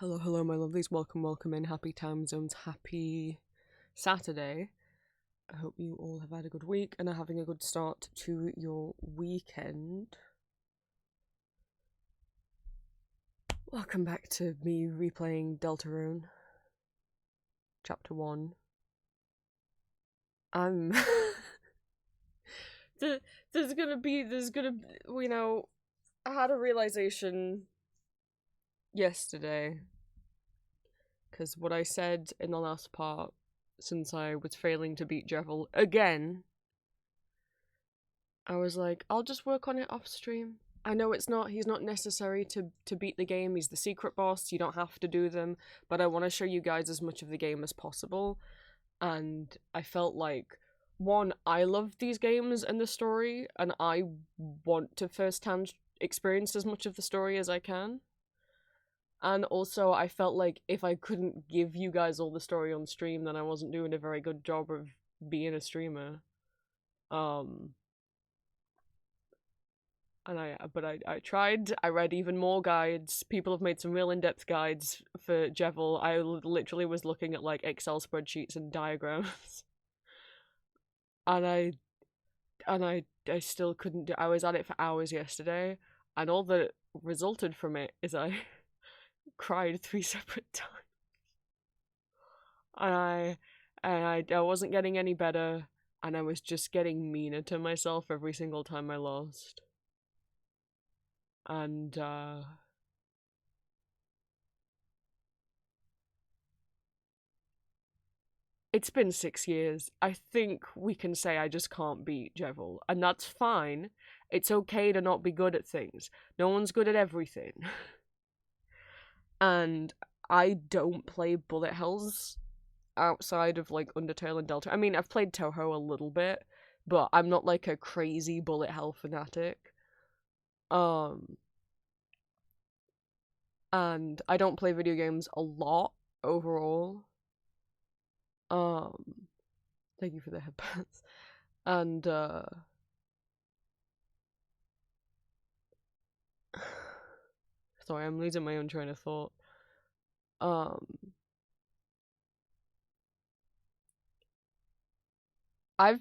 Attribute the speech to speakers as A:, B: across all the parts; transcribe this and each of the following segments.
A: Hello, hello, my lovelies. Welcome, welcome in. Happy time zones. Happy Saturday. I hope you all have had a good week and are having a good start to your weekend. Welcome back to me replaying Deltarune, Chapter 1. There's gonna be, I had a realization yesterday. Because what I said in the last part, since I was failing to beat Jevel again, I was like, I'll just work on it off stream. I know he's not necessary to beat the game. He's the secret boss. You don't have to do them. But I want to show you guys as much of the game as possible. And I felt like, one, I love these games and the story, and I want to firsthand experience as much of the story as I can. And also, I felt like if I couldn't give you guys all the story on stream, then I wasn't doing a very good job of being a streamer. But I tried. I read even more guides. People have made some real in-depth guides for Jevel. I literally was looking at like Excel spreadsheets and diagrams, and I still couldn't do. I was at it for hours yesterday, and all that resulted from it is I cried 3 separate times. And I wasn't getting any better, and I was just getting meaner to myself every single time I lost. And it's been 6 years. I think we can say I just can't beat Jevel, and that's fine. It's okay to not be good at things. No one's good at everything. And I don't play bullet hells outside of like Undertale and Delta. I mean, I've played Toho a little bit, but I'm not like a crazy bullet hell fanatic. And I don't play video games a lot overall. Thank you for the headbands. And sorry, I'm losing my own train of thought. I've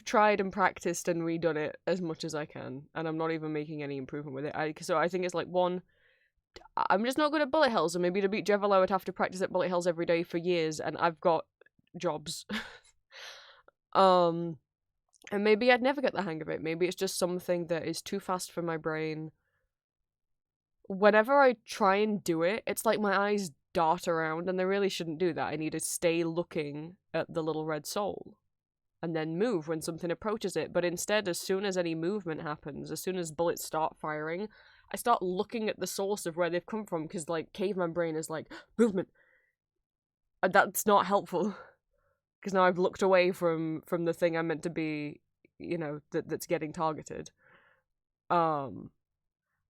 A: tried and practiced and redone it as much as I can, and I'm not even making any improvement with it. So I think it's like, one, I'm just not good at bullet hells, and maybe to beat Jevel I would have to practice at bullet hells every day for years, and I've got jobs. And maybe I'd never get the hang of it. Maybe it's just something that is too fast for my brain. Whenever I try and do it, it's like my eyes dart around, and they really shouldn't do that. I need to stay looking at the little red soul and then move when something approaches it. But instead, as soon as any movement happens, as soon as bullets start firing, I start looking at the source of where they've come from, because like caveman brain is like, movement. And that's not helpful, because now I've looked away from the thing I'm meant to be, that's getting targeted.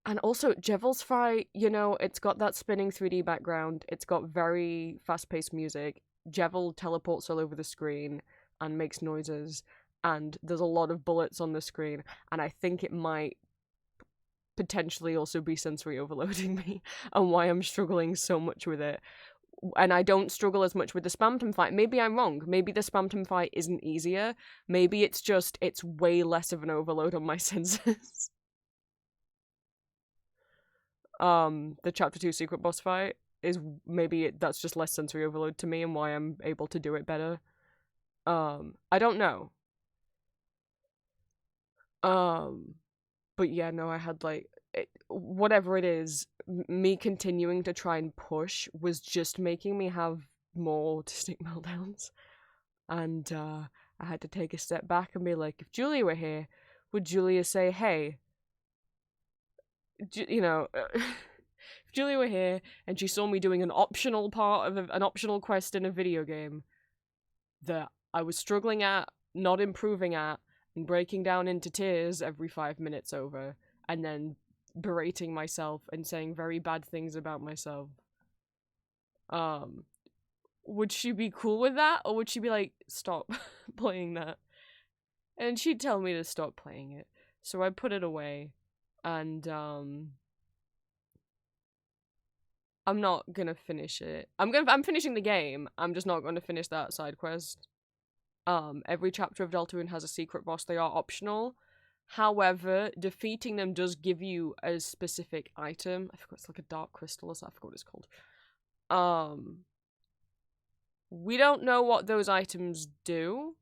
A: And also, Jevel's fight, it's got that spinning 3D background, it's got very fast-paced music, Jevel teleports all over the screen and makes noises, and there's a lot of bullets on the screen, and I think it might potentially also be sensory overloading me, and why I'm struggling so much with it. And I don't struggle as much with the Spamton fight. Maybe I'm wrong. Maybe the Spamton fight isn't easier. Maybe it's way less of an overload on my senses. The Chapter 2 secret boss fight that's just less sensory overload to me, and why I'm able to do it better. I don't know. But yeah, no, I had whatever it is, me continuing to try and push was just making me have more autistic meltdowns. And I had to take a step back and be like, if Julia were here, would Julia say, hey, if Julia were here and she saw me doing an optional part of an optional quest in a video game that I was struggling at, not improving at, and breaking down into tears every 5 minutes over, and then berating myself and saying very bad things about myself, would she be cool with that, or would she be like, stop playing that? And she'd tell me to stop playing it. So I put it away, and I'm not gonna finish it. I'm finishing the game. I'm just not gonna finish that side quest. Every chapter of Deltarune has a secret boss. They are optional. However, defeating them does give you a specific item. I forgot, it's like a dark crystal or something. I forgot what it's called. We don't know what those items do,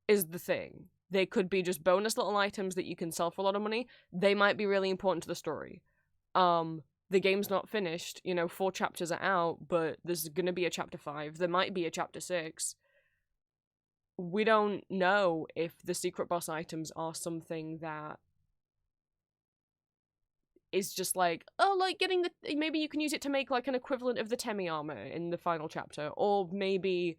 A: is the thing. They could be just bonus little items that you can sell for a lot of money. They might be really important to the story. The game's not finished. 4 chapters are out, but there's gonna be a chapter 5. There might be a chapter 6. We don't know if the secret boss items are something that is just like, oh, like getting the, maybe you can use it to make like an equivalent of the Temi armor in the final chapter, or maybe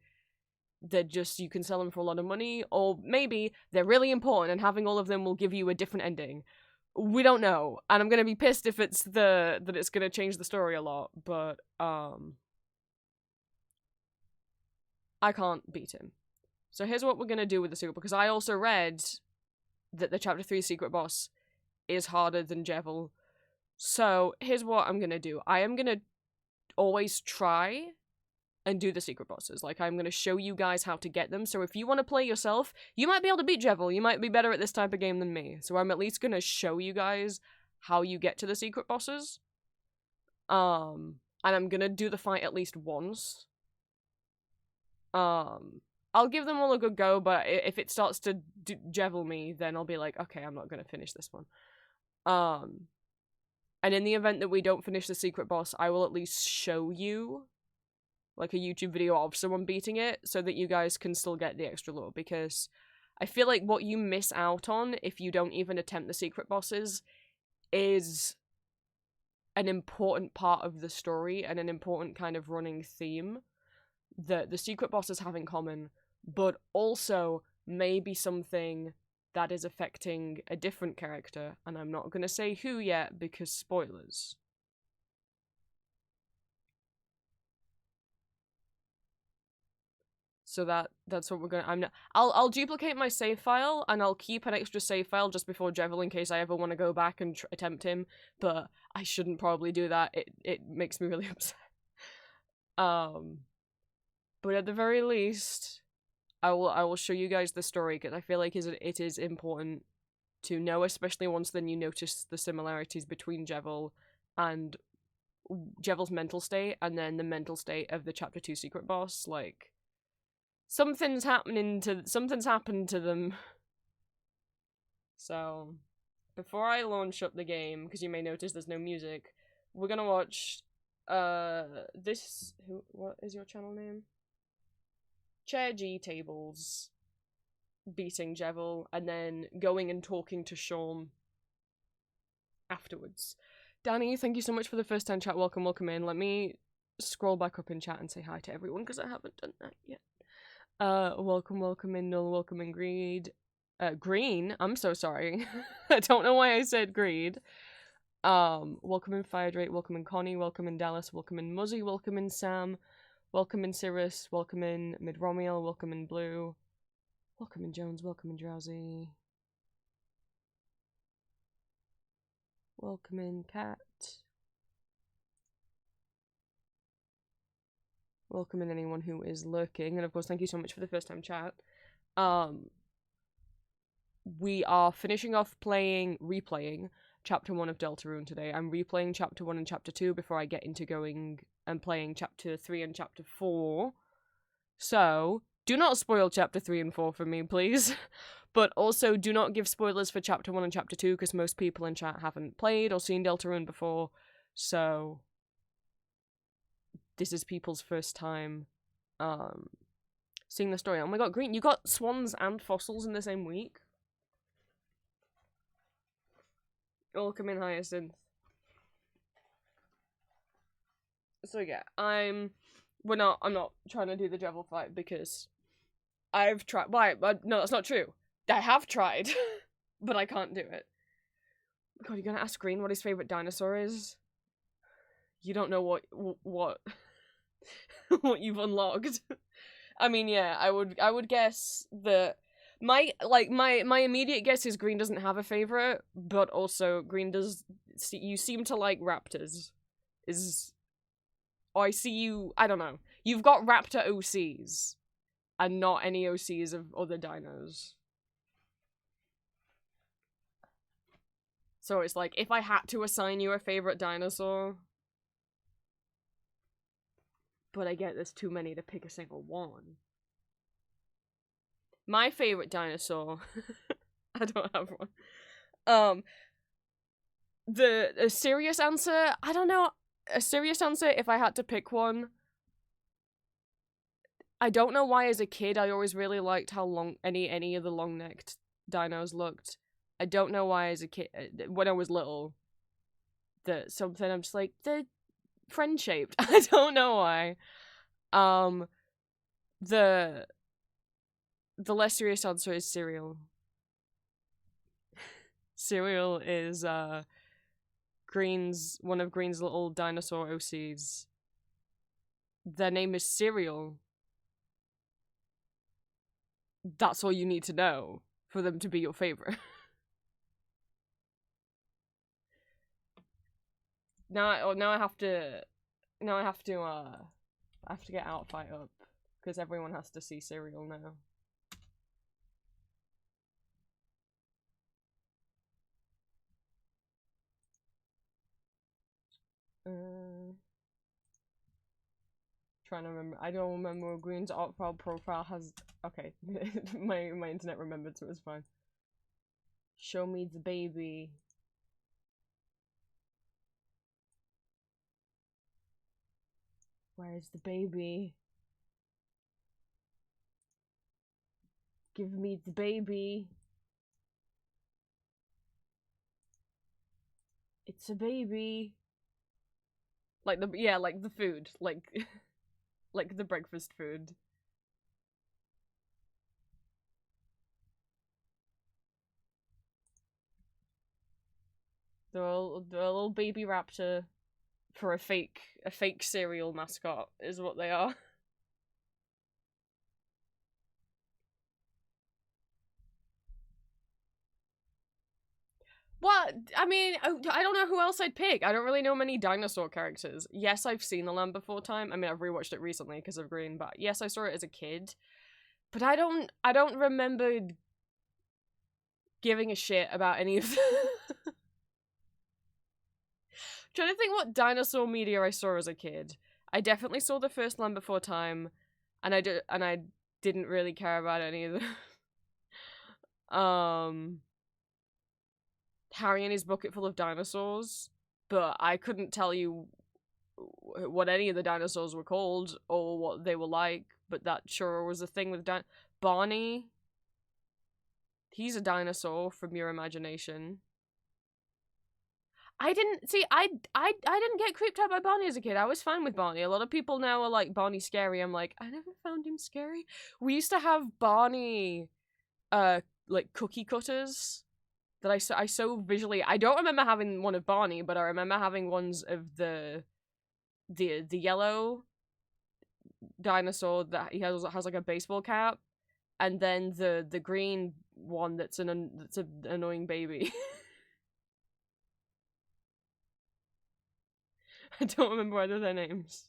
A: they're just, you can sell them for a lot of money, or maybe they're really important and having all of them will give you a different ending. We don't know, and I'm gonna be pissed if it's that it's gonna change the story a lot, but I can't beat him. So here's what we're gonna do with the secret, because I also read that the chapter 3 secret boss is harder than Jevil. So here's what I'm gonna do. I am gonna always try and do the secret bosses. Like, I'm gonna show you guys how to get them, so if you want to play yourself, you might be able to beat Jevil. You might be better at this type of game than me. So I'm at least gonna show you guys how you get to the secret bosses. And I'm gonna do the fight at least once. I'll give them all a good go, but if it starts to Jevil me, then I'll be like, okay, I'm not gonna finish this one. And in the event that we don't finish the secret boss, I will at least show you like a YouTube video of someone beating it, so that you guys can still get the extra lore, because I feel like what you miss out on if you don't even attempt the secret bosses is an important part of the story and an important kind of running theme that the secret bosses have in common, but also maybe something that is affecting a different character, and I'm not gonna say who yet because spoilers. So that's what we're gonna. I'll duplicate my save file and I'll keep an extra save file just before Jevil in case I ever want to go back and attempt him. But I shouldn't probably do that. It makes me really upset. But at the very least, I will show you guys the story, because I feel like it is important to know, especially once then you notice the similarities between Jevil and Jevil's mental state, and then the mental state of the chapter 2 secret boss. Like, something's happened to them. So, before I launch up the game, because you may notice there's no music, we're gonna watch, what is your channel name? Chair G Tables beating Jevil, and then going and talking to Sean afterwards. Danny, thank you so much for the first time chat. Welcome in. Let me scroll back up in chat and say hi to everyone, because I haven't done that yet. Welcome in Null, welcome in Greed. Green, I'm so sorry. I don't know why I said Greed. Welcome in Fire Drake, welcome in Connie, welcome in Dallas, welcome in Muzzy, welcome in Sam, welcome in Cirrus, welcome in Midromiel, welcome in Blue, welcome in Jones, welcome in Drowsy, welcome in Cat, welcome in anyone who is lurking, and of course thank you so much for the first time chat. We are finishing off replaying Chapter 1 of Deltarune today. I'm replaying Chapter 1 and Chapter 2 before I get into going and playing Chapter 3 and Chapter 4. So, do not spoil Chapter 3 and 4 for me, please. But also, do not give spoilers for Chapter 1 and Chapter 2, because most people in chat haven't played or seen Deltarune before. So, this is people's first time seeing the story. Oh my god, Green, you got swans and fossils in the same week? Welcome in, Hyacinth. So yeah, I'm not trying to do the Jevil fight because I've tried. Why? No, that's not true. I have tried, but I can't do it. God, you're gonna ask Green what his favorite dinosaur is? You don't know what what you've unlocked. I mean, yeah, I would guess that my immediate guess is Green doesn't have a favorite, but also Green does. You seem to like raptors. is... Oh, I see you... I don't know. You've got raptor OCs, and not any OCs of other dinos. So it's like, if I had to assign you a favorite dinosaur... But I get there's too many to pick a single one. My favorite dinosaur... I don't have one. A serious answer? I don't know. A serious answer, if I had to pick one... I don't know why as a kid I always really liked how long any of the long-necked dinos looked. I don't know why as a kid, when I was little, that something I'm just like, they're friend-shaped. I don't know why. The less serious answer is cereal. Cereal is, one of Green's little dinosaur OCs. Their name is Cereal. That's all you need to know for them to be your favorite. Now I have to get Outfight up because everyone has to see Cereal now. Trying to remember. I don't remember what Green's Outfight profile has. Okay, my internet remembered, so it was fine. Show me the baby. Where's the baby? Give me the baby. It's a baby. Like the food, like like the breakfast food. They're a little baby raptor for a fake cereal mascot is what they are. What? I mean, I don't know who else I'd pick. I don't really know many dinosaur characters. Yes, I've seen The Land Before Time. I mean, I've rewatched it recently because of Green, but yes, I saw it as a kid. But I don't remember giving a shit about any of them. Trying to think what dinosaur media I saw as a kid. I definitely saw the first Land Before Time, and I didn't really care about any of them. Harry and his bucket full of dinosaurs, but I couldn't tell you what any of the dinosaurs were called or what they were like, but that sure was a thing with Barney. He's a dinosaur from your imagination. I didn't get creeped out by Barney as a kid. I was fine with Barney. A lot of people now are like, Barney's scary. I'm like, I never found him scary. We used to have Barney like cookie cutters that I so visually... I don't remember having one of Barney, but I remember having ones of the yellow dinosaur that he has like a baseball cap, and then the green one that's an annoying baby. I don't remember either of their names.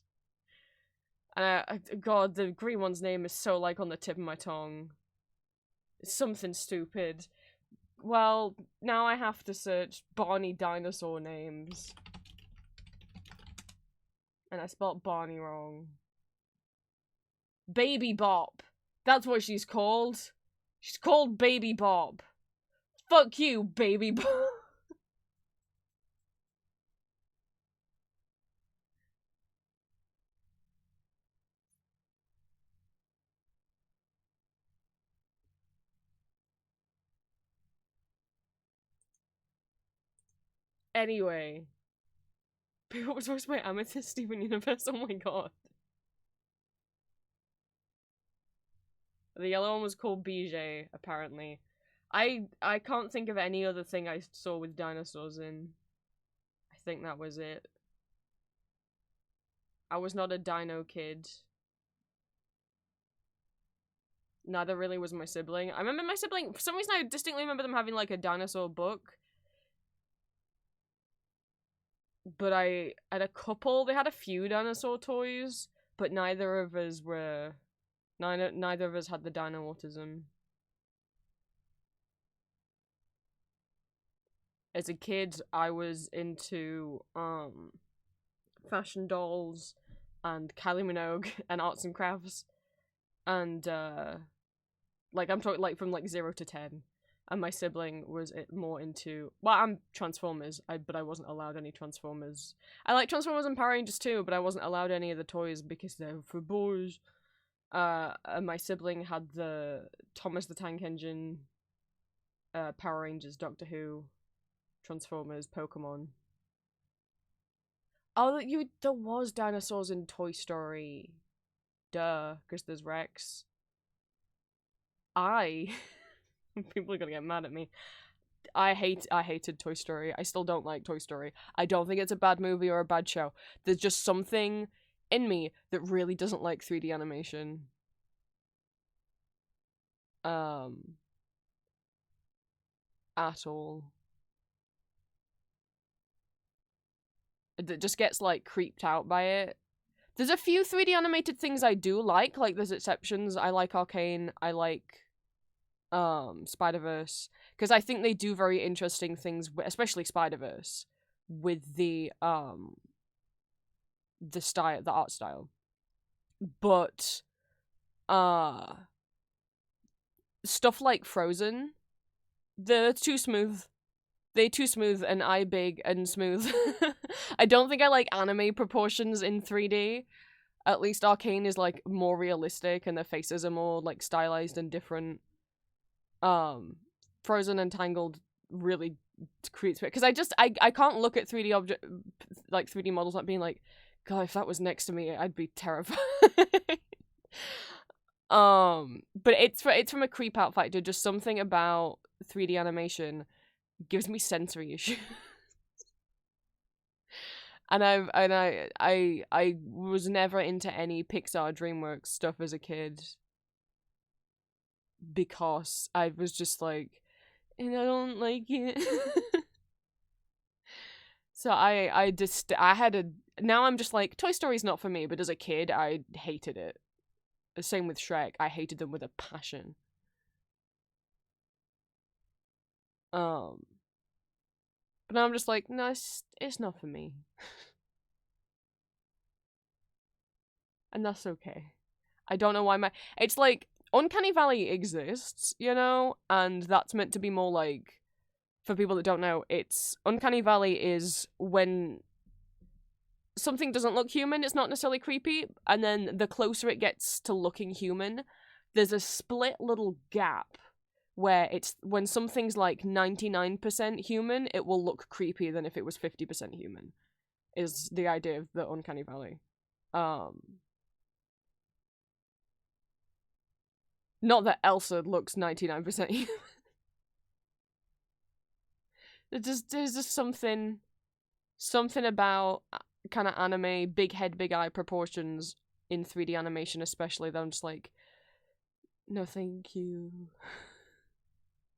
A: And God, the green one's name is so like on the tip of my tongue. It's something stupid. Well, now I have to search Barney dinosaur names. And I spelled Barney wrong. Baby Bop. That's what she's called. She's called Baby Bop. Fuck you, Baby Bop. Anyway. People were supposed to play Amethyst Steven Universe, oh my god. The yellow one was called BJ, apparently. I can't think of any other thing I saw with dinosaurs in. I think that was it. I was not a dino kid. Neither really was my sibling. I remember my sibling, for some reason I distinctly remember them having like a dinosaur book. but I had a couple. They had a few dinosaur toys, but neither of us had the dino autism. As a kid, I was into fashion dolls and Kylie Minogue and arts and crafts, and like I'm talking like from like 0 to 10. And my sibling was more into, well, I'm Transformers, but I wasn't allowed any Transformers. I like Transformers and Power Rangers too, but I wasn't allowed any of the toys because they're for boys. And my sibling had the Thomas the Tank Engine, Power Rangers, Doctor Who, Transformers, Pokemon. Oh, there was dinosaurs in Toy Story. Duh, because there's Rex. People are gonna get mad at me. I hated Toy Story. I still don't like Toy Story. I don't think it's a bad movie or a bad show. There's just something in me that really doesn't like 3D animation. At all. It just gets like creeped out by it. There's a few 3D animated things I do like there's exceptions. I like Arcane, I like Spider-Verse, because I think they do very interesting things, especially Spider-Verse, with the style, the art style. But stuff like Frozen, they're too smooth. They're too smooth, and eye big and smooth. I don't think I like anime proportions in 3D. At least Arcane is like more realistic, and their faces are more like stylized and different. Frozen and Tangled really creates it, because I can't look at 3D object, like 3D models, like being like, God, if that was next to me, I'd be terrified. But it's from a creep out factor. Just something about 3D animation gives me sensory issues. And I was never into any Pixar DreamWorks stuff as a kid, because I was just like, and I don't like it. So now I'm just like, Toy Story's not for me, but as a kid I hated it. The same with Shrek. I hated them with a passion. But now I'm just like, no, it's not for me. And that's okay. I don't know why it's like, Uncanny Valley exists, you know, and that's meant to be more like, for people that don't know, it's Uncanny Valley is when something doesn't look human, it's not necessarily creepy, and then the closer it gets to looking human, there's a split little gap where it's when something's like 99% human, it will look creepier than if it was 50% human, is the idea of the Uncanny Valley. Not that Elsa looks 99% human. There's just something about kind of anime, big head, big eye proportions in 3D animation especially, that I'm just like, no thank you.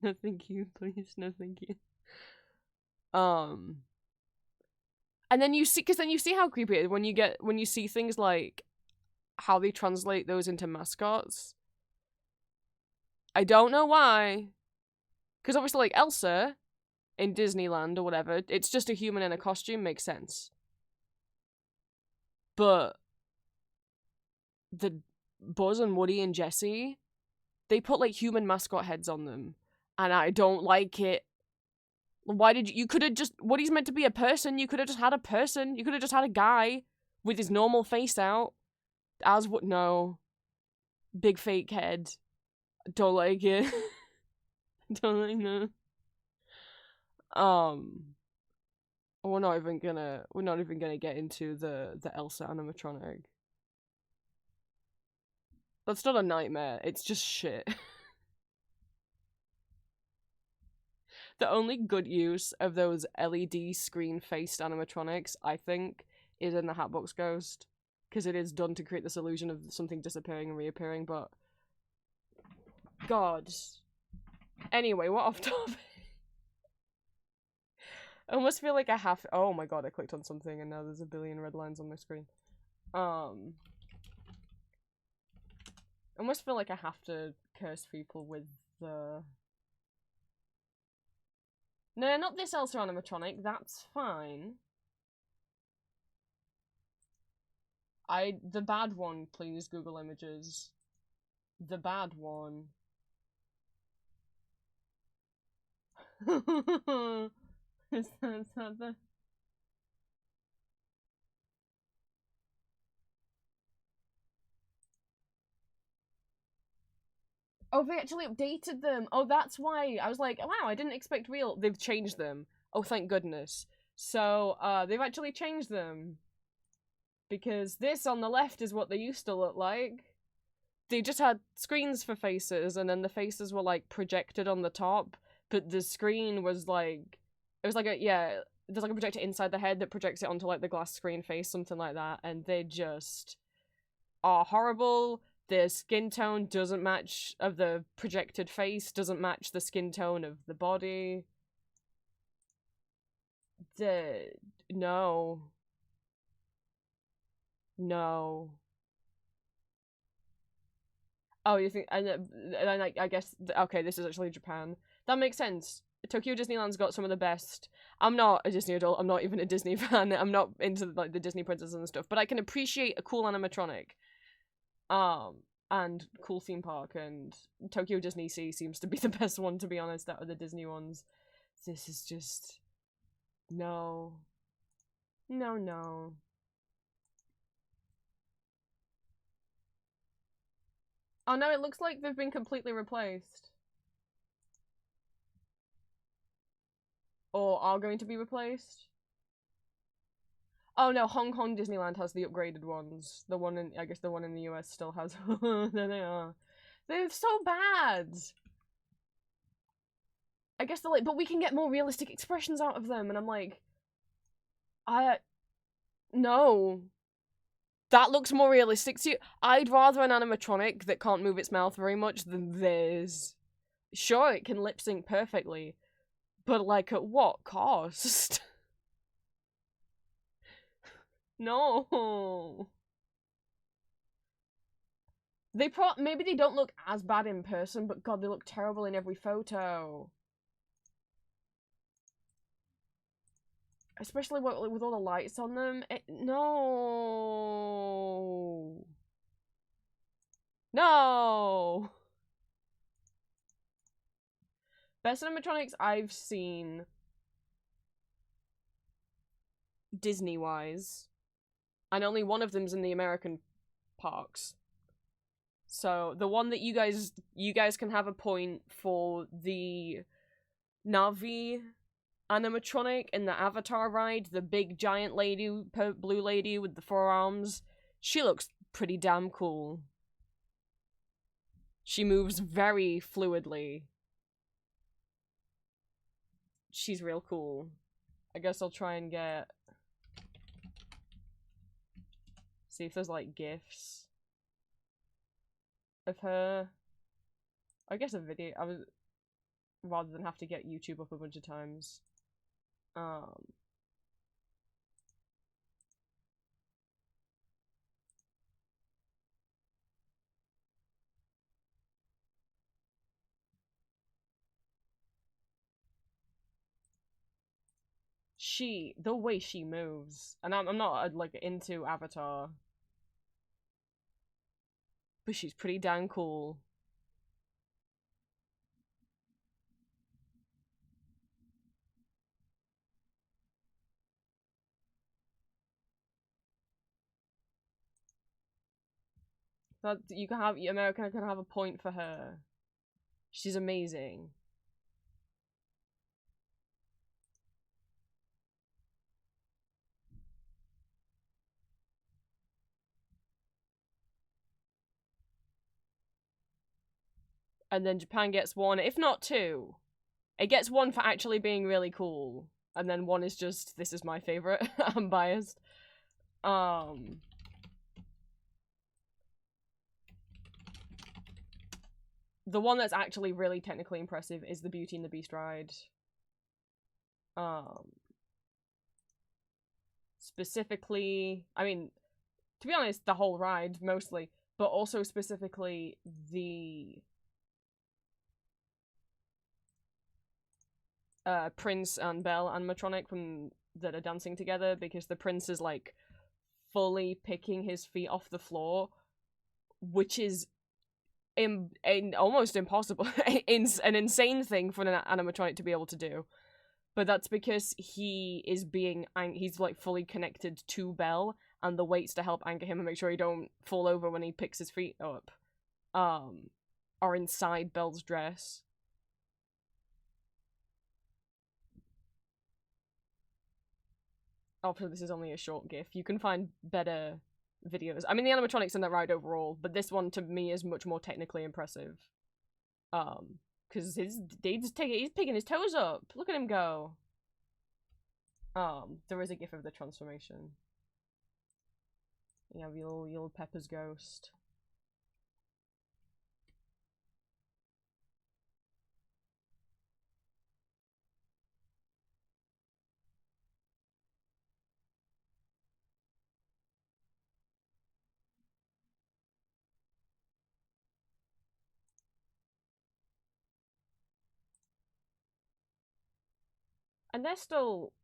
A: No thank you, please, no thank you. And then you see how creepy it is when you see things like how they translate those into mascots. I don't know why. Because obviously, like, Elsa in Disneyland or whatever, it's just a human in a costume, makes sense. But the Buzz and Woody and Jessie, they put, like, human mascot heads on them. And I don't like it. Why did you could have just, Woody's meant to be a person, you could have just had a person. You could have just had a guy with his normal face out. No. Big fake head. Don't like it. Don't like that. We're not even gonna get into the Elsa animatronic. That's not a nightmare, it's just shit. The only good use of those LED screen-faced animatronics, I think, is in the Hatbox Ghost, because it is done to create this illusion of something disappearing and reappearing, but God. Anyway, we're off topic. I almost feel like I have. Oh my god! I clicked on something and now there's a billion red lines on my screen. I almost feel like I have to curse people with the. No, not this Elsa animatronic. That's fine. The bad one, please. Google Images. The bad one. Is that the? Oh, they actually updated them. Oh, that's why. I was like, wow, I didn't expect real. They've changed them. Oh, thank goodness. So, they've actually changed them. Because this on the left is what they used to look like. They just had screens for faces, and then the faces were, like, projected on the top, but the screen was, like... It was like a, yeah, there's, like, a projector inside the head that projects it onto, like, the glass screen face, something like that, and they just are horrible. The skin tone doesn't match, of the projected face, doesn't match the skin tone of the body. No. No. Oh, you think, and I guess, okay, this is actually Japan. That makes sense. Tokyo Disneyland's got some of the best. I'm not a Disney adult, I'm not even a Disney fan, I'm not into, like, the Disney princesses and stuff, but I can appreciate a cool animatronic. And cool theme park, and Tokyo Disney Sea seems to be the best one, to be honest, out of the Disney ones. This is just... No. No, no. Oh no, it looks like they've been completely replaced. Or are going to be replaced. Oh no, Hong Kong Disneyland has the upgraded ones. The one in, I guess the one in the US still has. There they are. They're so bad! I guess they're like, but we can get more realistic expressions out of them, and I'm like... No. That looks more realistic to you. I'd rather an animatronic that can't move its mouth very much than this. Sure, it can lip sync perfectly, but like at what cost? No. Maybe they don't look as bad in person, but god, they look terrible in every photo. Especially with all the lights on them. No. No. Best animatronics I've seen Disney-wise, and only one of them's in the American parks. So the one that you guys can have a point for the Navi animatronic in the Avatar ride, the big giant lady, blue lady with the forearms. She looks pretty damn cool. She moves very fluidly. She's real cool. I guess I'll try and see if there's like GIFs of her. I guess a video, rather than have to get YouTube up a bunch of times. The way she moves, and I'm not like into Avatar, but she's pretty damn cool. That America can have a point for her. She's amazing. And then Japan gets one, if not two. It gets one for actually being really cool, and then one is just, this is my favorite. I'm biased. The one that's actually really technically impressive is the Beauty and the Beast ride. specifically, I mean, to be honest, the whole ride mostly, but also specifically the Prince and Belle animatronic from that are dancing together, because the prince is like fully picking his feet off the floor, which is almost impossible, an insane thing for an animatronic to be able to do. But that's because he's like fully connected to Belle, and the weights to help anchor him and make sure he don't fall over when he picks his feet up, are inside Belle's dress. Obviously, this is only a short GIF. You can find better videos. I mean, the animatronics in that ride overall, but this one to me is much more technically impressive. Because he's picking his toes up. Look at him go. There is a GIF of the transformation. You have your Pepper's ghost. And they're still,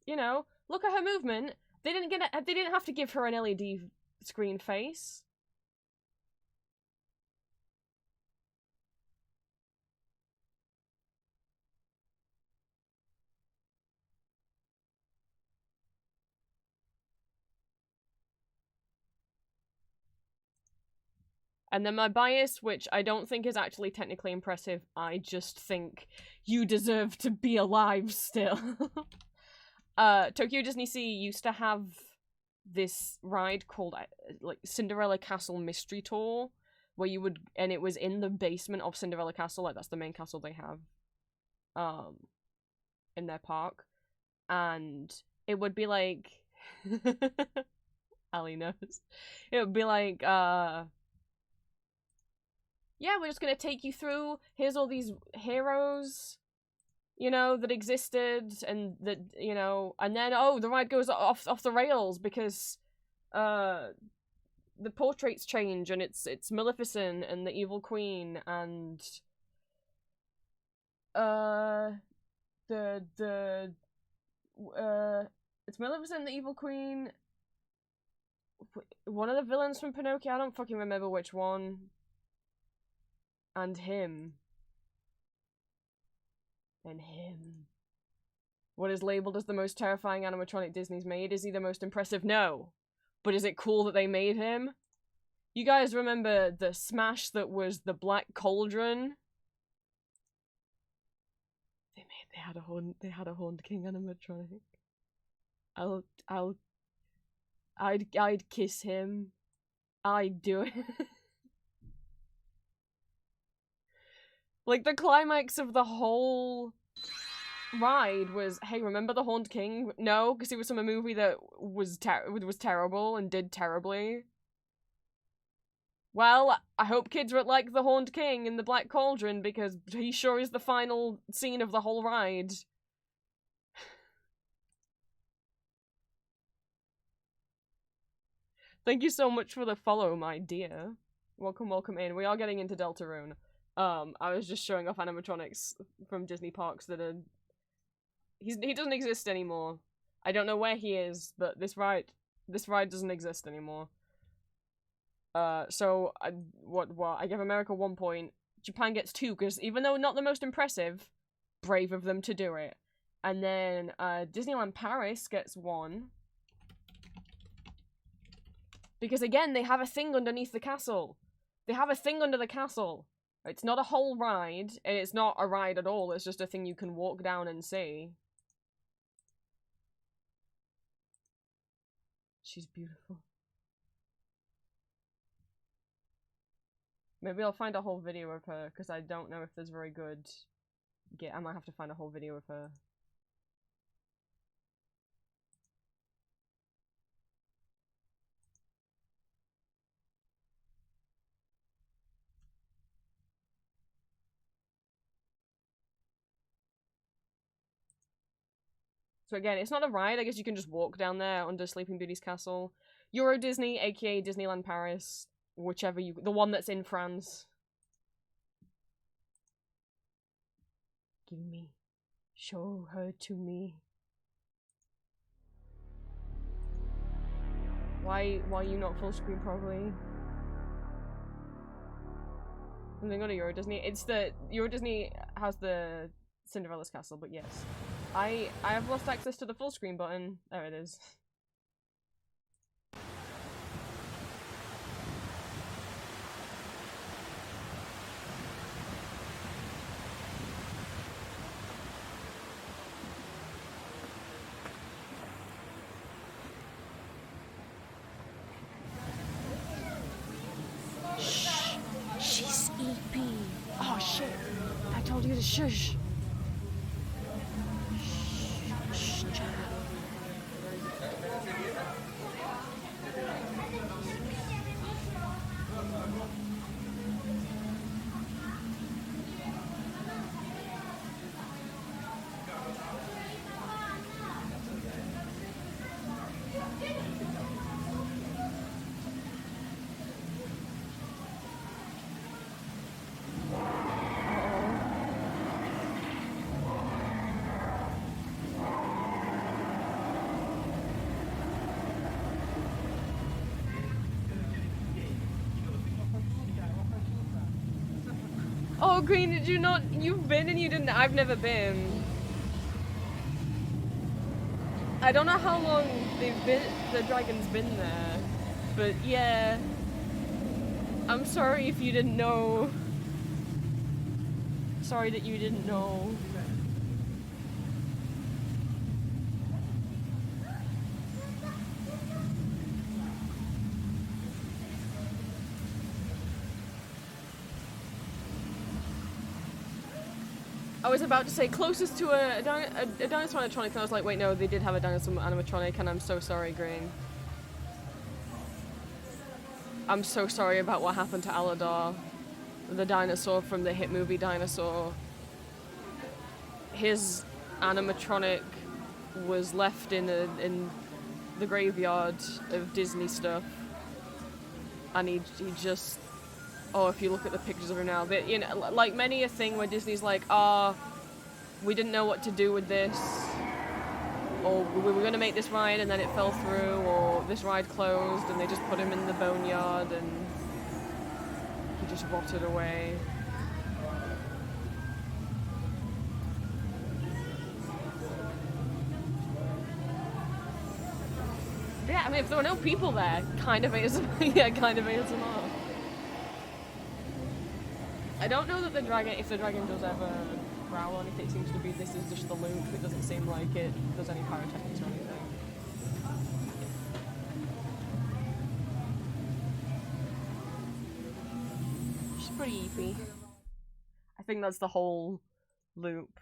A: you know, look at her movement. They didn't have to give her an LED screen face. And then my bias, which I don't think is actually technically impressive, I just think you deserve to be alive still. Tokyo Disney Sea used to have this ride called like Cinderella Castle Mystery Tour, where you would, and it was in the basement of Cinderella Castle, like that's the main castle they have in their park, and it would be like Ali knows. It would be like yeah, we're just gonna take you through, here's all these heroes, you know, that existed, and that, you know, and then, oh, the ride goes off the rails because, the portraits change, and it's Maleficent and the Evil Queen, and, it's Maleficent and the Evil Queen, one of the villains from Pinocchio, I don't fucking remember which one, and him. And him. What is labeled as the most terrifying animatronic Disney's made? Is he the most impressive? No. But is it cool that they made him? You guys remember the smash that was the Black Cauldron? They had a Horned King animatronic. I'd kiss him. I'd do it. Like, the climax of the whole ride was, hey, remember the Horned King? No, because he was from a movie that was terrible and did terribly. Well, I hope kids would like the Horned King in the Black Cauldron, because he sure is the final scene of the whole ride. Thank you so much for the follow, my dear. Welcome in. We are getting into Deltarune. I was just showing off animatronics from Disney parks that are... He doesn't exist anymore. I don't know where he is, but this ride doesn't exist anymore. So I give America 1 point. Japan gets 2, because even though not the most impressive, brave of them to do it. And then Disneyland Paris gets 1. Because again, they have a thing underneath the castle. They have a thing under the castle. It's not a whole ride, and it's not a ride at all, it's just a thing you can walk down and see. She's beautiful. Maybe I'll find a whole video of her, because I don't know if there's very good... I might have to find a whole video of her. So again, it's not a ride. I guess you can just walk down there under Sleeping Beauty's castle. Euro Disney, aka Disneyland Paris, whichever you... The one that's in France. Give me. Show her to me. Why are you not full screen properly? And then go to Euro Disney. It's the... Euro Disney has the Cinderella's castle, but yes. I have lost access to the full screen button. There it is. Shh! She's sleepy. Oh shit! I told you to shush. Oh, Green, did you not? You've been and you didn't. I've never been. I don't know how long the dragon's been there, but yeah. I'm sorry if you didn't know. Sorry that you didn't know. I was about to say closest to a dinosaur animatronic, and I was like, wait, no, they did have a dinosaur animatronic, and I'm so sorry, Green. I'm so sorry about what happened to Aladar, the dinosaur from the hit movie Dinosaur. His animatronic was left in the graveyard of Disney stuff, and he just... Oh, if you look at the pictures of him now, but, you know, like many a thing where Disney's like, we didn't know what to do with this, or we were going to make this ride and then it fell through, or this ride closed and they just put him in the boneyard and he just rotted away. Yeah, I mean, if there were no people there, kind of ASMR. Yeah, kind of ASMR. I don't know that the dragon, if the dragon does ever growl or anything, it seems to be this is just the loop. It doesn't seem like it does any pyrotechnics or anything. She's pretty eepy. I think that's the whole loop.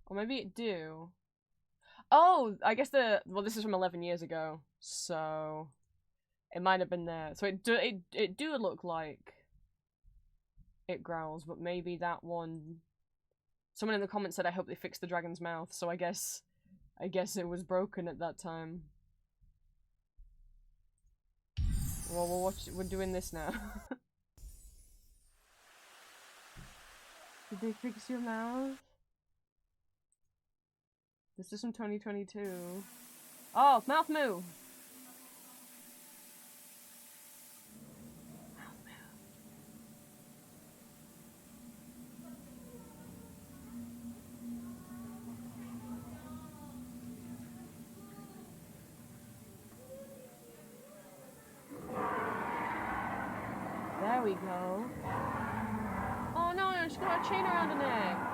A: Or maybe it do. Oh, I guess well, this is from 11 years ago, so it might have been there. So it do look like it growls, but maybe that one. Someone in the comments said, "I hope they fixed the dragon's mouth." So I guess it was broken at that time. Well, we're doing this now. Did they fix your mouth? This is from 2022. Oh, mouth move! Mouth move. There we go. Oh no, she's got a chain around her neck.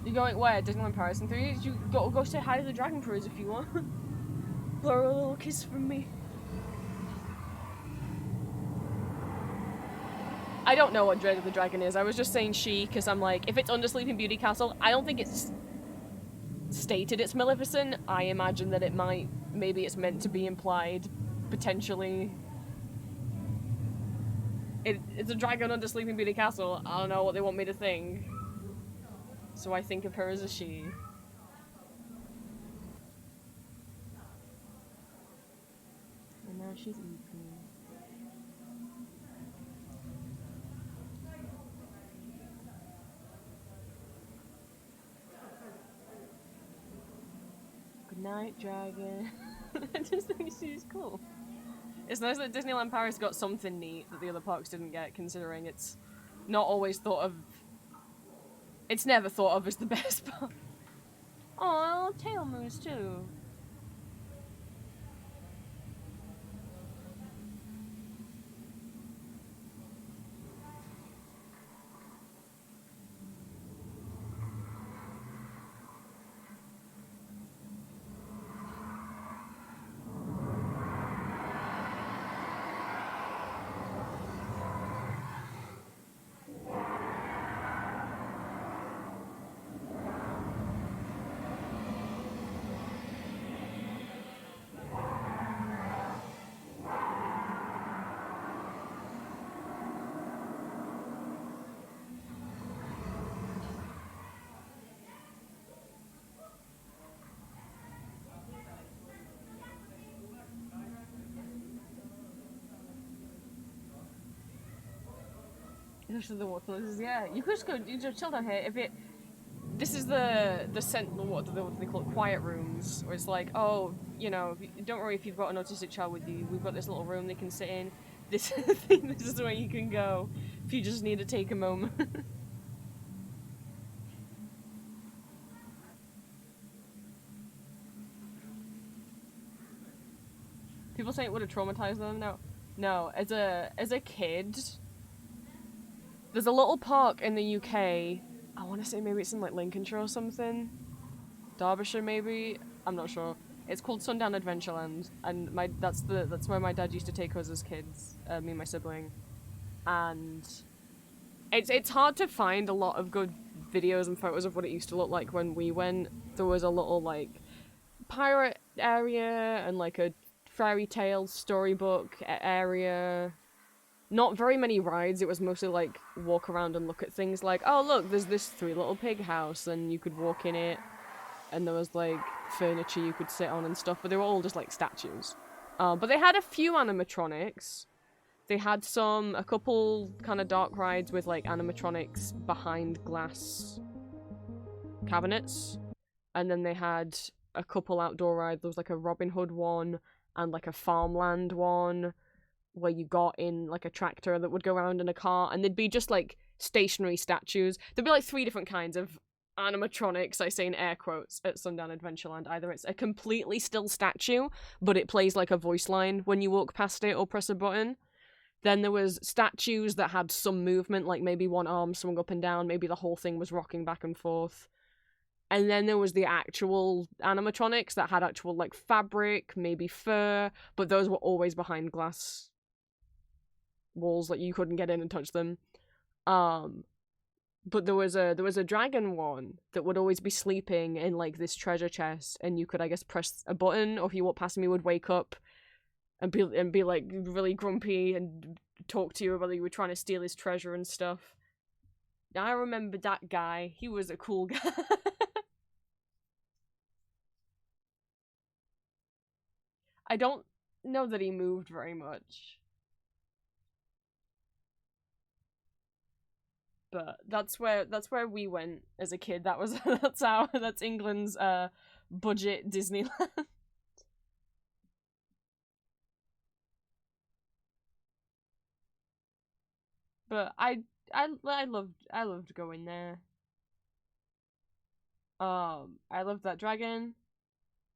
A: You going where? Disneyland Paris in 3 years? You go say hi to the Dragon Cruise if you want. Blow her a little kiss from me. I don't know what Dread of the Dragon is. I was just saying she, because I'm like, if it's under Sleeping Beauty Castle, I don't think it's stated it's Maleficent. I imagine that it might, maybe it's meant to be implied potentially. It's a dragon under Sleeping Beauty Castle. I don't know what they want me to think. So I think of her as a she. And now she's eating. Good night, dragon. I just think she's cool. It's nice that Disneyland Paris got something neat that the other parks didn't get, considering it's not always thought of. It's never thought of as the best part. Oh, tail moves too. Especially the water noises. Yeah, you could just go. You just chill down here. If it. This is the what do they call it? Quiet rooms, where it's like, oh, you know, don't worry if you've got an autistic child with you. We've got this little room they can sit in. This this is where you can go if you just need to take a moment. People say it would have traumatized them. No, no. As a kid, there's a little park in the UK. I want to say maybe it's in like Lincolnshire or something, Derbyshire maybe. I'm not sure. It's called Sundown Adventureland, and that's where my dad used to take us as kids, me and my sibling, and it's hard to find a lot of good videos and photos of what it used to look like when we went. There was a little like pirate area and like a fairy tale storybook area. Not very many rides. It was mostly like walk around and look at things like, oh look, there's this Three Little Pig house and you could walk in it, and there was like furniture you could sit on and stuff, but they were all just like statues. But they had a few animatronics. They had a couple kind of dark rides with like animatronics behind glass cabinets, and then they had a couple outdoor rides. There was like a Robin Hood one and like a farmland one where you got in like a tractor that would go around in a car, and they'd be just like stationary statues. There'd be like three different kinds of animatronics, I say in air quotes, at Sundown Adventureland. Either it's a completely still statue, but it plays like a voice line when you walk past it or press a button. Then there was statues that had some movement, like maybe one arm swung up and down, maybe the whole thing was rocking back and forth. And then there was the actual animatronics that had actual like fabric, maybe fur, but those were always behind glass walls, like you couldn't get in and touch them. But there was a dragon one that would always be sleeping in like this treasure chest, and you could, I guess, press a button, or if you walked past him he would wake up and be like really grumpy and talk to you about you were trying to steal his treasure and stuff. I remember that guy. He was a cool guy. I don't know that he moved very much. But that's where we went as a kid. That was that's England's budget Disneyland. But I loved going there. I loved that dragon.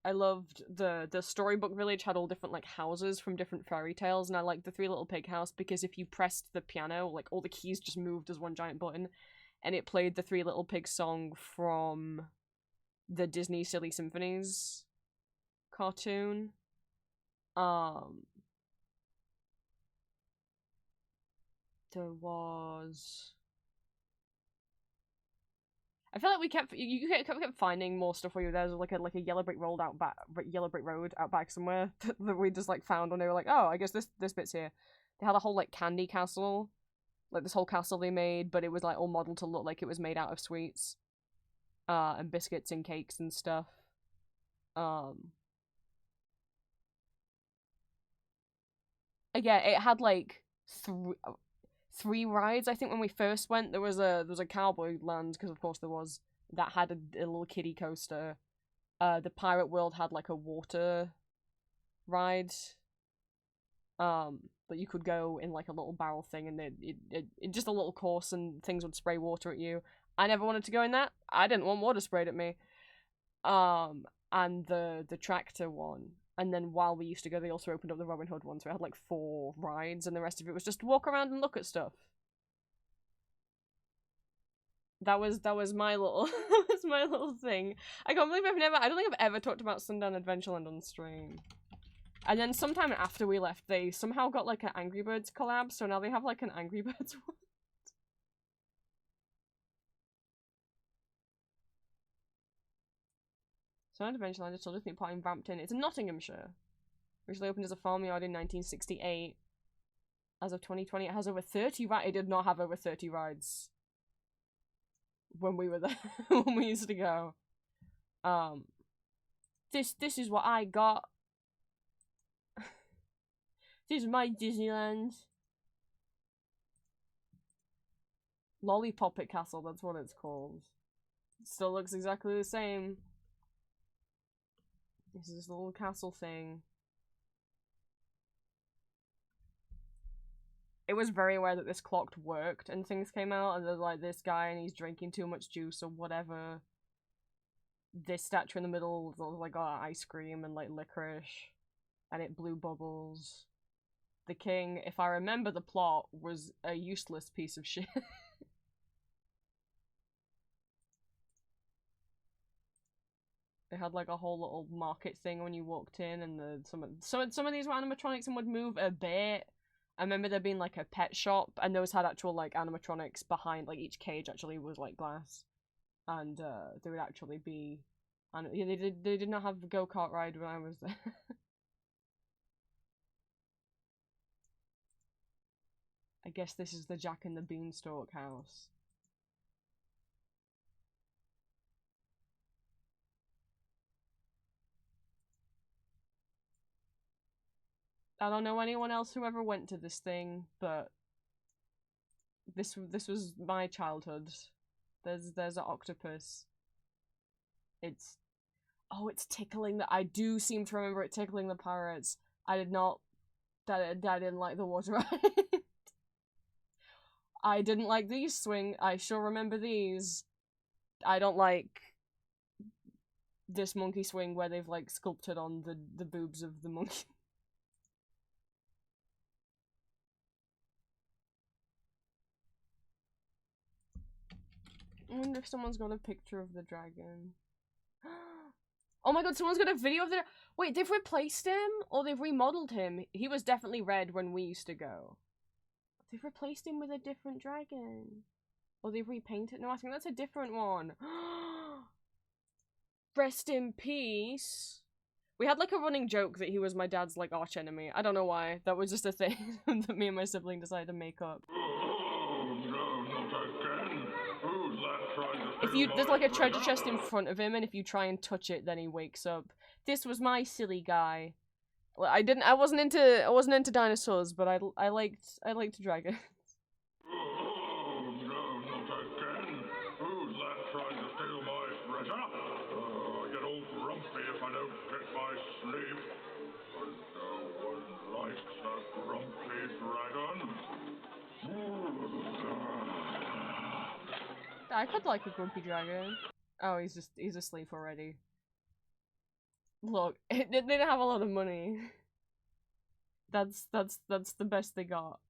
A: I loved the storybook village had all different like houses from different fairy tales, and I liked the Three Little Pig house because if you pressed the piano, like all the keys just moved as one giant button, and it played the Three Little Pigs song from the Disney Silly Symphonies cartoon. Um, there was I feel like you kept finding more stuff where you were there. There's like a yellow brick yellow brick road out back somewhere that we just like found when they were like, oh, I guess this bit's here. They had a whole like candy castle, like this whole castle they made, but it was like all modeled to look like it was made out of sweets, and biscuits and cakes and stuff. Again, it had like three rides. I think when we first went, there was a cowboy land because of course there was that had a little kiddie coaster. The pirate world had like a water ride. That you could go in like a little barrel thing, and it just a little course, and things would spray water at you. I never wanted to go in that. I didn't want water sprayed at me. And the tractor one. And then while we used to go, they also opened up the Robin Hood one, so it had like 4 rides, and the rest of it was just walk around and look at stuff. That was my little that was my little thing. I can't believe I don't think I've ever talked about Sundown Adventureland on stream. And then sometime after we left, they somehow got like an Angry Birds collab, so now they have like an Angry Birds one. Sundown Adventureland is still a theme park in Brampton. It's in Nottinghamshire. Originally opened as a farmyard in 1968. As of 2020, it has over 30 rides. It did not have over 30 rides when we were there, when we used to go. This is what I got. This is my Disneyland. Lollipop Castle, that's what it's called. Still looks exactly the same. This is the little castle thing. It was very aware that this clock worked and things came out, and there's like this guy and he's drinking too much juice or whatever. This statue in the middle like got ice cream and like licorice, and it blew bubbles. The king, if I remember the plot, was a useless piece of shit. They had like a whole little market thing when you walked in, and some of these were animatronics and would move a bit. I remember there being like a pet shop, and those had actual like animatronics behind, like each cage actually was like glass, and there would actually be, and yeah, they did not have a go-kart ride when I was there. I guess this is the Jack and the Beanstalk house. I don't know anyone else who ever went to this thing, but this was my childhood. There's an octopus. It's tickling I do seem to remember it tickling the pirates. I didn't like the water ride. I didn't like these swing. I sure remember these. I don't like this monkey swing where they've like sculpted on the boobs of the monkey. I wonder if someone's got a picture of the dragon. Oh my god, someone's got a video of the... Wait, they've replaced him? Or they've remodeled him? He was definitely red when we used to go. They've replaced him with a different dragon. Or they've repainted... No, I think that's a different one. Rest in peace. We had like a running joke that he was my dad's like arch enemy. I don't know why. That was just a thing that me and my sibling decided to make up. There's like a treasure chest in front of him, and if you try and touch it, then he wakes up. This was my silly guy. Well, I wasn't into dinosaurs, but I liked dragons.
B: Oh, no, not again. Who's that trying to steal my treasure? I get all grumpy if I don't get my sleep. And no one likes a grumpy dragon.
A: I could like a grumpy dragon. Oh, he's asleep already. Look, they didn't have a lot of money. That's the best they got.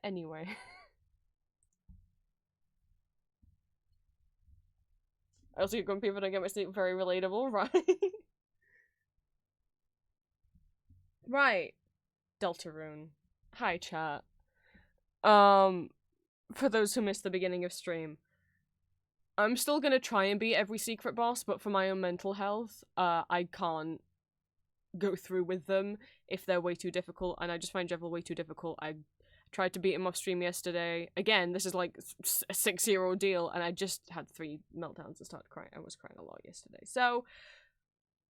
A: Anyway. I also get grumpy if I don't get my sleep. Very relatable, right? Right. Deltarune. Hi, chat. For those who missed the beginning of stream, I'm still gonna try and beat every secret boss, but for my own mental health, I can't go through with them if they're way too difficult, and I just find Jevil way too difficult. I tried to beat him off stream yesterday. Again, this is like a 6-year ordeal, and I just had 3 meltdowns and started crying. I was crying a lot yesterday. So,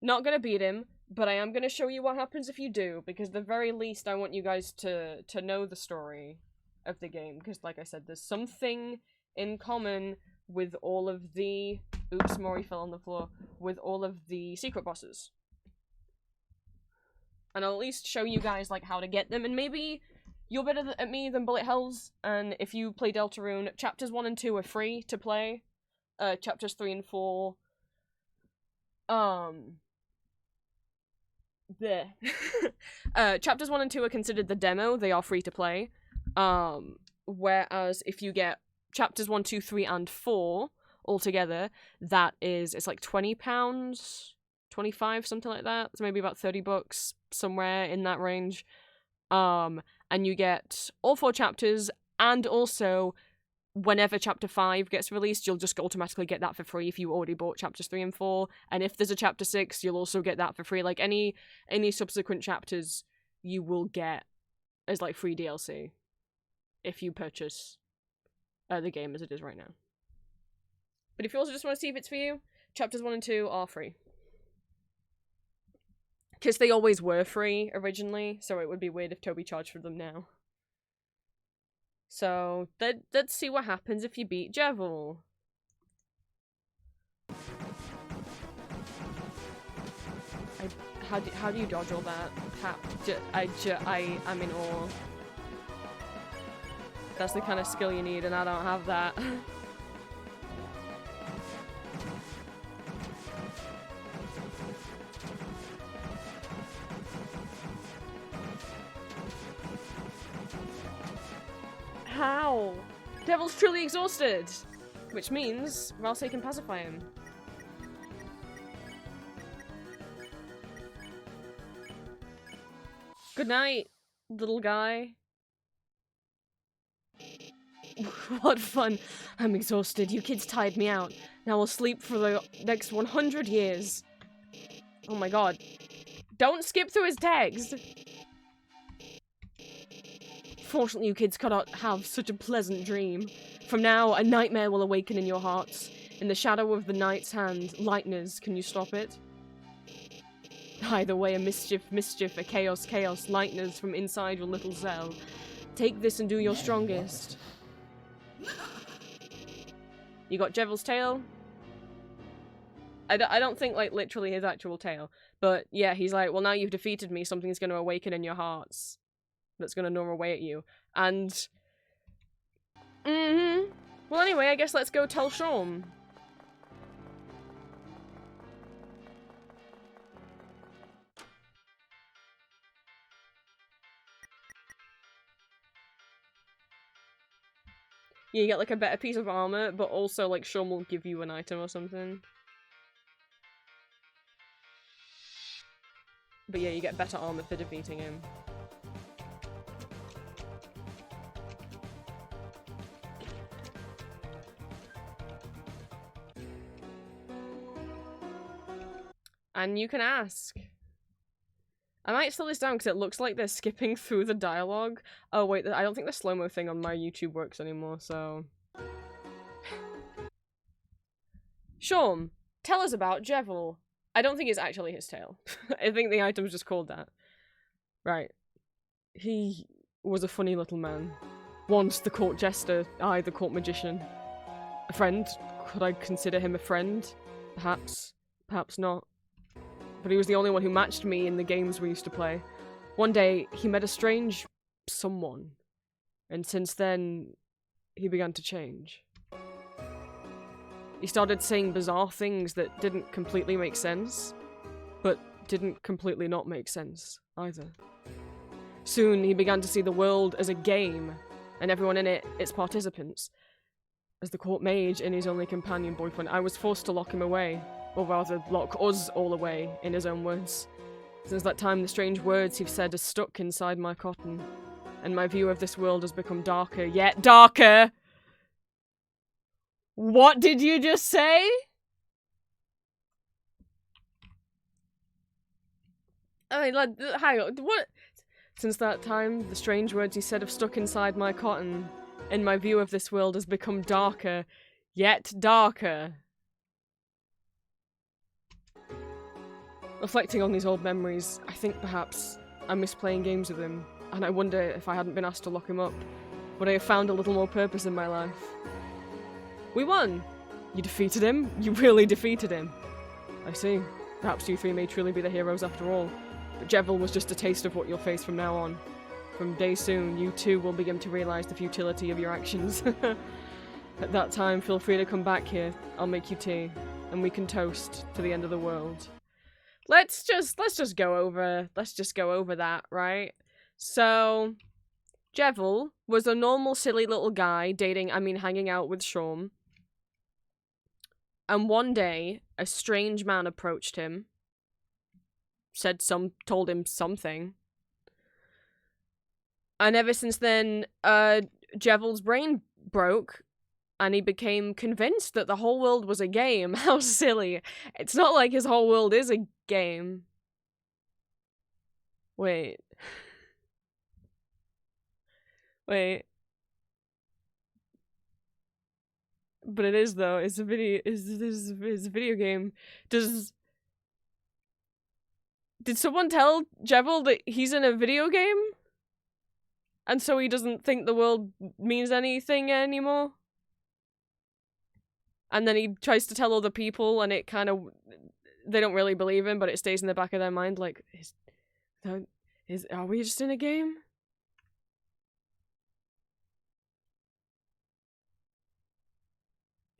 A: not gonna beat him, but I am gonna show you what happens if you do, because at the very least I want you guys to know the story of the game, because like I said, there's something in common with all of the... Oops, Mori fell on the floor. With all of the secret bosses. And I'll at least show you guys like how to get them, and maybe you're better at me than Bullet Hells, and if you play Deltarune, chapters 1 and 2 are free to play. Chapters 3 and 4... There. Chapters 1 and 2 are considered the demo, they are free to play. Whereas if you get chapters 1, 2, 3, and 4 altogether, it's like £20, 25, something like that. So maybe about $30, somewhere in that range. And you get all 4 chapters, and also whenever chapter 5 gets released, you'll just automatically get that for free if you already bought chapters 3 and 4. And if there's a chapter 6, you'll also get that for free. Like any subsequent chapters you will get as like free DLC if you purchase the game as it is right now. But if you also just want to see if it's for you, chapters 1 and 2 are free. Because they always were free originally, so it would be weird if Toby charged for them now. So, let's see what happens if you beat Jevil. How do you dodge all that? I'm in awe. That's the kind of skill you need, and I don't have that. How? Devil's truly exhausted! Which means Ralsei can pacify him. Good night, little guy. What fun. I'm exhausted. You kids tired me out. Now I'll sleep for the next 100 years. Oh my god. Don't skip through his text! Fortunately, you kids cannot have such a pleasant dream. From now, a nightmare will awaken in your hearts. In the shadow of the night's hand, lightners, can you stop it? Either way, a mischief, a chaos, lightners from inside your little cell. Take this and do your strongest. You got Jevil's tail? I don't think, like, literally his actual tail. But, yeah, he's like, well, now you've defeated me, something's gonna awaken in your hearts. That's gonna gnaw away at you. And... Well, anyway, I guess let's go tell Shawn. Yeah, you get, like, a better piece of armor, but also, like, Shawn will give you an item or something. But yeah, you get better armor for defeating him. And you can ask. I might slow this down because it looks like they're skipping through the dialogue. Oh wait, I don't think the slow-mo thing on my YouTube works anymore, so... Shawn, tell us about Jevil. I don't think it's actually his tail. I think the item's just called that. Right. He was a funny little man. Once the court jester, I the court magician. A friend? Could I consider him a friend? Perhaps. Perhaps not. But he was the only one who matched me in the games we used to play. One day, he met a strange someone. And since then, he began to change. He started saying bizarre things that didn't completely make sense, but didn't completely not make sense either. Soon, he began to see the world as a game, and everyone in it, its participants. As the court mage and his only companion boyfriend, I was forced to lock him away. Or rather, lock us all away, in his own words. Since that time, the strange words he've said are stuck inside my cotton. and my view of this world has become darker, yet darker. What did you just say? I mean, like, hang on, what? Since that time, the strange words you said have stuck inside my cotton, and my view of this world has become darker, yet darker. Reflecting on these old memories, I think perhaps I miss playing games with him, and I wonder if I hadn't been asked to lock him up, would I have found a little more purpose in my life? We won! You defeated him? You really defeated him. I see. Perhaps you three may truly be the heroes after all. But Jevil was just a taste of what you'll face from now on. From day soon, you too will begin to realize the futility of your actions. At that time, feel free to come back here. I'll make you tea, and we can toast to the end of the world. Let's just go over that, right? So, Jevil was a normal, silly little guy hanging out with Shawn. And one day, a strange man approached him, told him something. And ever since then, Jevil's brain broke, and he became convinced that the whole world was a game. How silly. It's not like his whole world is a game. Wait. But it is, though. It's a video game. Did someone tell Jevil that he's in a video game? And so he doesn't think the world means anything anymore? And then he tries to tell other people, and it kind of... They don't really believe him, but it stays in the back of their mind, like, are we just in a game?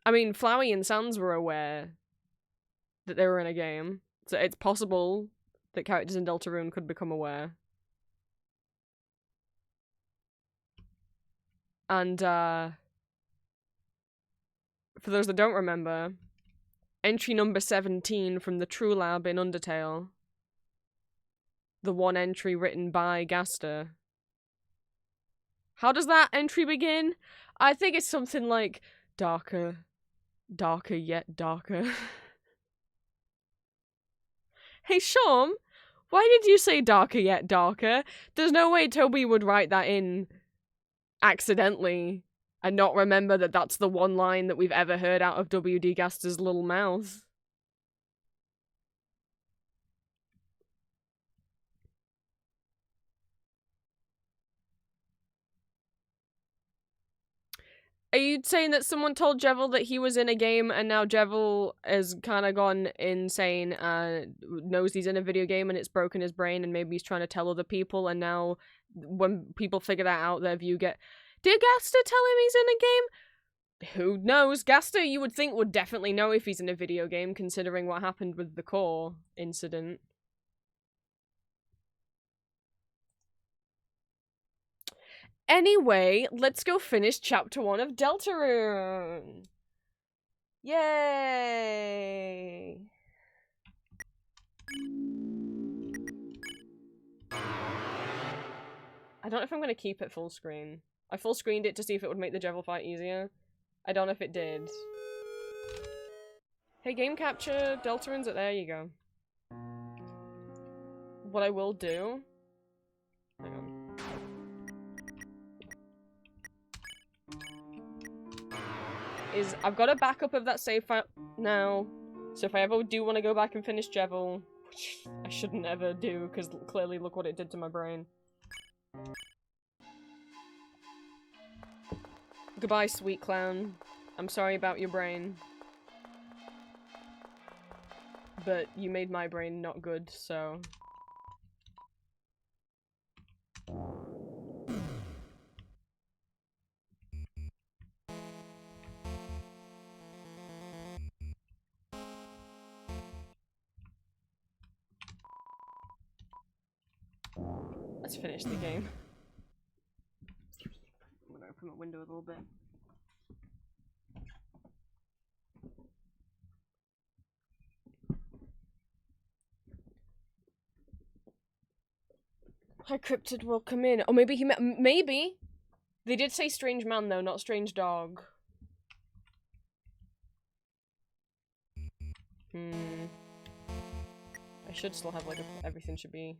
A: I mean, Flowey and Sans were aware that they were in a game, so it's possible that characters in Deltarune could become aware. And, for those that don't remember, entry number 17 from the True Lab in Undertale, the one entry written by Gaster. How does that entry begin? I think it's something like, darker, darker yet darker. Hey, Shawn, why did you say darker yet darker? There's no way Toby would write that in accidentally and not remember that that's the one line that we've ever heard out of W.D. Gaster's little mouth. Are you saying that someone told Jevil that he was in a game and now Jevil has kind of gone insane, knows he's in a video game and it's broken his brain and maybe he's trying to tell other people, and now when people figure that out, their view get, did Gaster tell him he's in a game? Who knows? Gaster, you would think, would definitely know if he's in a video game, considering what happened with the core incident. Anyway, let's go finish chapter 1 of Deltarune! Yay! I don't know if I'm gonna keep it full screen. I full screened it to see if it would make the Jevil fight easier. I don't know if it did. Hey, game capture, Deltarune's it. There you go. What I will do... Hang on. Is I've got a backup of that save file now, so if I ever do want to go back and finish Jevil, which I shouldn't ever do, because clearly look what it did to my brain. Goodbye, sweet clown. I'm sorry about your brain. But you made my brain not good, so... Let's finish the game. I'm gonna open my window a little bit. High cryptid will come in. Or maybe he maybe! They did say strange man though, not strange dog. I should still have like everything should be.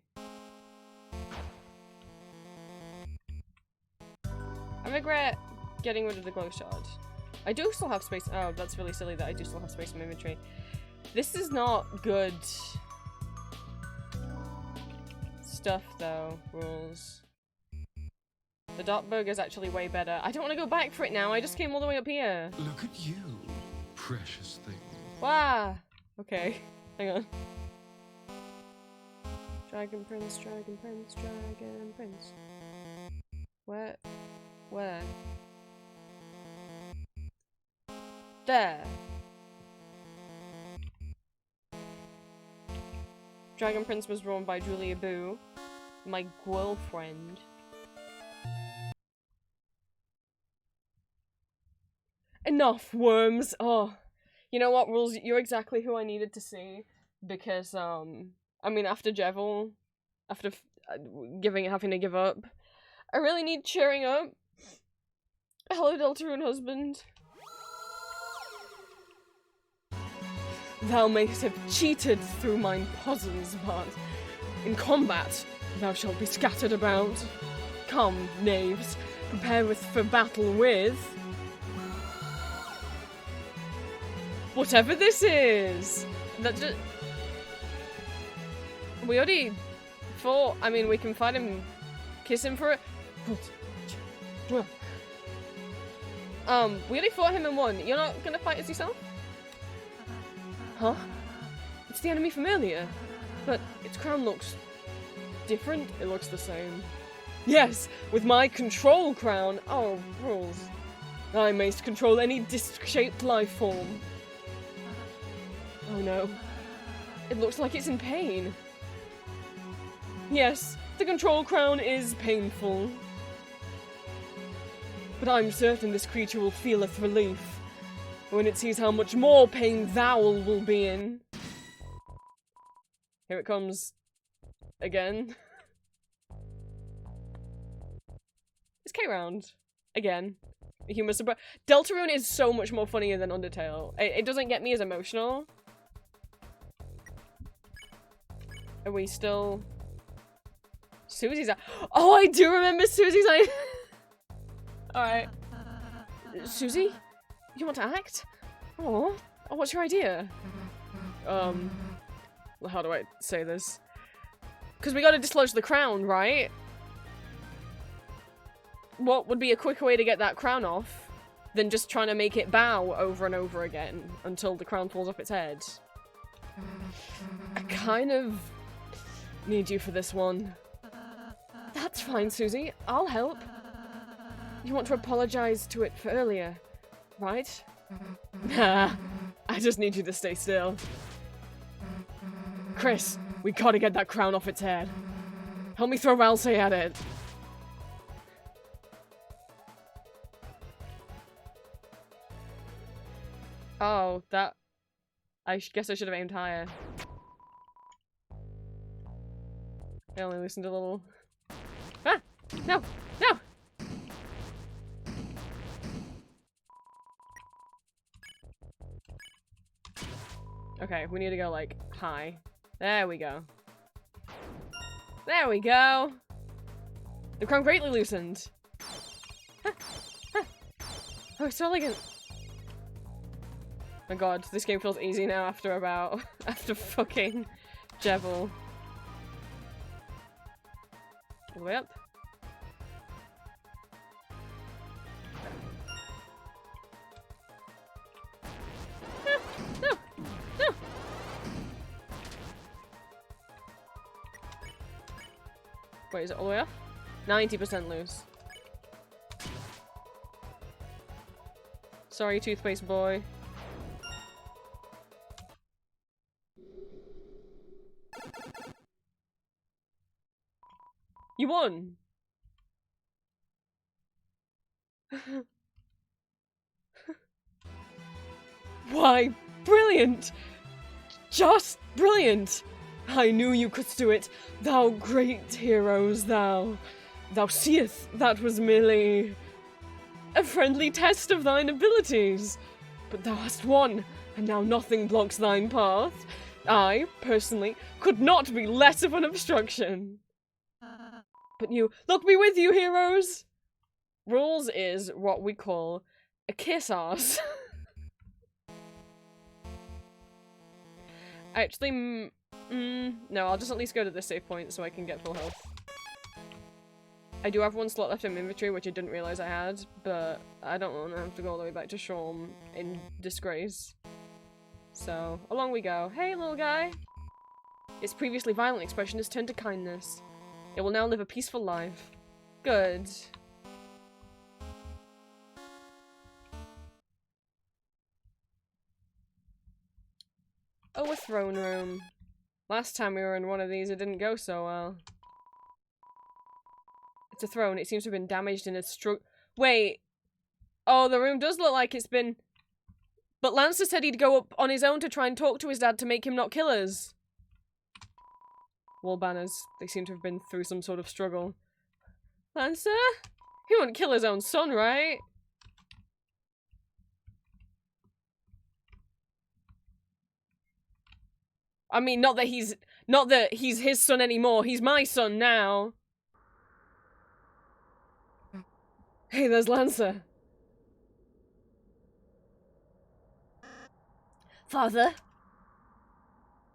A: I regret getting rid of the glow shard. I do still have space. Oh, that's really silly that I do still have space in my inventory. This is not good stuff though, rules. The Dark Burger is actually way better. I don't want to go back for it now. I just came all the way up here.
C: Look at you, precious thing.
A: Wow. Okay. Hang on. Dragon Prince, Dragon Prince, Dragon Prince. Where? Where? There. Dragon Prince was drawn by Julia Boo, my girlfriend. Enough, worms! Oh. You know what, Rules? You're exactly who I needed to see. Because, I mean, after Jevil, after having to give up, I really need cheering up. Hello, deltarune husband. Thou mayst have cheated through mine puzzles, but in combat thou shalt be scattered about. Come, knaves, prepare for battle with whatever this is. That just we already fought. I mean, we can fight him, kiss him for it. We already fought him and won. You're not gonna fight as yourself? Huh? It's the enemy from earlier, but its crown looks different. It looks the same. Yes, with my control crown. Oh, rules. I mayst control any disc-shaped life form. Oh no. It looks like it's in pain. Yes, the control crown is painful. But I'm certain this creature will feeleth relief when it sees how much more pain thou will be in. Here it comes. Again. It's K-Round. Again. Humor surprise. Deltarune is so much more funnier than Undertale. It doesn't get me as emotional. Are we still... Susie's... Oh, I do remember Susie's... Alright. Susie? You want to act? Oh, what's your idea? How do I say this? Because we gotta dislodge the crown, right? What would be a quicker way to get that crown off than just trying to make it bow over and over again until the crown falls off its head? I kind of need you for this one. That's fine, Susie. I'll help. You want to apologize to it for earlier, right? Nah, I just need you to stay still. Chris, we gotta get that crown off its head. Help me throw Ralsei at it. Oh, that... I guess I should have aimed higher. I only listened a little... Ah! No! No! Okay, we need to go, like, high. There we go. There we go! The crown greatly loosened! Ah, ah. Oh, it's so elegant! My god, this game feels easy now after after fucking Jevil. All the way up. No! No! No! Wait, is it all the way up? 90% loose. Sorry, toothpaste boy. You won! Why, brilliant! Just brilliant! I knew you couldst do it, thou great heroes, thou. Thou seest that was merely a friendly test of thine abilities. But thou hast won, and now nothing blocks thine path. I, personally, could not be less of an obstruction. But you, look me with you, heroes! Rules is what we call a kiss ass. Actually, no, I'll just at least go to this save point so I can get full health. I do have one slot left in my inventory, which I didn't realize I had, but I don't want to have to go all the way back to Shorm in disgrace. So, along we go. Hey, little guy! Its previously violent expression has turned to kindness. It will now live a peaceful life. Good. Oh, a throne room. Last time we were in one of these, it didn't go so well. It's a throne. It seems to have been damaged in a Wait. Oh, the room does look like it's been... But Lancer said he'd go up on his own to try and talk to his dad to make him not kill us. Wall banners. They seem to have been through some sort of struggle. Lancer? He wouldn't kill his own son, right? I mean, not that he's his son anymore. He's my son now. Hey, there's Lancer. Father?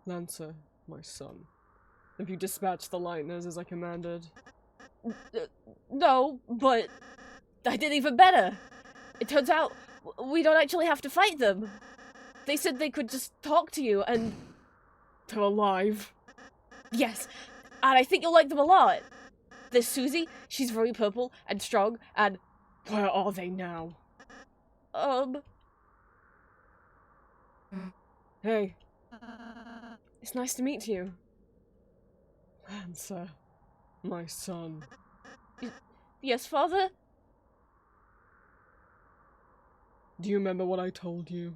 A: Lancer, my son. Have you dispatched the Lightners as I commanded? No, but I did even better. It turns out we don't actually have to fight them. They said they could just talk to you and... They're alive. Yes, and I think you'll like them a lot. There's Susie, she's very purple and strong, and... Where are they now? Hey. It's nice to meet you. Lancer, my son. Yes, father? Do you remember what I told you?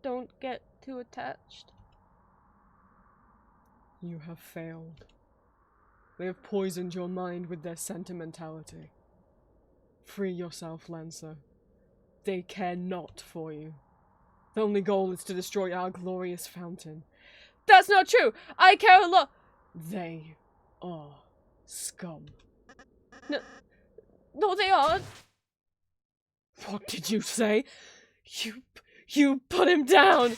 A: Don't get too attached. You have failed. They have poisoned your mind with their sentimentality. Free yourself, Lancer. They care not for you. The only goal is to destroy our glorious fountain. That's not true! I care a lot! They are scum. No, they aren't! What did you say? You put him down!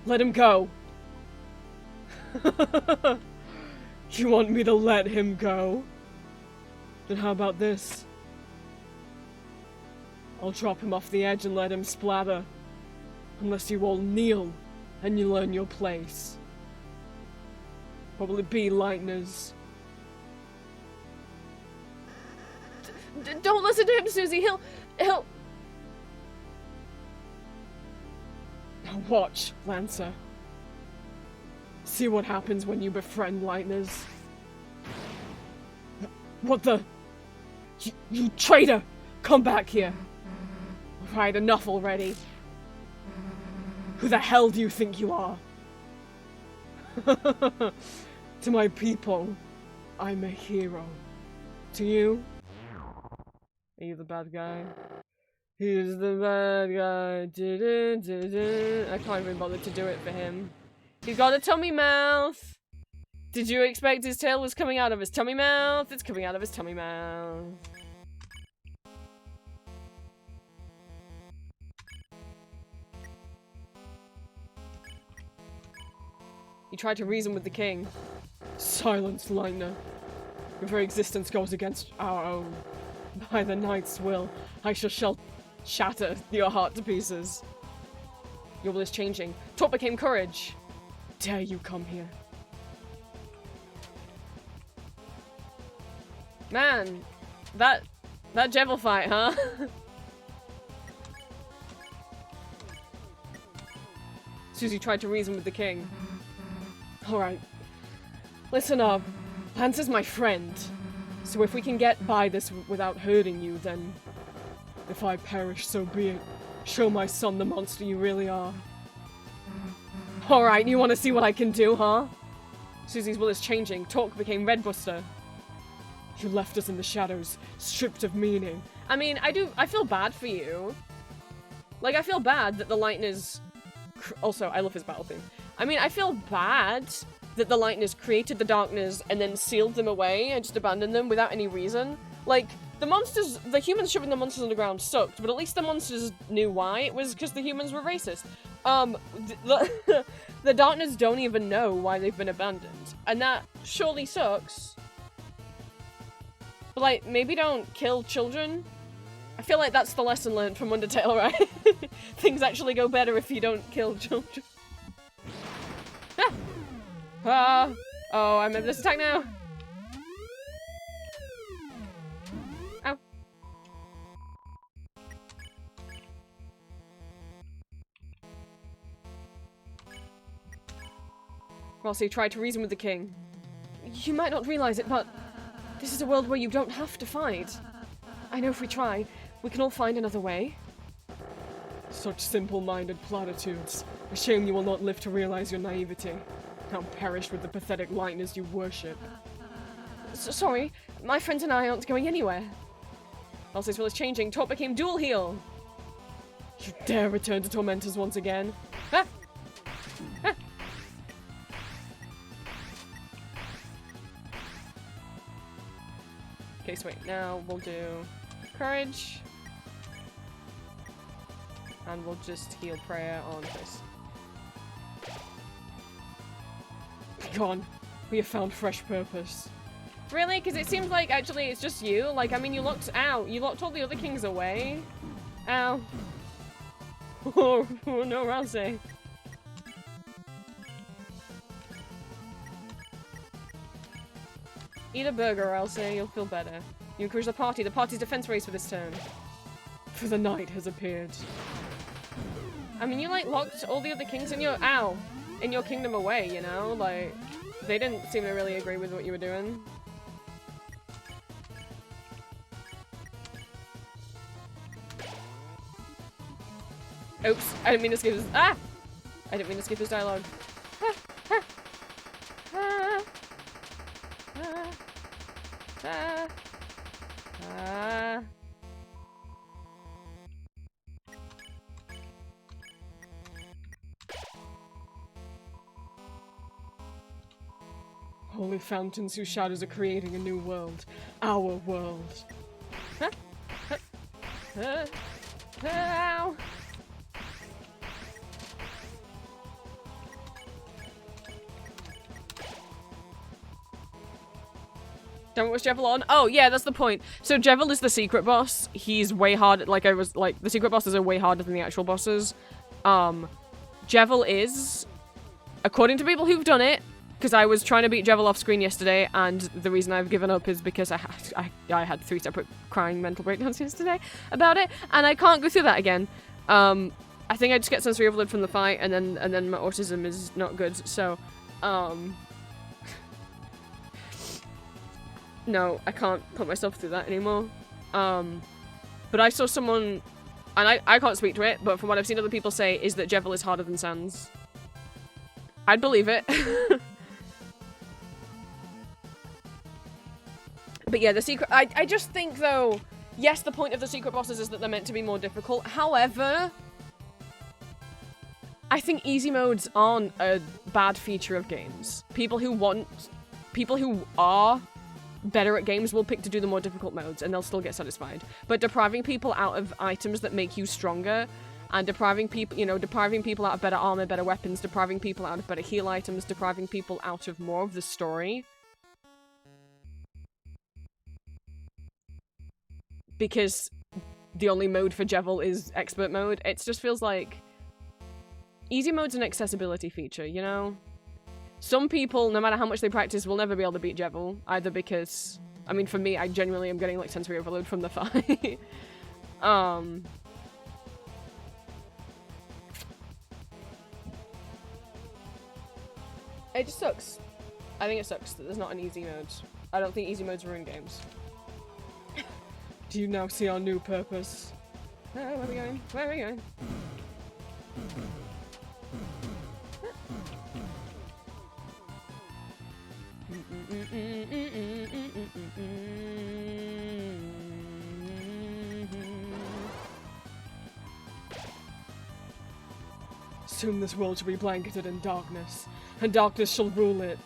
A: Let him go. You want me to let him go? Then how about this? I'll drop him off the edge and let him splatter. Unless you all kneel and you learn your place. Probably be Lightners. Don't listen to him, Susie. He'll... Now watch, Lancer. See what happens when you befriend Lightners. What the... You traitor! Come back here! Right, enough already. Who the hell do you think you are? To my people, I'm a hero. To you? Are you the bad guy? He's the bad guy. I can't even bother to do it for him. He's got a tummy mouth. Did you expect his tail was coming out of his tummy mouth? It's coming out of his tummy mouth. He tried to reason with the king. Silence, Lightner. Your very existence goes against our own. By the Knight's will, I shall shatter your heart to pieces. Your will is changing. Talk became courage. Dare you come here? Man, that Jevil fight, huh? Susie tried to reason with the king. Alright. Listen up. Lancer's my friend. So if we can get by this without hurting you, then... If I perish, so be it. Show my son the monster you really are. Alright, you want to see what I can do, huh? Susie's will is changing. Talk became Redbuster. You left us in the shadows, stripped of meaning. I mean, I feel bad for you. Like, I feel bad that the Lightners... Also, I love his battle theme. I mean, I feel bad that the Lightners created the Darkness and then sealed them away and just abandoned them without any reason. Like, the humans shoving the monsters on the ground sucked, but at least the monsters knew why. It was because the humans were racist. The Darkness don't even know why they've been abandoned. And that surely sucks. But, like, maybe don't kill children? I feel like that's the lesson learned from Undertale, right? Things actually go better if you don't kill children. Oh, I remember this attack now. Ow. Rossi tried to reason with the king. You might not realize it, but this is a world where you don't have to fight. I know if we try, we can all find another way. Such simple-minded platitudes. A shame you will not live to realize your naivety. Now perish with the pathetic Lightners you worship. Sorry, my friends and I aren't going anywhere. Elsie's will is changing. Talk became dual heal. You dare return to tormentors once again? Ah! Ah! Okay, so wait, now we'll do courage. And we'll just heal prayer on this. Gone. We have found fresh purpose. Really? Because it seems like actually it's just you. Like, I mean, you locked all the other kings away. Ow. Oh no, Rousey. Eat a burger, Rousey. You'll feel better. You encourage the party. The party's defense race for this turn. For the night has appeared. I mean, you like locked all the other kings in your in your kingdom away, you know? Like, they didn't seem to really agree with what you were doing. Oops, I didn't mean to skip his- I didn't mean to skip his dialogue. Holy fountains whose shadows are creating a new world. Our world. Ow. Don't watch Jevil on? Oh, yeah, that's the point. So Jevil is the secret boss. He's way hard, the secret bosses are way harder than the actual bosses. Jevil is, according to people who've done it, because I was trying to beat Jevil off screen yesterday, and the reason I've given up is because I had 3 separate crying mental breakdowns yesterday about it, and I can't go through that again. I think I just get sensory overload from the fight, and then my autism is not good, so, no, I can't put myself through that anymore. But I saw someone, and I can't speak to it, but from what I've seen other people say, is that Jevil is harder than Sans. I'd believe it. But yeah, the secret- I just think, though, yes, the point of the secret bosses is that they're meant to be more difficult. However, I think easy modes aren't a bad feature of games. People who are better at games will pick to do the more difficult modes, and they'll still get satisfied. But depriving people out of items that make you stronger, and depriving people out of better armor, better weapons, depriving people out of better heal items, depriving people out of more of the story. Because the only mode for Jevil is expert mode, it just feels like easy mode's an accessibility feature, you know? Some people, no matter how much they practice, will never be able to beat Jevil, either because, I mean, for me, I genuinely am getting, like, sensory overload from the fight. It just sucks. I think it sucks that there's not an easy mode. I don't think easy modes ruin games. Do you now see our new purpose? Where are we going? Where are we going? Soon this world shall be blanketed in darkness, and darkness shall rule it.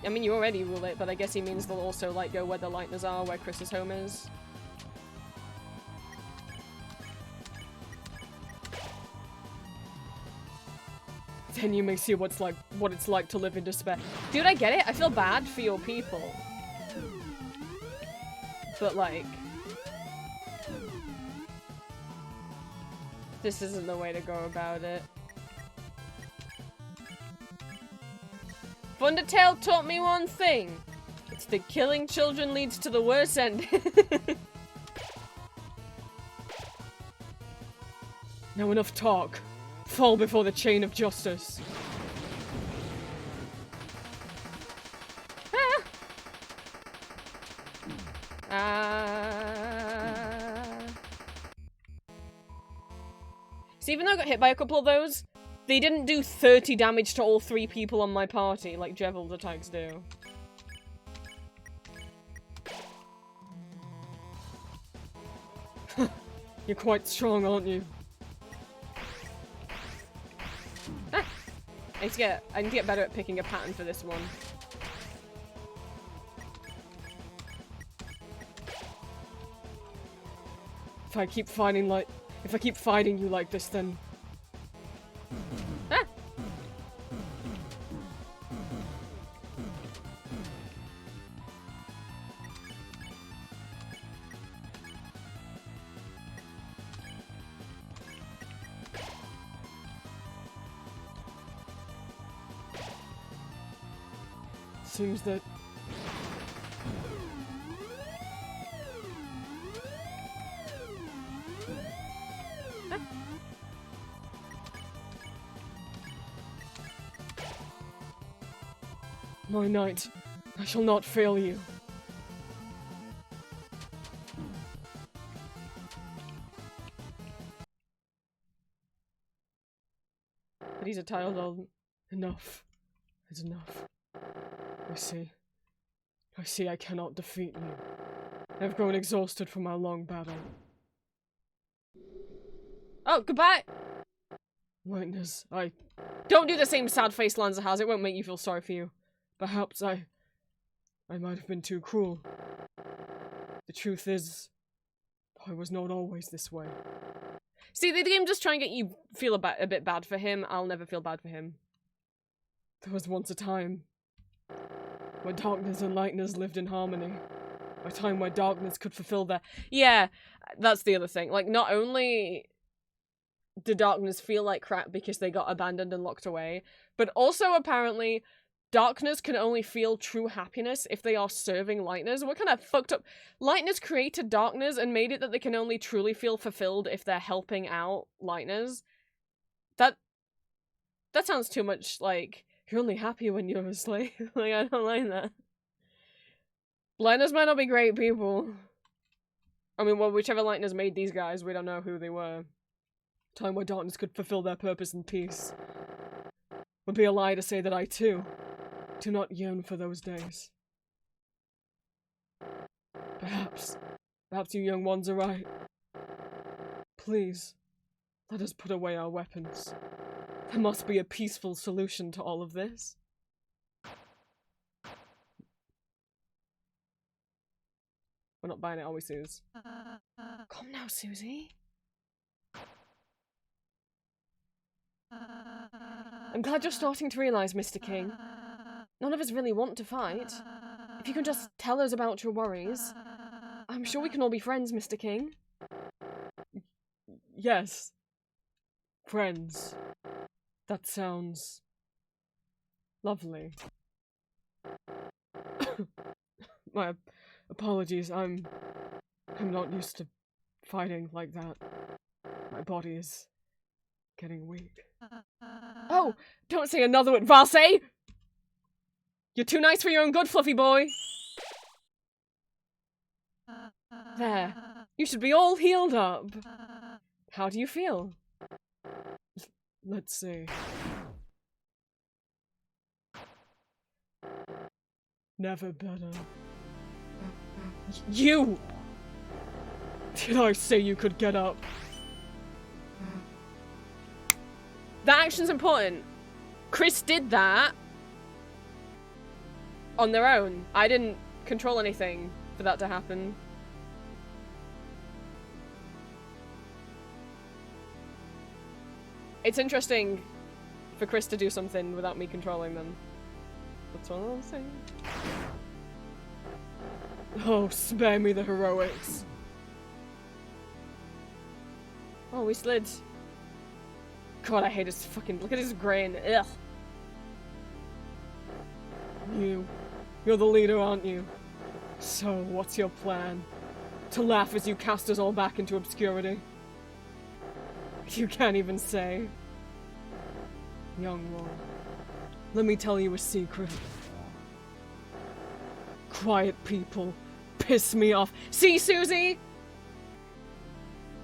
A: I mean, you already rule it, but I guess he means they'll also, like, go where the Lightners are, where Chris's home is. Then you may see what it's like to live in despair. Dude, I get it. I feel bad for your people. But, like, this isn't the way to go about it. Undertale taught me one thing. It's that killing children leads to the worst end. Now enough talk. Fall before the chain of justice. So even though I got hit by a couple of those, they didn't do 30 damage to all 3 people on my party like Jevel's attacks do. You're quite strong, aren't you? Ah! I need to get better at picking a pattern for this one. If I keep fighting you like this, then... Ah! Seems that... My knight, I shall not fail you. But he's a child old. Enough. It's enough. I see I cannot defeat you. I've grown exhausted from our long battle. Oh, goodbye! Lightness, Don't do the same sad face Lanza has, it won't make you feel sorry for you. Perhaps I might have been too cruel. The truth is, I was not always this way. See, the game just try and get you feel a bit bad for him. I'll never feel bad for him. There was once a time where darkness and lightness lived in harmony. A time where darkness could fulfill their... Yeah, that's the other thing. Like, not only did darkness feel like crap because they got abandoned and locked away, but also apparently darkness can only feel true happiness if they are serving lightness. What kind of fucked up... Lightness created darkness and made it that they can only truly feel fulfilled if they're helping out lightness. That sounds too much like... You're only happy when you're a slave. Like, I don't like that. Lightners might not be great people. I mean, well, whichever lightners made these guys, we don't know who they were. Time where darkness could fulfill their purpose in peace. Would be a lie to say that I, too, do not yearn for those days. Perhaps you young ones are right. Please, let us put away our weapons. There must be a peaceful solution to all of this. We're not buying it, are we, Suze? Come now, Susie. I'm glad you're starting to realise, Mr. King. None of us really want to fight. If you can just tell us about your worries, I'm sure we can all be friends, Mr. King. Yes. Friends. That sounds... lovely. My apologies, I'm not used to fighting like that. My body is getting weak. Oh! Don't say another word, Vase! You're too nice for your own good, fluffy boy! There. You should be all healed up. How do you feel? Let's see. Never better. You! Did I say you could get up? That action's important. Chris did that on their own. I didn't control anything for that to happen. It's interesting for Chris to do something without me controlling them. That's all I'm saying. Oh, spare me the heroics. Oh, we slid. God, I hate his fucking... Look at his grain. Ugh. You're the leader, aren't you? So, what's your plan? To laugh as you cast us all back into obscurity? You can't even say. Young one, let me tell you a secret. Quiet people piss me off. See, Susie?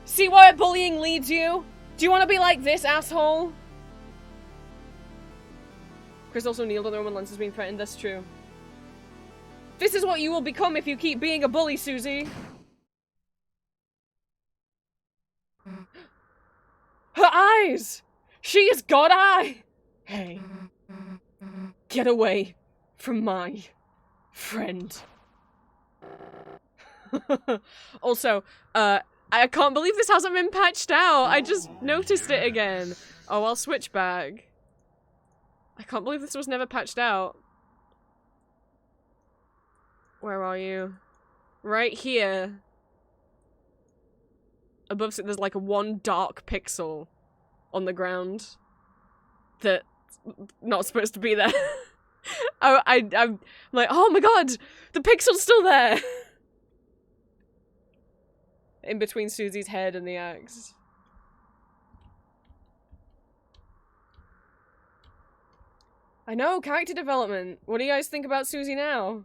A: See where bullying leads you? Do you want to be like this, asshole? Chris also kneeled on the Roman lance as being threatened. That's true. This is what you will become if you keep being a bully, Susie. Her eyes! She has got eye! Hey. Get away from my friend. Also, I can't believe this hasn't been patched out. I just noticed it again. Oh, I'll switch back. I can't believe this was never patched out. Where are you? Right here. Above it, there's like one dark pixel on the ground that's not supposed to be there. I'm like, oh my god, the pixel's still there. In between Susie's head and the axe. I know, character development. What do you guys think about Susie now?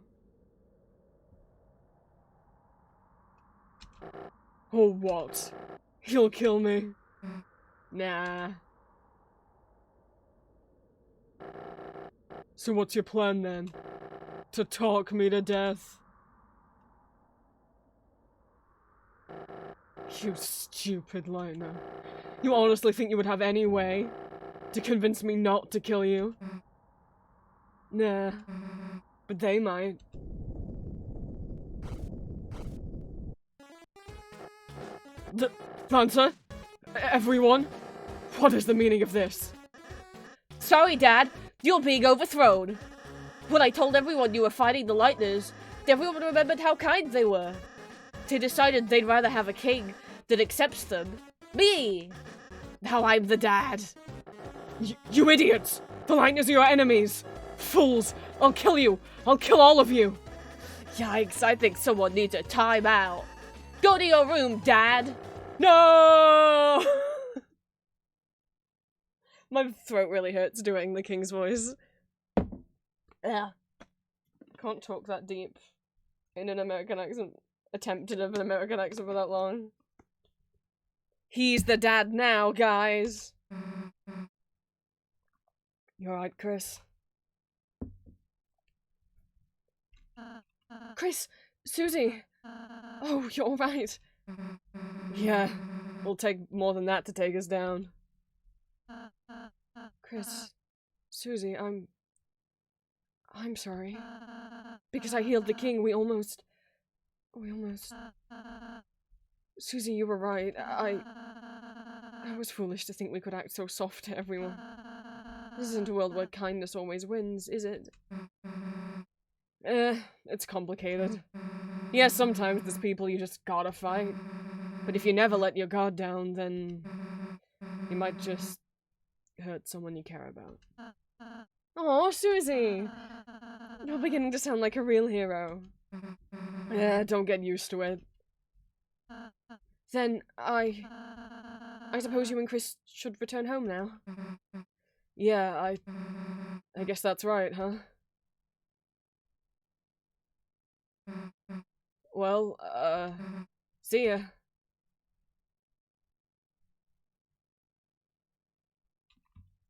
A: Oh, what? He'll kill me. Nah. So what's your plan then? To talk me to death? You stupid Lightner. You honestly think you would have any way to convince me not to kill you? Nah. But they might. Lancer? Everyone? What is the meaning of this? Sorry, Dad. You're being overthrown. When I told everyone you were fighting the Lightners, everyone remembered how kind they were. They decided they'd rather have a king that accepts them. Me! Now I'm the dad. You idiots! The Lightners are your enemies! Fools! I'll kill you! I'll kill all of you! Yikes, I think someone needs a timeout. Go to your room, Dad! No! My throat really hurts doing the king's voice. Yeah. Can't talk that deep in an American accent. Attempted of an American accent for that long. He's the dad now, guys. You alright, Chris? Chris! Susie! Oh, you're alright. Yeah, it'll take more than that to take us down. Chris, Susie, I'm sorry. Because I healed the king, we almost... Susie, you were right. I was foolish to think we could act so soft to everyone. This isn't a world where kindness always wins, is it? It's complicated. Yes, sometimes there's people you just gotta fight. But if you never let your guard down, then you might just hurt someone you care about. Oh, Susie! You're beginning to sound like a real hero. Don't get used to it. Then, I suppose you and Chris should return home now? Yeah, I guess that's right, huh? Well, see ya.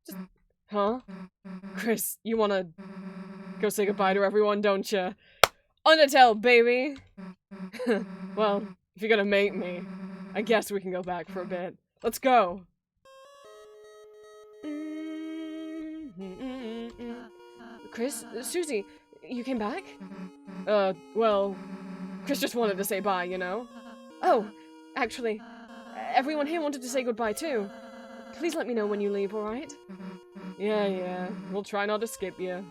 A: Just, huh? Chris, you wanna Go say goodbye to everyone, don't ya? Undertale, baby! Well, if you're gonna make me, I guess we can go back for a bit. Let's go! Chris? Susie, you came back? Well, Chris just wanted to say bye, you know? Oh, actually, everyone here wanted to say goodbye too. Please let me know when you leave, alright? Yeah, we'll try not to skip you.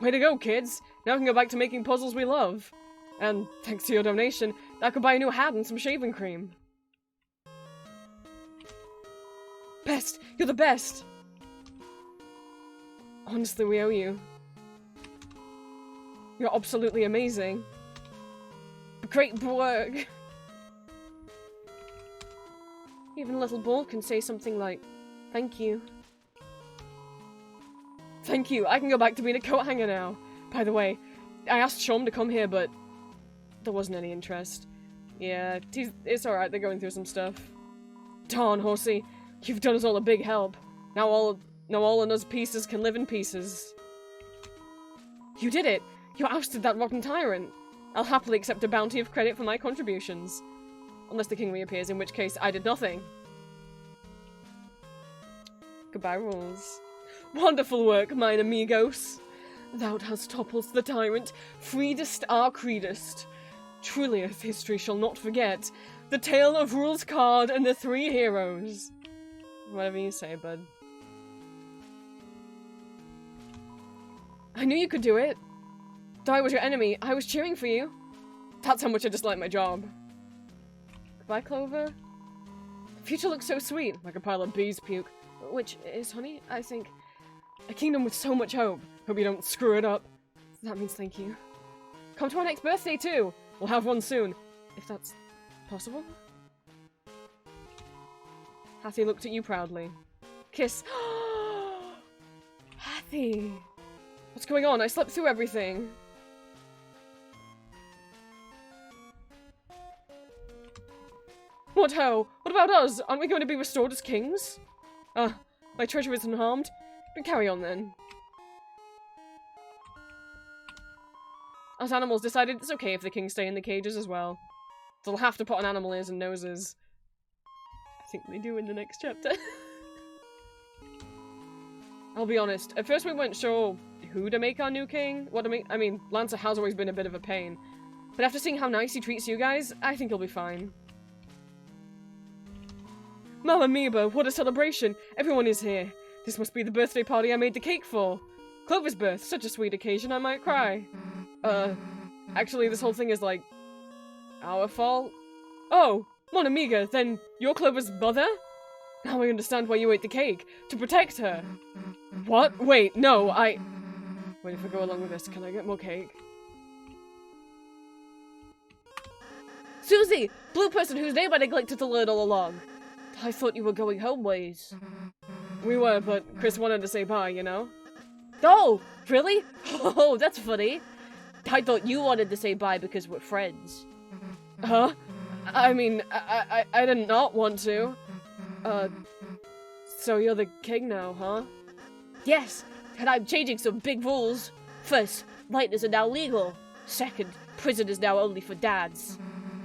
A: Way to go, kids! Now we can go back to making puzzles we love. And thanks to your donation, I could buy a new hat and some shaving cream. Best! You're the best! Honestly, we owe you. You're absolutely amazing. Great work! Even a little ball can say something like, thank you. Thank you, I can go back to being a coat hanger now. By the way, I asked Shom to come here, but there wasn't any interest. Yeah, it's alright, they're going through some stuff. Darn, Horsey, you've done us all a big help. Now all of us pieces can live in pieces. You did it! You ousted that rotten tyrant! I'll happily accept a bounty of credit for my contributions. Unless the king reappears, in which case I did nothing. Goodbye, rules. Wonderful work, mine amigos! Thou hast toppled the tyrant, freedest our creedest. Truly Earth history shall not forget the tale of Rules Card and the three heroes. Whatever you say, bud. I knew you could do it. Though I was your enemy, I was cheering for you. That's how much I dislike my job. Goodbye, Clover. The future looks so sweet, like a pile of bees' puke. Which is, honey, I think, a kingdom with so much hope. Hope you don't screw it up. That means thank you. Come to our next birthday, too. We'll have one soon. If that's possible. Hattie looked at you proudly. Kiss. Hattie! What's going on? I slept through everything. What ho? What about us? Aren't we going to be restored as kings? My treasure is unharmed. But carry on then. Us animals decided it's okay if the kings stay in the cages as well. They'll have to put on animal ears and noses. I think they do in the next chapter. I'll be honest, at first we weren't sure who to make our new king. I mean, Lancer has always been a bit of a pain. But after seeing how nice he treats you guys, I think he'll be fine. Mamma mia, what a celebration! Everyone is here. This must be the birthday party I made the cake for. Clover's birth, such a sweet occasion, I might cry. Actually, this whole thing is, like, our fault? Oh, Mon Amiga, then you're Clover's mother? Now I understand why you ate the cake. To protect her. What? Wait, no, Wait, if I go along with this, can I get more cake? Susie! Blue person whose name I neglected to learn all along. I thought you were going homeways. We were, but Chris wanted to say bye, you know? Oh, really? Oh, that's funny. I thought you wanted to say bye because we're friends. Huh? I mean, I did not want to. So you're the king now, huh? Yes, and I'm changing some big rules. First, lighters are now legal. Second, prison is now only for dads.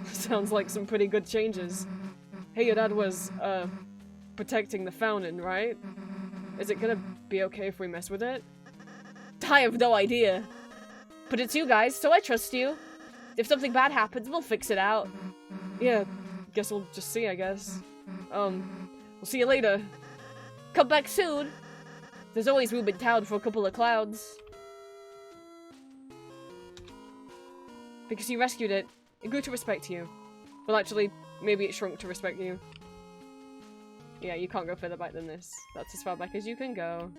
A: Sounds like some pretty good changes. Hey, your dad was, protecting the fountain, right? Is it gonna be okay if we mess with it? I have no idea. But it's you guys, so I trust you. If something bad happens, we'll fix it out. Yeah, guess we'll just see, I guess. We'll see you later. Come back soon. There's always room in town for a couple of clowns. Because you rescued it, it grew to respect you. Well, actually, maybe it shrunk to respect you. Yeah, you can't go further back than this. That's as far back as you can go.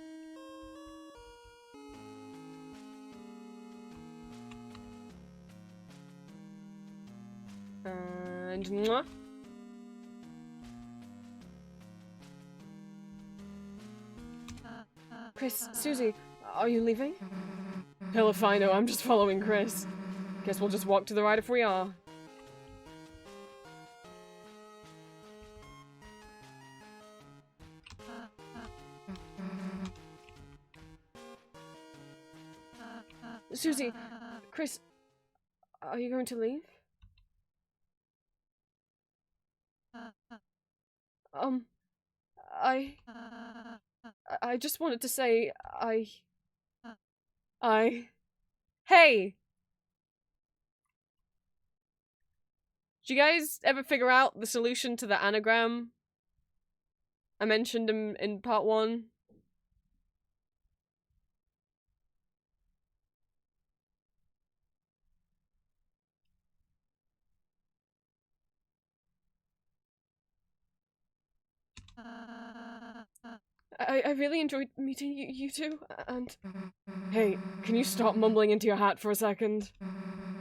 A: And mwah. Chris, Susie, are you leaving? Hell if I know, I'm just following Chris. Guess we'll just walk to the right if we are. Susie, Chris, are you going to leave? I... I just wanted to say, Hey! Did you guys ever figure out the solution to the anagram I mentioned in part 1? I really enjoyed meeting you two, and... Hey, can you stop mumbling into your hat for a second?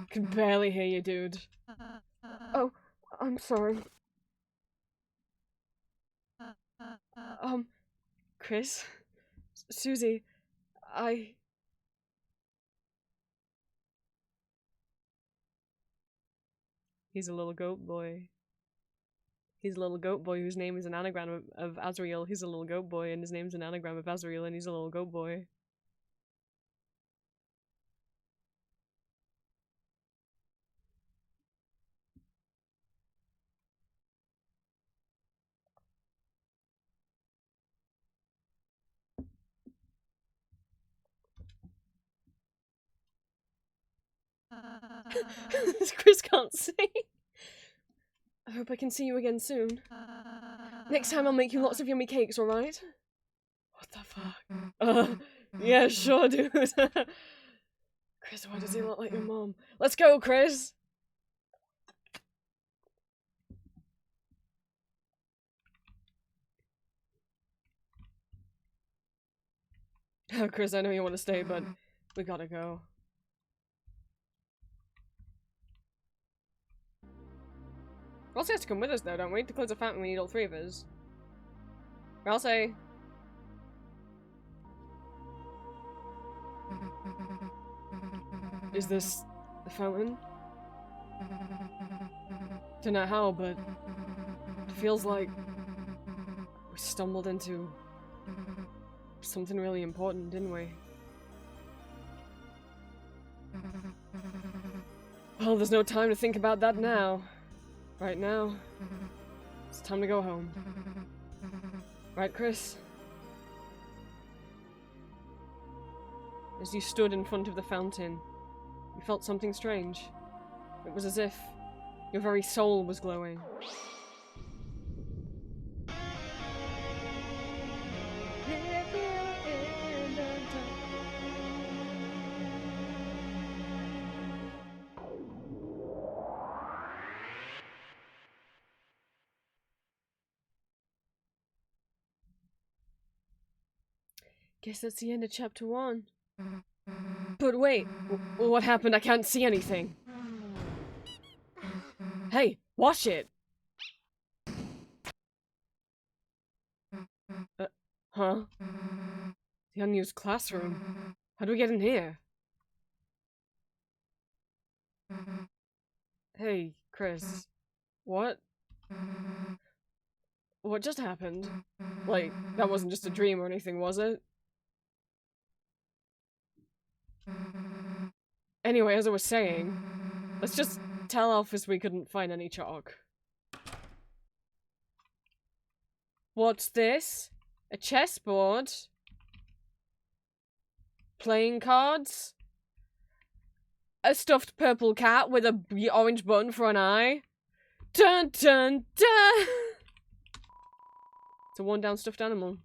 A: Can barely hear you, dude. Oh, I'm sorry. Chris? Susie, He's a little goat boy. He's a little goat boy whose name is an anagram of Azrael. He's a little goat boy and his name's an anagram of Azrael and he's a little goat boy. Chris can't see. I hope I can see you again soon. Next time I'll make you lots of yummy cakes, alright? What the fuck? Yeah, sure, dude. Chris, why does he look like your mom? Let's go, Chris! Oh, Chris, I know you want to stay, but we gotta go. Ralsei has to come with us, though, don't we? To close the fountain, we need all 3 of us. Ralsei. Is this the fountain? Don't know how, but it feels like we stumbled into something really important, didn't we? Well, there's no time to think about that now. Right now, it's time to go home. Right, Chris? As you stood in front of the fountain, you felt something strange. It was as if your very soul was glowing. Guess that's the end of chapter 1. But wait, what happened? I can't see anything. Hey, watch it! Huh? The unused classroom. How do we get in here? Hey, Chris. What? What just happened? Like, that wasn't just a dream or anything, was it? Anyway, as I was saying, let's just tell Alphys we couldn't find any chalk. What's this? A chessboard? Playing cards? A stuffed purple cat with a orange button for an eye? Dun dun dun! It's a worn-down stuffed animal.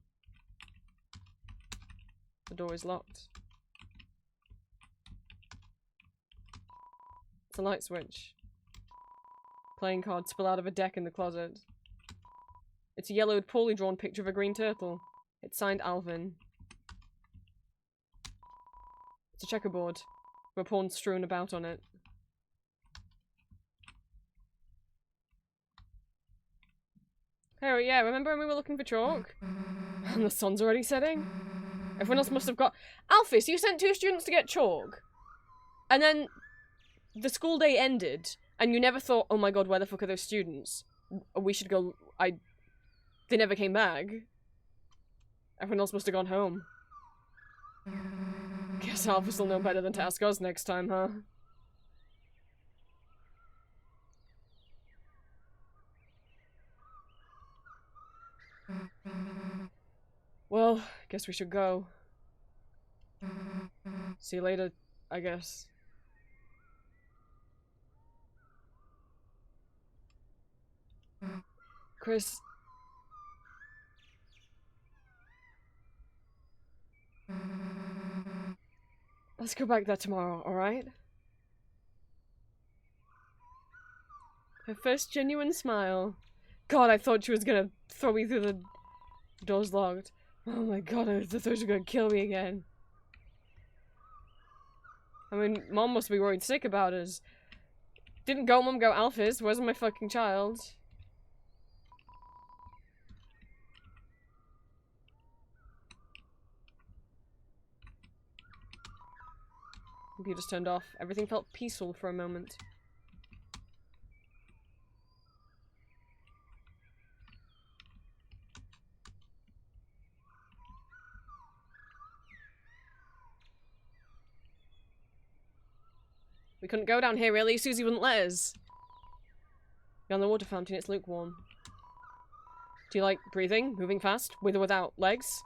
A: The door is locked. It's a light switch. Playing cards spill out of a deck in the closet. It's a yellowed, poorly drawn picture of a green turtle. It's signed Alvin. It's a checkerboard. With pawns strewn about on it. Hey, yeah, remember when we were looking for chalk? And the sun's already setting? Everyone else must have got— Alphys, you sent 2 students to get chalk! And then the school day ended, and you never thought, oh my god, where the fuck are those students? We should go— They never came back. Everyone else must have gone home. Guess Guess Alphys will know better than to ask us next time, huh? Well, guess we should go. See you later, I guess. Chris. Let's go back there tomorrow, alright? Her first genuine smile. God, I thought she was gonna throw me through the doors locked. Oh my god, I thought she was gonna kill me again. I mean, Mom must be worried sick about us. Didn't go, Mom, go Alphys. Where's my fucking child? Computer's turned off. Everything felt peaceful for a moment. We couldn't go down here, really. Susie wouldn't let us. Beyond the water fountain, it's lukewarm. Do you like breathing, moving fast, with or without legs?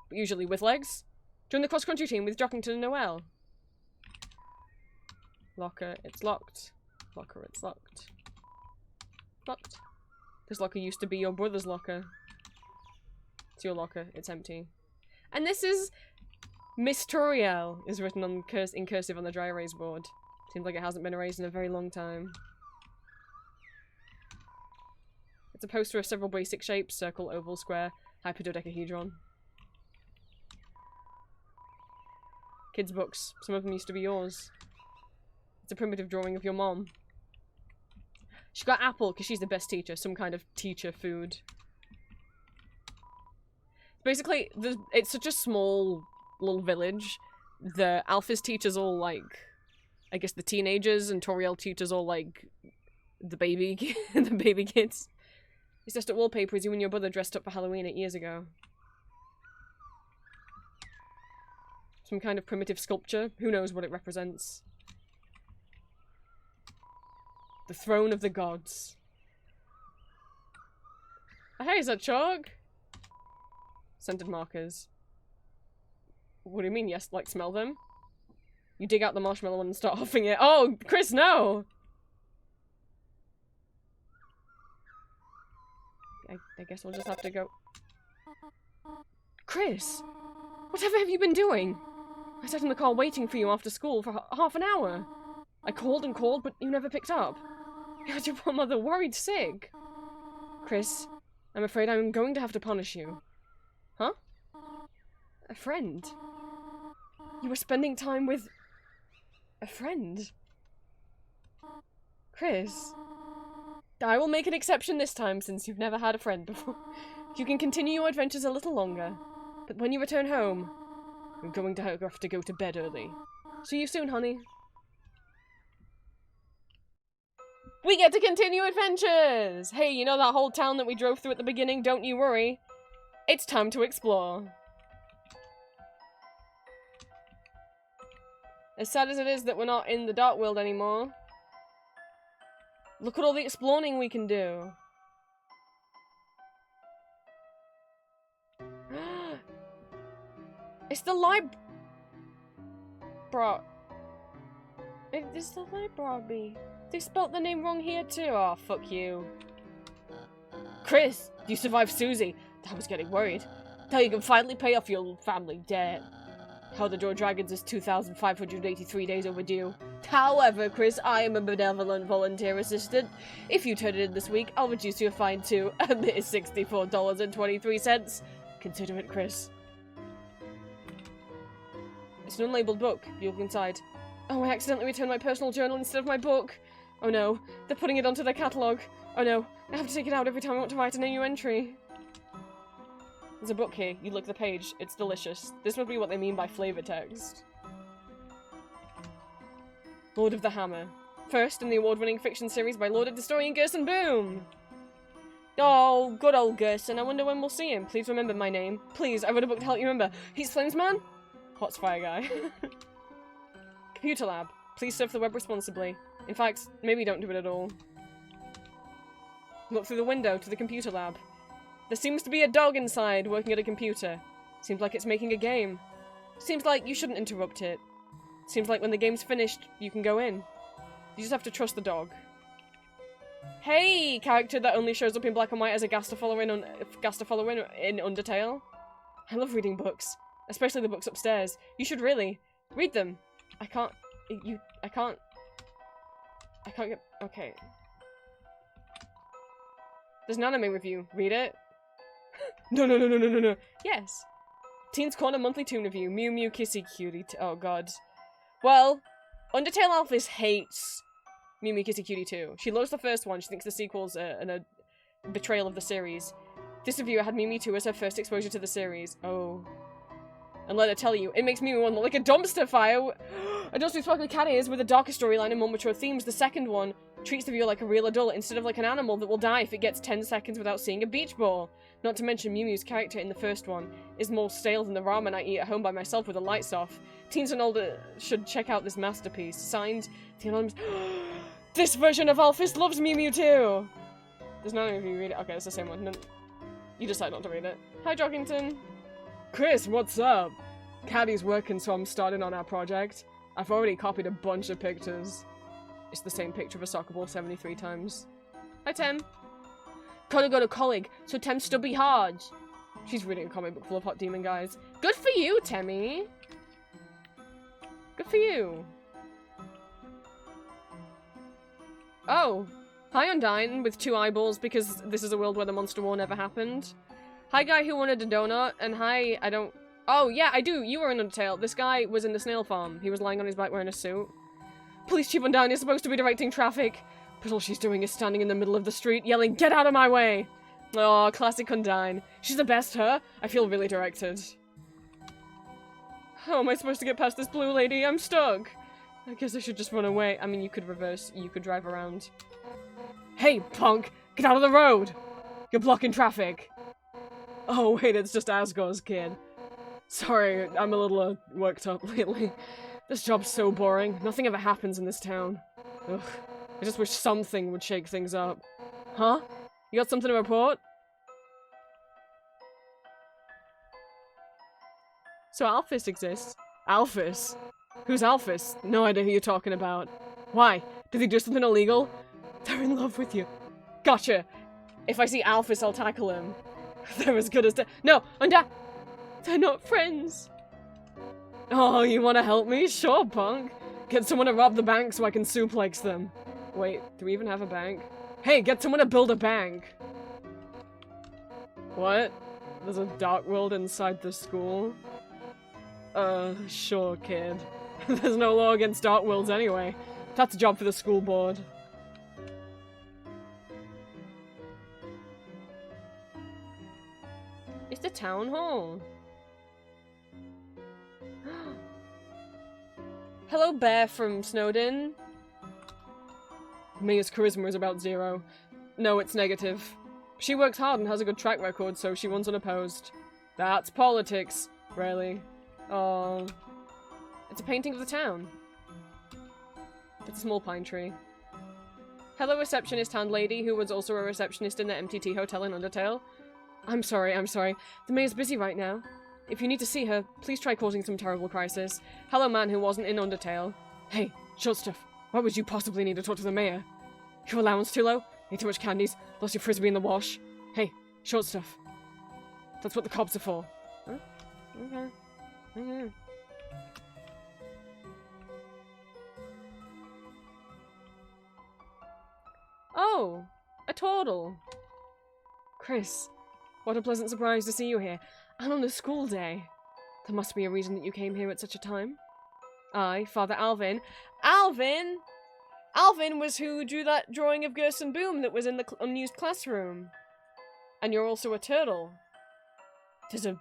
A: But usually with legs? Join the cross-country team with Jockington and Noel. Locker, it's locked. Locker, it's locked. Locked. This locker used to be your brother's locker. It's your locker, it's empty. And this is... Miss Toriel is written on in cursive on the dry erase board. Seems like it hasn't been erased in a very long time. It's a poster of several basic shapes: circle, oval, square, hyperdodecahedron. Kids' books. Some of them used to be yours. It's a primitive drawing of your mom. She got apple because she's the best teacher. Some kind of teacher food. Basically, it's such a small little village. The Alphys teachers all like... I guess the teenagers, and Toriel teachers all like the baby the baby kids. It's just a wallpaper as you and your brother dressed up for Halloween 8 years ago. Some kind of primitive sculpture. Who knows what it represents? The throne of the gods. Oh, hey, is that chalk? Scented markers. What do you mean, yes, like smell them? You dig out the marshmallow and start huffing it. Oh, Chris, no! I guess we'll just have to go... Chris! Whatever have you been doing? I sat in the car waiting for you after school for half an hour. I called and called, but you never picked up. You had your poor mother worried sick. Chris, I'm afraid I'm going to have to punish you. Huh? A friend? You were spending time with... a friend? Chris? I will make an exception this time, since you've never had a friend before. You can continue your adventures a little longer, but when you return home, I'm going to have to go to bed early. See you soon, honey. We get to continue adventures! Hey, you know that whole town that we drove through at the beginning? Don't you worry. It's time to explore. As sad as it is that we're not in the Dark World anymore, look at all the exploring we can do. It's the It's the library. They spelt the name wrong here too. Oh, fuck you. Chris, you survived Susie. I was getting worried. Now you can finally pay off your family debt. How the Door Dragons is 2,583 days overdue. However, Chris, I am a benevolent volunteer assistant. If you turn it in this week, I'll reduce your fine to a mere $64.23. Consider it, Chris. It's an unlabeled book. You look inside. Oh, I accidentally returned my personal journal instead of my book. Oh no, they're putting it onto their catalogue. Oh no, I have to take it out every time I want to write a new entry. There's a book here. You look the page. It's delicious. This must be what they mean by flavor text. Lord of the Hammer. First in the award-winning fiction series by Lord of Historian Gerson Boom. Oh, good old Gerson. I wonder when we'll see him. Please remember my name. Please, I wrote a book to help you remember. He's Flamesman? Hot Fire Guy. computer lab. Please surf the web responsibly. In fact, maybe don't do it at all. Look through the window to the computer lab. There seems to be a dog inside working at a computer. Seems like it's making a game. Seems like you shouldn't interrupt it. Seems like when the game's finished, you can go in. You just have to trust the dog. Hey, character that only shows up in black and white as a gaster follower in Undertale. I love reading books, especially the books upstairs. You should really read them. I can't get. Okay. There's an anime review. Read it. No. Yes. Teens Corner Monthly Toon Review. Mew Mew Kissy Cutie. Oh god. Well, Undertale Alphys hates Mew Mew Kissy Cutie 2. She loves the first one. She thinks the sequel's a betrayal of the series. This reviewer had Mew Mew 2 as her first exposure to the series. Oh. And let her tell you, it makes Mew Mew 1 look like a dumpster fire. A dust with sparkly cat ears with a darker storyline and more mature themes. The second one treats the viewer like a real adult instead of like an animal that will die if it gets 10 seconds without seeing a beach ball. Not to mention Mew Mew's character in the first one is more stale than the ramen I eat at home by myself with the lights off. Teens and older should check out this masterpiece. Signed, the anonymous... This version of Alphys loves Mew Mew too! There's none of you read it. Okay, it's the same one. No, you decide not to read it. Hi, Joggington. Chris, what's up? Caddy's working, so I'm starting on our project. I've already copied a bunch of pictures. It's the same picture of a soccer ball 73 times. Hi, Tem. Gotta go to college, so Tem's still be hard. She's reading a comic book full of hot demon guys. Good for you, Temmy. Good for you. Oh. Hi, Undyne, with 2 eyeballs because this is a world where the monster war never happened. Hi, guy who wanted a donut, and hi, I don't... Oh, yeah, I do. You were in Undertale. This guy was in the snail farm. He was lying on his back wearing a suit. Police Chief Undyne is supposed to be directing traffic, but all she's doing is standing in the middle of the street yelling, "Get out of my way!" Oh, classic Undyne. She's the best, her. I feel really directed. How am I supposed to get past this blue lady? I'm stuck. I guess I should just run away. I mean, you could reverse. You could drive around. Hey, punk! Get out of the road! You're blocking traffic. Oh, wait, it's just Asgore's kid. Sorry, I'm a little worked up lately. This job's so boring. Nothing ever happens in this town. Ugh. I just wish something would shake things up. Huh? You got something to report? So Alphys exists. Alphys? Who's Alphys? No idea who you're talking about. Why? Did they do something illegal? They're in love with you. Gotcha. If I see Alphys, I'll tackle him. They're as good as No, they're not friends. Oh, you want to help me? Sure, punk. Get someone to rob the bank so I can suplex them. Wait, do we even have a bank? Hey, get someone to build a bank. What? There's a dark world inside the school? Sure, kid. There's no law against dark worlds anyway. That's a job for the school board. It's the town hall. Hello, Bear from Snowdin. Mia's charisma is about 0. No, it's negative. She works hard and has a good track record, so she runs unopposed. That's politics, really. Oh. It's a painting of the town. It's a small pine tree. Hello, receptionist hand lady, who was also a receptionist in the MTT Hotel in Undertale. I'm sorry. The mayor's busy right now. If you need to see her, please try causing some terrible crisis. Hello, man who wasn't in Undertale. Hey, short stuff. Why would you possibly need to talk to the mayor? Your allowance too low? Ate too much candies? Lost your frisbee in the wash? Hey, short stuff. That's what the cops are for. Huh? Okay. Oh, a turtle. Chris, what a pleasant surprise to see you here. And on a school day. There must be a reason that you came here at such a time. I, Father Alvin. Alvin! Alvin was who drew that drawing of Gerson Boom that was in the unused classroom. And you're also a turtle. There's a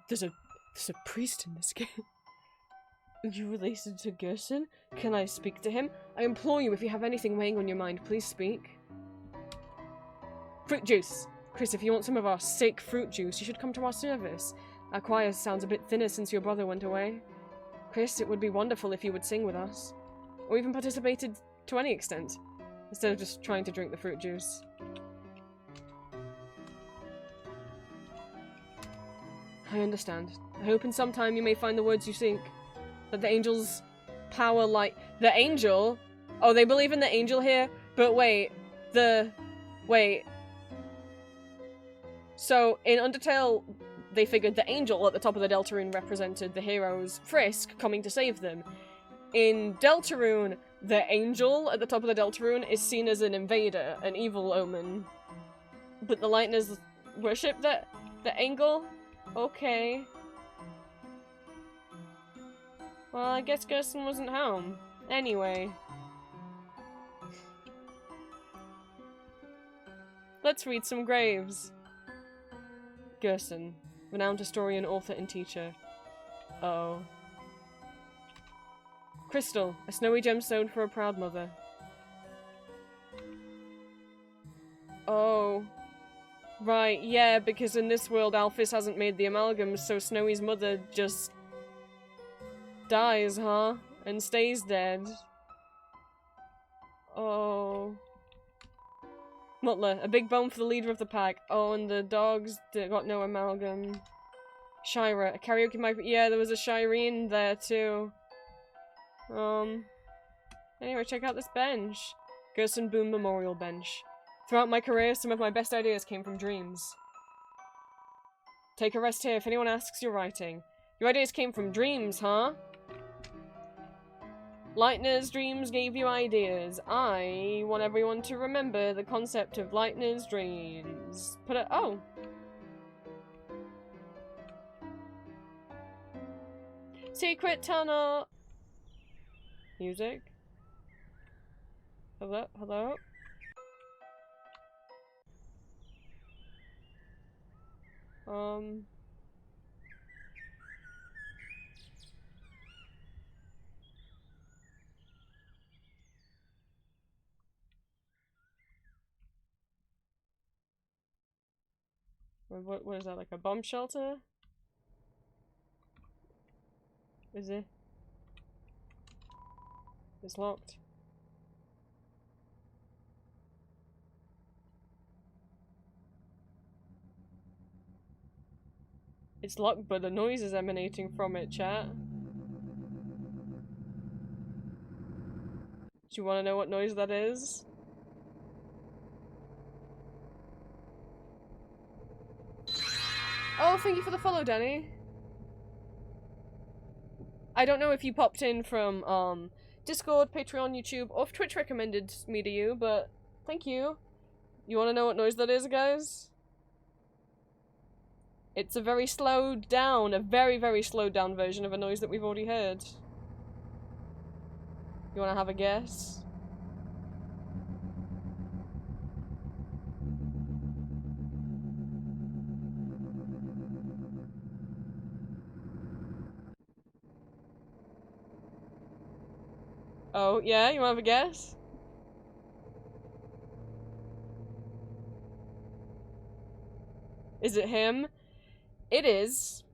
A: priest in this game. Are you related to Gerson? Can I speak to him? I implore you, if you have anything weighing on your mind, please speak. Fruit juice. Chris, if you want some of our sick fruit juice, you should come to our service. Our choir sounds a bit thinner since your brother went away. Chris, it would be wonderful if you would sing with us. or even participated to any extent, instead of just trying to drink the fruit juice. I understand. I hope in some time you may find the words you seek. That the angel's power light— The angel? Oh, they believe in the angel here? But wait, wait. So, in Undertale, they figured the angel at the top of the deltarune represented the heroes Frisk coming to save them. In Deltarune, the angel at the top of the deltarune is seen as an invader, an evil omen. But the Lightners worship the angel? Okay. Well, I guess Gersten wasn't home. Anyway. Let's read some graves. Gersten, renowned historian, author, and teacher. Uh-oh. Crystal, a snowy gemstone for a proud mother. Oh. Right, yeah, because in this world Alphys hasn't made the amalgam, so Snowy's mother just dies, huh? And stays dead. Oh. Mutler, a big bone for the leader of the pack. Oh, and the dogs that got no amalgam. Shira, a karaoke mic. Yeah, there was a Shireen there too. Anyway, check out this bench. Gerson Boom Memorial Bench. Throughout my career, some of my best ideas came from dreams. Take a rest here if anyone asks your writing. Your ideas came from dreams, huh? Lightner's dreams gave you ideas. I want everyone to remember the concept of Lightner's dreams. Put it— oh. Secret tunnel! Music? Hello? Hello? What is that, like a bomb shelter? Is it? It's locked. It's locked, but a noise is emanating from it, chat. Do you want to know what noise that is? Oh, thank you for the follow, Danny. I don't know if you popped in from, Discord, Patreon, YouTube, or if Twitch recommended me to you, but thank you. You want to know what noise that is, guys? It's a very slowed down, a very, very slowed down version of a noise that we've already heard. You want to have a guess? Oh, yeah? You want to have a guess? Is it him? It is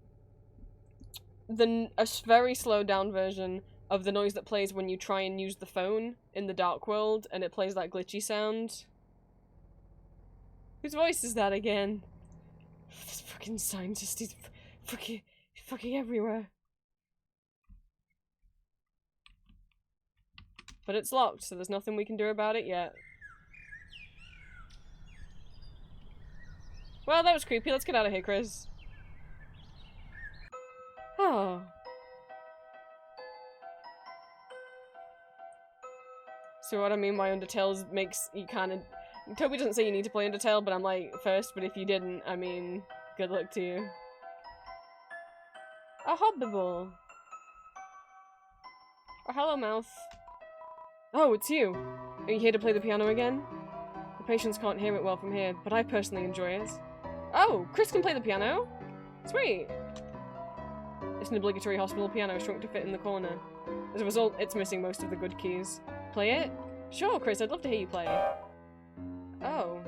A: a very slowed down version of the noise that plays when you try and use the phone in the dark world and it plays that glitchy sound. Whose voice is that again? This fucking scientist is fucking everywhere. But it's locked, so there's nothing we can do about it yet. Well, that was creepy. Let's get out of here, Chris. Oh. So what I mean by Undertale makes you kind of... Toby doesn't say you need to play Undertale, but I'm like, first, but if you didn't, I mean, good luck to you. A hobbibble. A hello, mouth. Oh, it's you. Are you here to play the piano again? The patients can't hear it well from here, but I personally enjoy it. Oh, Chris can play the piano? Sweet. It's an obligatory hospital piano shrunk to fit in the corner. As a result, it's missing most of the good keys. Play it? Sure, Chris, I'd love to hear you play. Oh.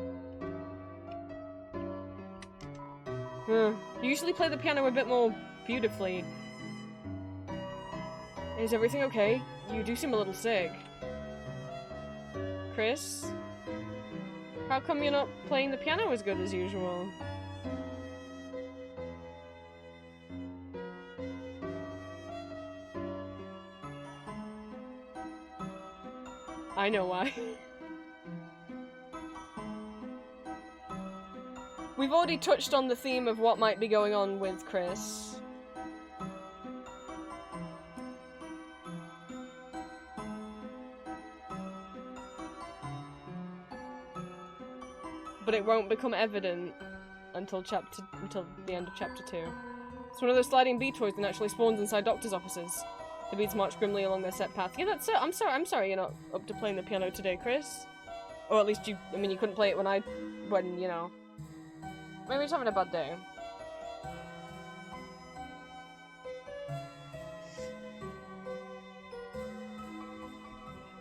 A: You usually play the piano a bit more beautifully. Is everything okay? You do seem a little sick. Chris? How come you're not playing the piano as good as usual? I know why. We've already touched on the theme of what might be going on with Chris. But it won't become evident until the end of chapter 2. It's one of those sliding bee toys that actually spawns inside doctor's offices. The bees march grimly along their set path. Yeah, that's it. I'm sorry you're not up to playing the piano today, Chris. Or at least you couldn't play it when, you know. Maybe he's having a bad day.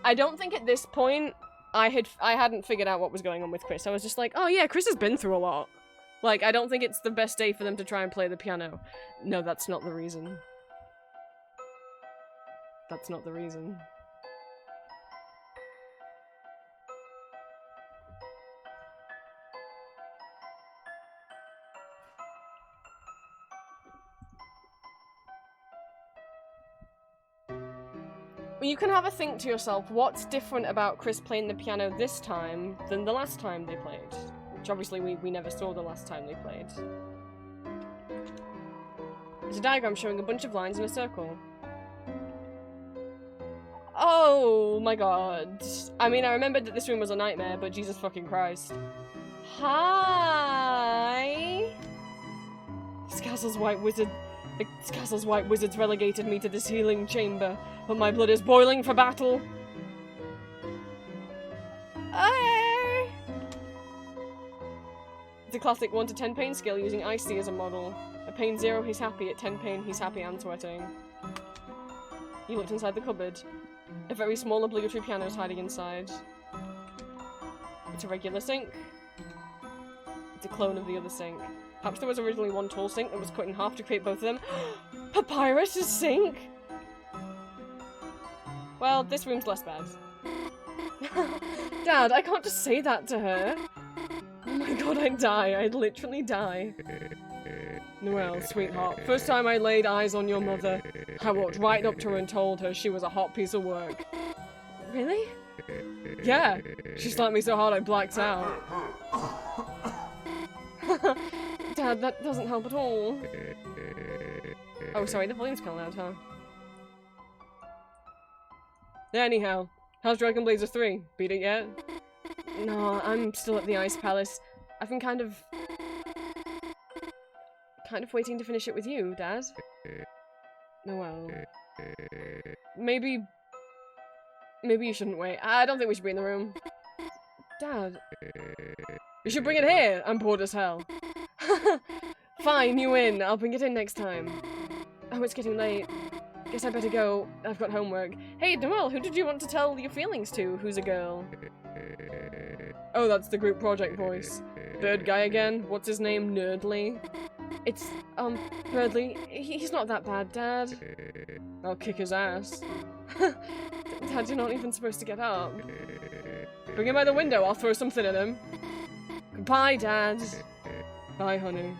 A: I don't think at this point I hadn't figured out what was going on with Chris. I was just like, oh yeah, Chris has been through a lot. Like, I don't think it's the best day for them to try and play the piano. No, that's not the reason. That's not the reason. You can have a think to yourself, what's different about Chris playing the piano this time than the last time they played? Which obviously we never saw the last time they played. It's a diagram showing a bunch of lines in a circle. Oh my god. I mean, I remembered that this room was a nightmare, but Jesus fucking Christ. Hi! This castle's white wizards relegated me to this healing chamber, but my blood is boiling for battle. Hey! It's a classic 1 to 10 pain scale using Icy as a model. At pain 0, he's happy. At 10 pain, he's happy and sweating. He looked inside the cupboard. A very small obligatory piano is hiding inside. It's a regular sink. It's a clone of the other sink. Perhaps there was originally one tall sink that was cut in half to create both of them. Papyrus' sink? Well, this room's less bad. Dad, I can't just say that to her. Oh my god, I'd die. I'd literally die. Noelle, sweetheart, first time I laid eyes on your mother, I walked right up to her and told her she was a hot piece of work. Really? Yeah. She slapped me so hard I blacked out. Dad, that doesn't help at all. Oh, sorry, the volume's kind of loud, huh? Anyhow, how's Dragon Blazer 3? Beat it yet? No, I'm still at the Ice Palace. I've been kind of waiting to finish it with you, Dad. Noelle. Maybe you shouldn't wait. I don't think we should be in the room. Dad. You should bring it here! I'm bored as hell. Fine, you win. I'll bring it in next time. Oh, it's getting late. Guess I better go. I've got homework. Hey, Noelle, who did you want to tell your feelings to? Who's a girl? Oh, that's the group project voice. Bird guy again? What's his name? Nerdly? It's, Birdly. He's not that bad, Dad. I'll kick his ass. Dad, you're not even supposed to get up. Bring him by the window, I'll throw something at him. Goodbye, Dad. Bye, honey.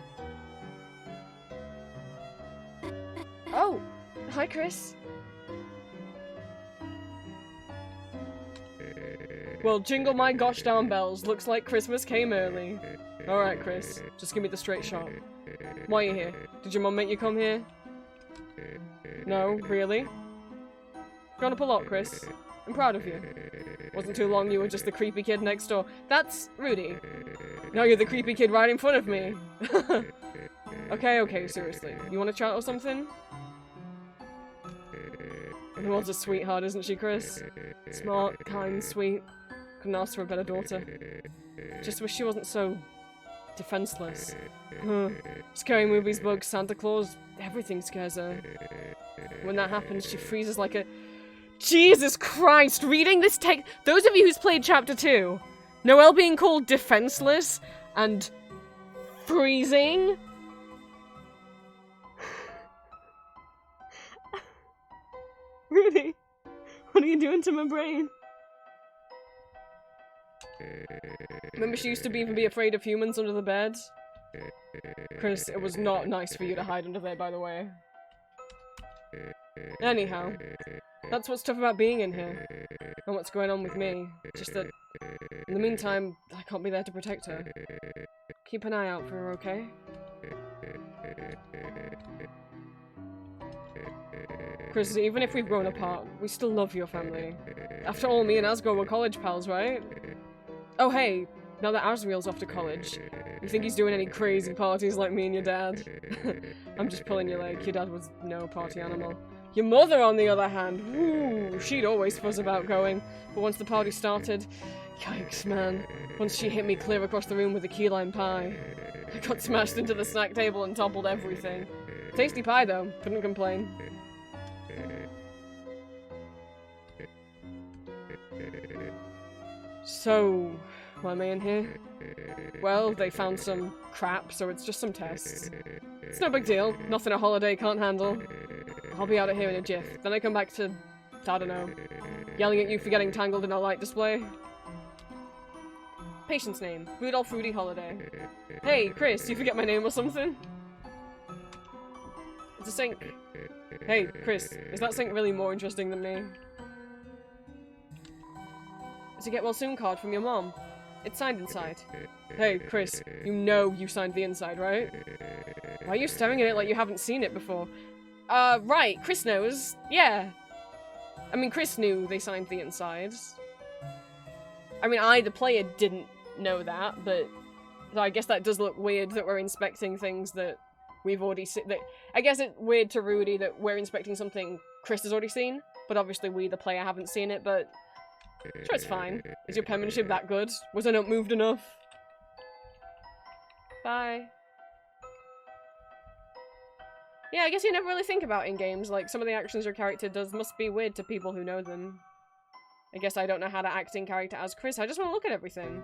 A: Oh! Hi, Chris. Well, jingle my gosh darn bells. Looks like Christmas came early. Alright, Chris. Just give me the straight shot. Why are you here? Did your mum make you come here? No, really? Grown up a lot, Chris. I'm proud of you. Wasn't too long you were just the creepy kid next door. That's Rudy. Now you're the creepy kid right in front of me. Okay, seriously. You want to chat or something? Noelle's a sweetheart, isn't she, Chris? Smart, kind, sweet. Couldn't ask for a better daughter. Just wish she wasn't so defenseless. Scary movies, bugs, Santa Claus, everything scares her. When that happens, she freezes like a... Jesus Christ! Reading this text... Those of you who's played Chapter 2, Noelle being called defenseless and freezing... Really? What are you doing to my brain? Remember she used to even be afraid of humans under the bed? Chris, it was not nice for you to hide under there, by the way. Anyhow, that's what's tough about being in here. And what's going on with me. Just that, in the meantime, I can't be there to protect her. Keep an eye out for her, okay? Chris, even if we've grown apart, we still love your family. After all, me and Asgore were college pals, right? Oh hey, now that Asriel's off to college, you think he's doing any crazy parties like me and your dad? I'm just pulling your leg, your dad was no party animal. Your mother, on the other hand, whoo, she'd always fuzz about going, but once the party started, yikes man, once she hit me clear across the room with a key lime pie. I got smashed into the snack table and toppled everything. Tasty pie though, couldn't complain. So, why am I in here? Well, they found some crap, so it's just some tests. It's no big deal, nothing a holiday can't handle. I'll be out of here in a jiff. Then I come back to, I don't know, yelling at you for getting tangled in our light display. Patient's name, Rudolph Rudy Holiday. Hey, Chris, you forget my name or something? It's a sink. Hey, Chris, is that sink really more interesting than me? It's a get well soon card from your mom. It's signed inside. Hey, Chris, you know you signed the inside, right? Why are you staring at it like you haven't seen it before? Right, Chris knows. Yeah. I mean, Chris knew they signed the inside. I mean, I, the player, didn't know that, but... So I guess that does look weird that we're inspecting things that we've already seen. I guess it's weird to Rudy that we're inspecting something Chris has already seen, but obviously we, the player, haven't seen it, but... Sure, it's fine. Is your penmanship that good? Was I not moved enough? Bye. Yeah, I guess you never really think about in games, like, some of the actions your character does must be weird to people who know them. I guess I don't know how to act in character as Chris, I just want to look at everything.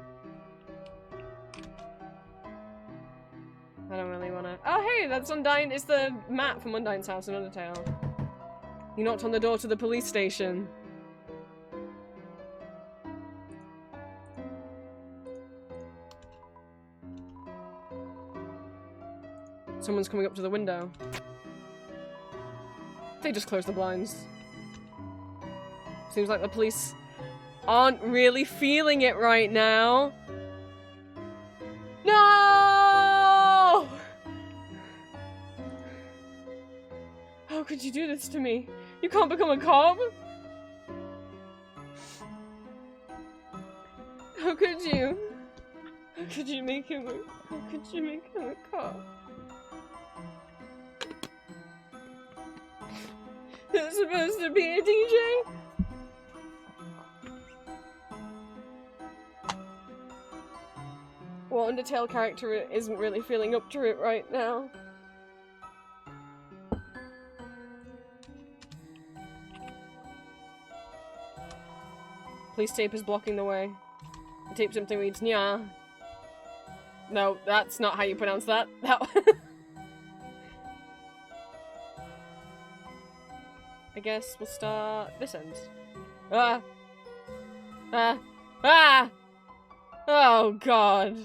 A: I don't really want to... Oh, hey, that's Undyne. It's the Matt from Undyne's house in Undertale. He knocked on the door to the police station. Someone's coming up to the window. They just closed the blinds. Seems like the police aren't really feeling it right now. No! How could you do this to me? You can't become a cop? How could you? How could you make him a cop? It's supposed to be a DJ? What Undertale character isn't really feeling up to it right now? Police tape is blocking the way. The tape simply reads, "Nya." No, that's not how you pronounce that. I guess we'll start this end. Ah! Oh, God.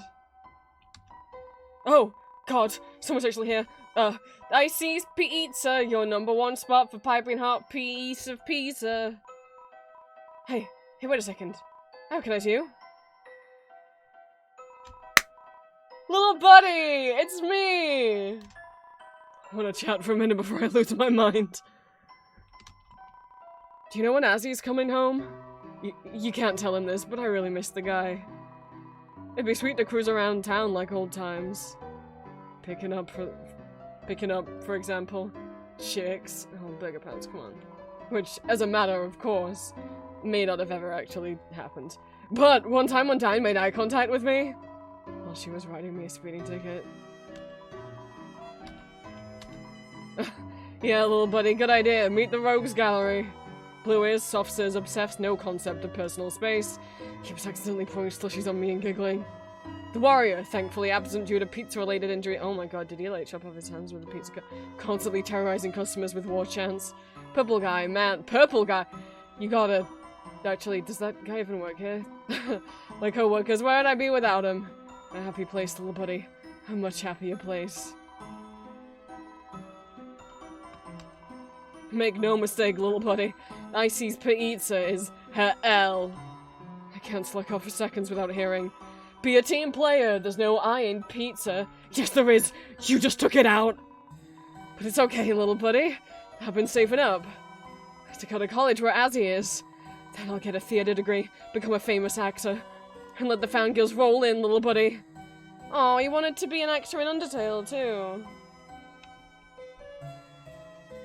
A: Oh, God. Someone's actually here. I see pizza, your #1 spot for piping hot piece of pizza. Hey, wait a second. How can I do? Little buddy! It's me! I want to chat for a minute before I lose my mind. Do you know when Azzy's coming home? You can't tell him this, but I really miss the guy. It'd be sweet to cruise around town like old times. Picking up, for example, chicks. Oh, bigger pants, come on. Which, as a matter of course, may not have ever actually happened. But one time Undyne made eye contact with me while she was writing me a speeding ticket. Yeah, little buddy, good idea. Meet the Rogues Gallery. Blue is, soft says, obsessed, no concept of personal space. Keeps accidentally pouring slushies on me and giggling. The warrior, thankfully absent due to pizza-related injury. Oh my god, did he like chop off his hands with a pizza? Constantly terrorizing customers with war chants. Purple guy, man. Purple guy! You gotta... Actually, does that guy even work here? My co-workers, where would I be without him? A happy place, little buddy. A much happier place. Make no mistake, little buddy. Icy's pizza is hell. I can't slack off for seconds without hearing. Be a team player, there's no I in pizza. Yes, there is. You just took it out. But it's okay, little buddy. I've been saving up. To go to college where Azzy is. Then I'll get a theatre degree, become a famous actor, and let the fangirls roll in, little buddy. Oh, you wanted to be an actor in Undertale, too.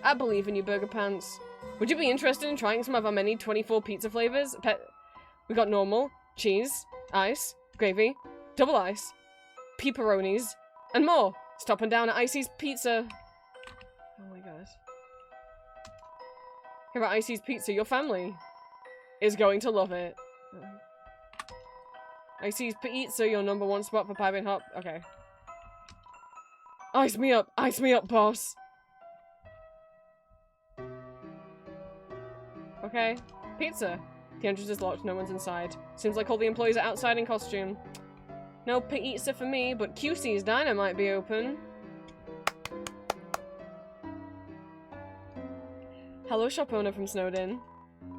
A: I believe in you, Burger Pants. Would you be interested in trying some of our many 24 pizza flavors? We got normal, cheese, ice, gravy, double ice, pepperonis, and more. Stopping down at Icy's Pizza. Oh my god. Here at Icy's Pizza, your family is going to love it. Icy's Pizza, your #1 spot for piping hot. Okay. Ice me up, boss. Okay. Pizza. The entrance is locked, no one's inside. Seems like all the employees are outside in costume. No pizza for me, but QC's Diner might be open. Hello, shop owner from Snowdin.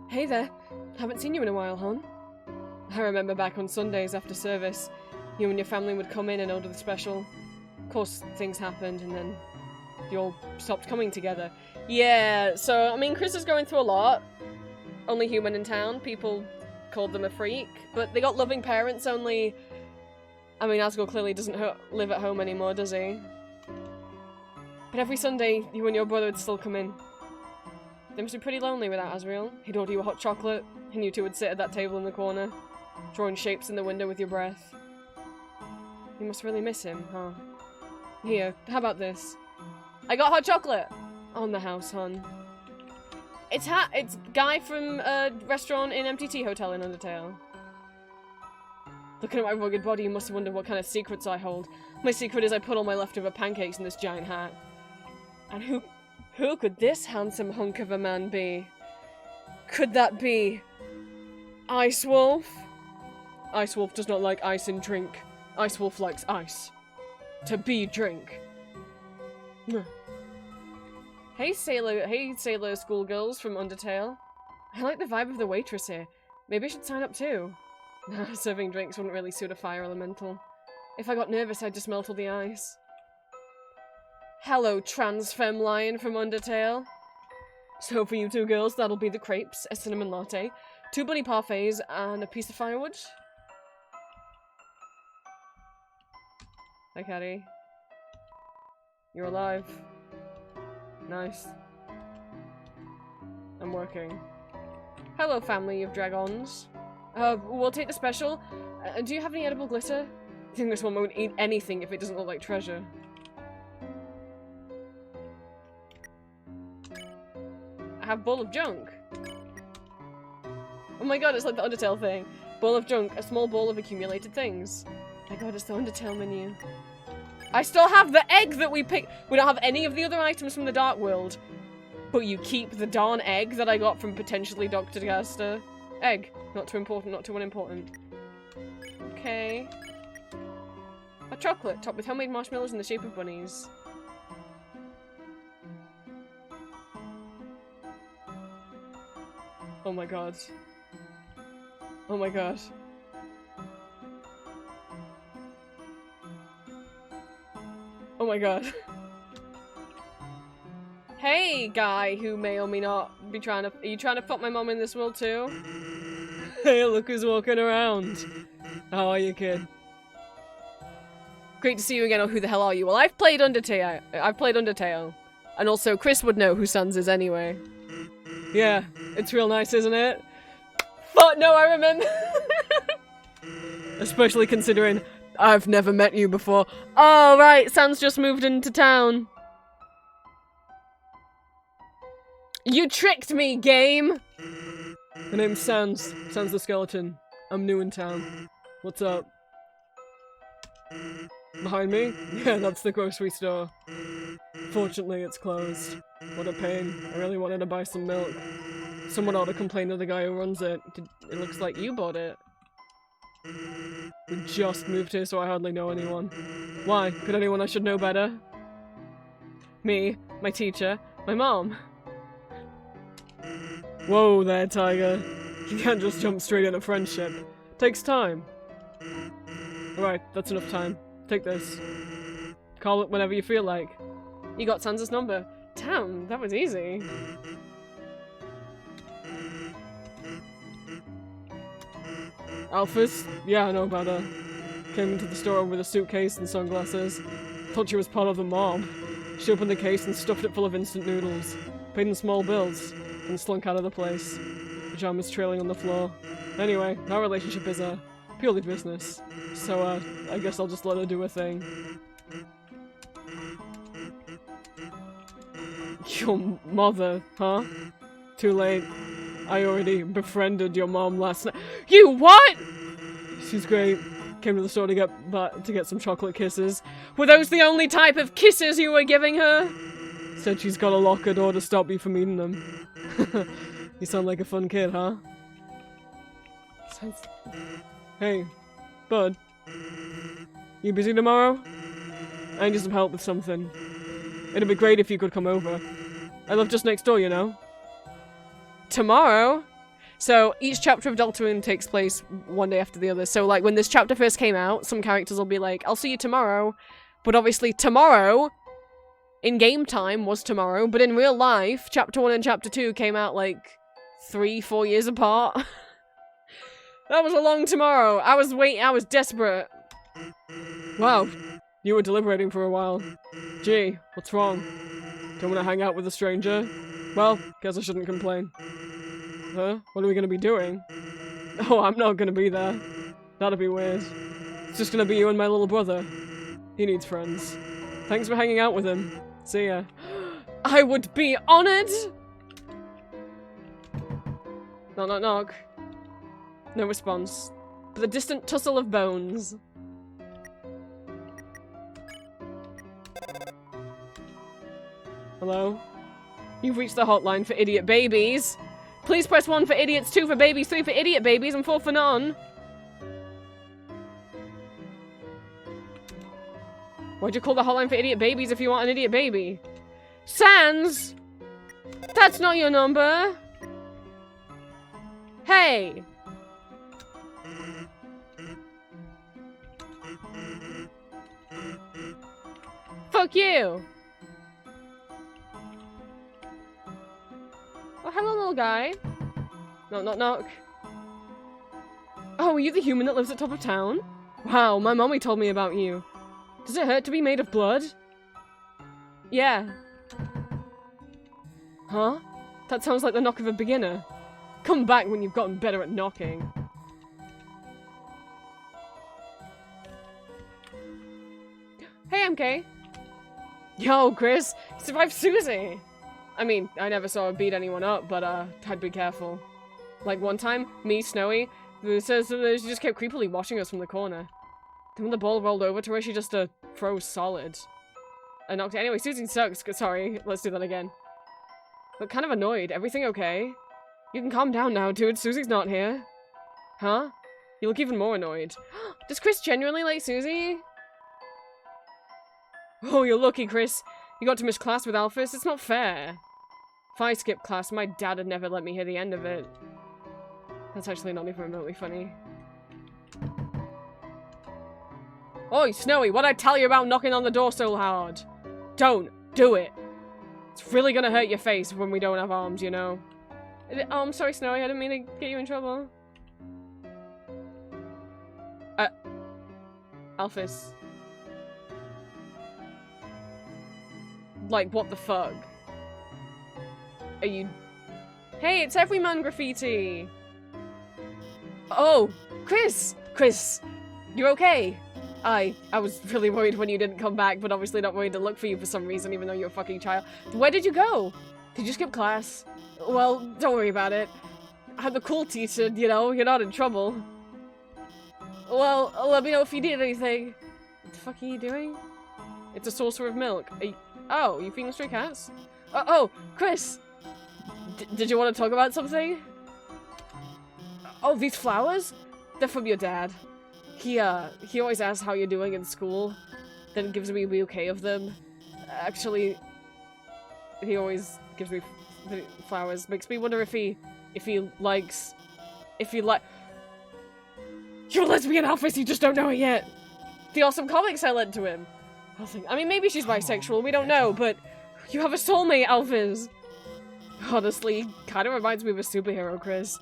A: Hey there. Haven't seen you in a while, hon. I remember back on Sundays after service, you and your family would come in and order the special. Of course, things happened, and then you all stopped coming together. Yeah, so, I mean, Chris is going through a lot. Only human in town. People called them a freak. But they got loving parents, only... I mean, Asgore clearly doesn't live at home anymore, does he? But every Sunday, you and your brother would still come in. They must be pretty lonely without Asriel. He'd order you a hot chocolate, and you two would sit at that table in the corner, drawing shapes in the window with your breath. You must really miss him, huh? Here, how about this? I got hot chocolate! On the house, hon. It's Guy from a restaurant in MTT Hotel in Undertale. Looking at my rugged body, you must have wondered what kind of secrets I hold. My secret is I put all my leftover pancakes in this giant hat. And who could this handsome hunk of a man be? Could that be... Ice Wolf? Ice Wolf does not like ice in drink. Ice Wolf likes ice. To be drink. Hey sailor schoolgirls from Undertale. I like the vibe of the waitress here. Maybe I should sign up too. Nah, serving drinks wouldn't really suit a fire elemental. If I got nervous, I'd just melt all the ice. Hello, trans femme lion from Undertale. So for you two girls, that'll be the crepes, a cinnamon latte, 2 bunny parfaits, and a piece of firewood. Hi, Caddy. You're alive. Nice. I'm working. Hello, family of dragons. We'll take the special. Do you have any edible glitter? I think this one won't eat anything if it doesn't look like treasure. I have bowl of junk. Oh my god, it's like the Undertale thing. Bowl of junk, a small bowl of accumulated things. My god, it's the Undertale menu. I still have the egg that we picked. We don't have any of the other items from the Dark World. But you keep the darn egg that I got from potentially Dr. Gaster. Egg. Not too important, not too unimportant. Okay. A chocolate topped with homemade marshmallows in the shape of bunnies. Oh my god. Oh my god. Oh my god. Hey, guy who may or may not be trying to- are you trying to fuck my mom in this world too? Hey, look who's walking around. How are you, kid? Great to see you again, or who the hell are you? Well, I've played Undertale. And also, Chris would know who Sans is anyway. Yeah, it's real nice, isn't it? But no, I remember. Especially considering I've never met you before. Oh, right, Sans just moved into town. You tricked me, game! My name's Sans. Sans the Skeleton. I'm new in town. What's up? Behind me? Yeah, that's the grocery store. Fortunately, it's closed. What a pain. I really wanted to buy some milk. Someone ought to complain to the guy who runs it. It looks like you bought it. We just moved here, so I hardly know anyone. Why? Could anyone I should know better? Me, my teacher, my mom. Whoa there, Tiger. You can't just jump straight into friendship. Takes time. Alright, that's enough time. Take this. Call it whenever you feel like. You got Sansa's number. Damn, that was easy. Alphys? Yeah, I know about her. Came into the store with a suitcase and sunglasses. Thought she was part of the mob. She opened the case and stuffed it full of instant noodles. Paid in small bills. And slunk out of the place. Pajamas trailing on the floor. Anyway, our relationship is, purely business. So, I guess I'll just let her do her thing. Your mother, huh? Too late. I already befriended your mom last night. You what? She's great. Came to the store to get some chocolate kisses. Were those the only type of kisses you were giving her? Said she's got a locker door to stop you from eating them. You sound like a fun kid, huh? Hey, bud. You busy tomorrow? I need some help with something. It'd be great if you could come over. I live just next door, you know? Tomorrow? So, each chapter of Deltarune takes place one day after the other. So, like, when this chapter first came out, some characters will be like, I'll see you tomorrow. But obviously, tomorrow, in game time, was tomorrow. But in real life, chapter 1 and chapter 2 came out, like, 3-4 years apart. That was a long tomorrow. I was desperate. Wow, you were deliberating for a while. Gee, what's wrong? Don't want to hang out with a stranger? Well, guess I shouldn't complain. Huh? What are we gonna be doing? Oh, I'm not gonna be there. That'd be weird. It's just gonna be you and my little brother. He needs friends. Thanks for hanging out with him. See ya. I would be honored! Knock, knock, knock. No response. But the distant tussle of bones. Hello? You've reached the hotline for idiot babies. Please press 1 for idiots, 2 for babies, 3 for idiot babies, and 4 for none. Why'd you call the hotline for idiot babies if you want an idiot baby? Sans! That's not your number! Hey! Fuck you! Oh, hello, little guy. Knock, knock, knock. Oh, are you the human that lives at top of town? Wow, my mommy told me about you. Does it hurt to be made of blood? Yeah. Huh? That sounds like the knock of a beginner. Come back when you've gotten better at knocking. Hey, MK. Yo, Chris, you survived Susie! I mean, I never saw her beat anyone up, but, I'd be careful. Like, one time, me, Snowy, she just kept creepily watching us from the corner. Then when the ball rolled over to her, she just, froze solid. I knocked it. Anyway, Susie sucks. Sorry, let's do that again. But kind of annoyed. Everything okay? You can calm down now, dude. Susie's not here. Huh? You look even more annoyed. Does Chris genuinely like Susie? Oh, you're lucky, Chris. You got to miss class with Alphys. It's not fair. If I skipped class, my dad had never let me hear the end of it. That's actually not even remotely funny. Oi, Snowy, what'd I tell you about knocking on the door so hard? Don't do it. It's really gonna hurt your face when we don't have arms, you know. Oh, I'm sorry, Snowy. I didn't mean to get you in trouble. Alphys. Like, what the fuck? Are you... Hey, it's Everyman Graffiti! Oh, Chris! Chris! You're okay? I was really worried when you didn't come back, but obviously not worried to look for you for some reason, even though you're a fucking child. Where did you go? Did you skip class? Well, don't worry about it. I'm the cool teacher, you know, you're not in trouble. Well, let me know if you need anything. What the fuck are you doing? It's a saucer of milk. Oh, you feeding stray cats? Oh, Chris! Did you want to talk about something? Oh, these flowers? They're from your dad. He always asks how you're doing in school, then gives me a bouquet of them. Actually, he always gives me flowers. Makes me wonder if he likes... You're a lesbian, Alphys, you just don't know it yet! The awesome comics I lent to him! I mean, maybe she's bisexual, we don't know, but you have a soulmate, Alphys! Honestly, kinda reminds me of a superhero, Chris.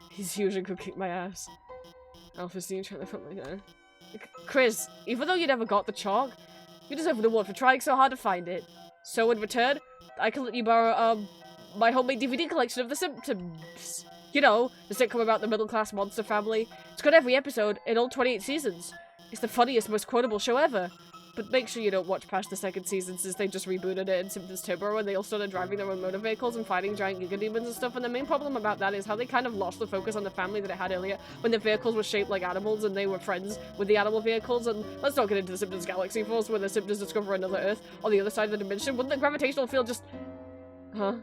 A: He's huge and could kick my ass. Alphys, you trying to put my down? Chris, even though you never got the chalk, you deserve an award for trying so hard to find it. So in return, I can let you borrow, my homemade DVD collection of The Symptoms. You know, the sitcom about the middle-class monster family. It's got every episode in all 28 seasons. It's the funniest, most quotable show ever. But make sure you don't watch past the second season since they just rebooted it in Symptoms Turbo and they all started driving their own motor vehicles and fighting giant giga demons and stuff. And the main problem about that is how they kind of lost the focus on the family that it had earlier when the vehicles were shaped like animals and they were friends with the animal vehicles. And let's not get into the Symptoms Galaxy Force where the Symptoms discover another Earth on the other side of the dimension. Wouldn't the gravitational field just... Huh?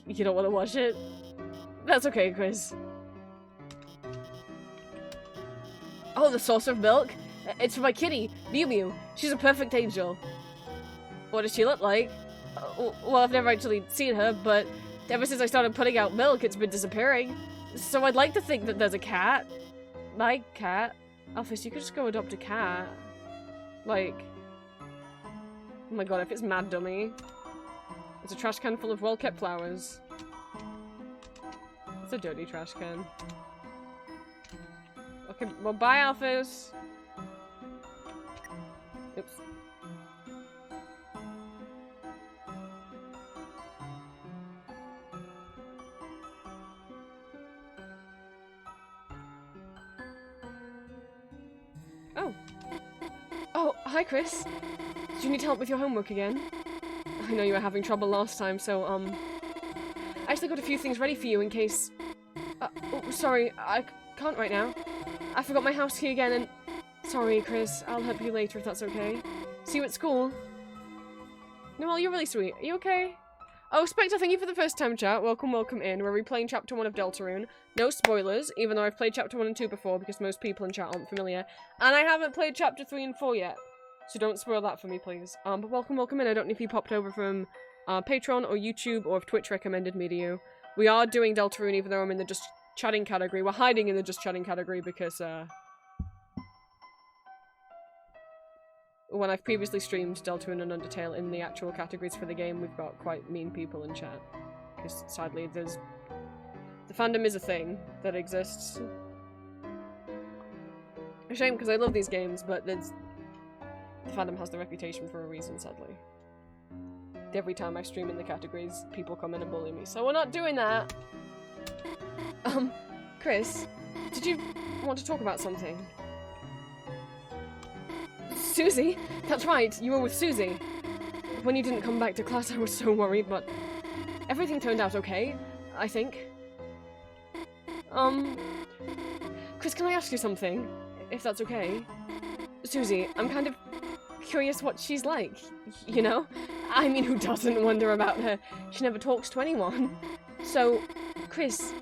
A: You don't want to watch it? That's okay, Chris. Oh, the source of milk? It's for my kitty, Mew Mew. She's a perfect angel. What does she look like? Well, I've never actually seen her, but ever since I started putting out milk, it's been disappearing. So I'd like to think that there's a cat. My cat? Alphys, you could just go adopt a cat. Like... Oh my god, if it's mad dummy. It's a trash can full of well-kept flowers. It's a dirty trash can. Okay, well, bye, Alphys. Oops. Oh. Oh, hi, Chris. Do you need help with your homework again? I know you were having trouble last time, so, I actually got a few things ready for you in case... oh, sorry, I can't right now. I forgot my house key again and... Sorry, Chris. I'll help you later if that's okay. See you at school. Noelle, you're really sweet. Are you okay? Oh, Spectre, thank you for the first time chat. Welcome, welcome in. We're replaying Chapter 1 of Deltarune. No spoilers, even though I've played Chapter 1 and 2 before because most people in chat aren't familiar. And I haven't played Chapter 3 and 4 yet. So don't spoil that for me, please. But welcome, welcome in. I don't know if you popped over from Patreon or YouTube or if Twitch recommended me to you. We are doing Deltarune even though I'm in the just chatting category. We're hiding in the just chatting category because, when I've previously streamed Deltarune and Undertale in the actual categories for the game, we've got quite mean people in chat. Because, sadly, the fandom is a thing that exists. A shame, because I love these games, but the fandom has the reputation for a reason, sadly. Every time I stream in the categories, people come in and bully me, so we're not doing that! Chris, did you want to talk about something? Susie? That's right, you were with Susie. When you didn't come back to class, I was so worried, but everything turned out okay, I think. Chris, can I ask you something? If that's okay? Susie, I'm kind of curious what she's like, you know? I mean, who doesn't wonder about her? She never talks to anyone. So, Chris,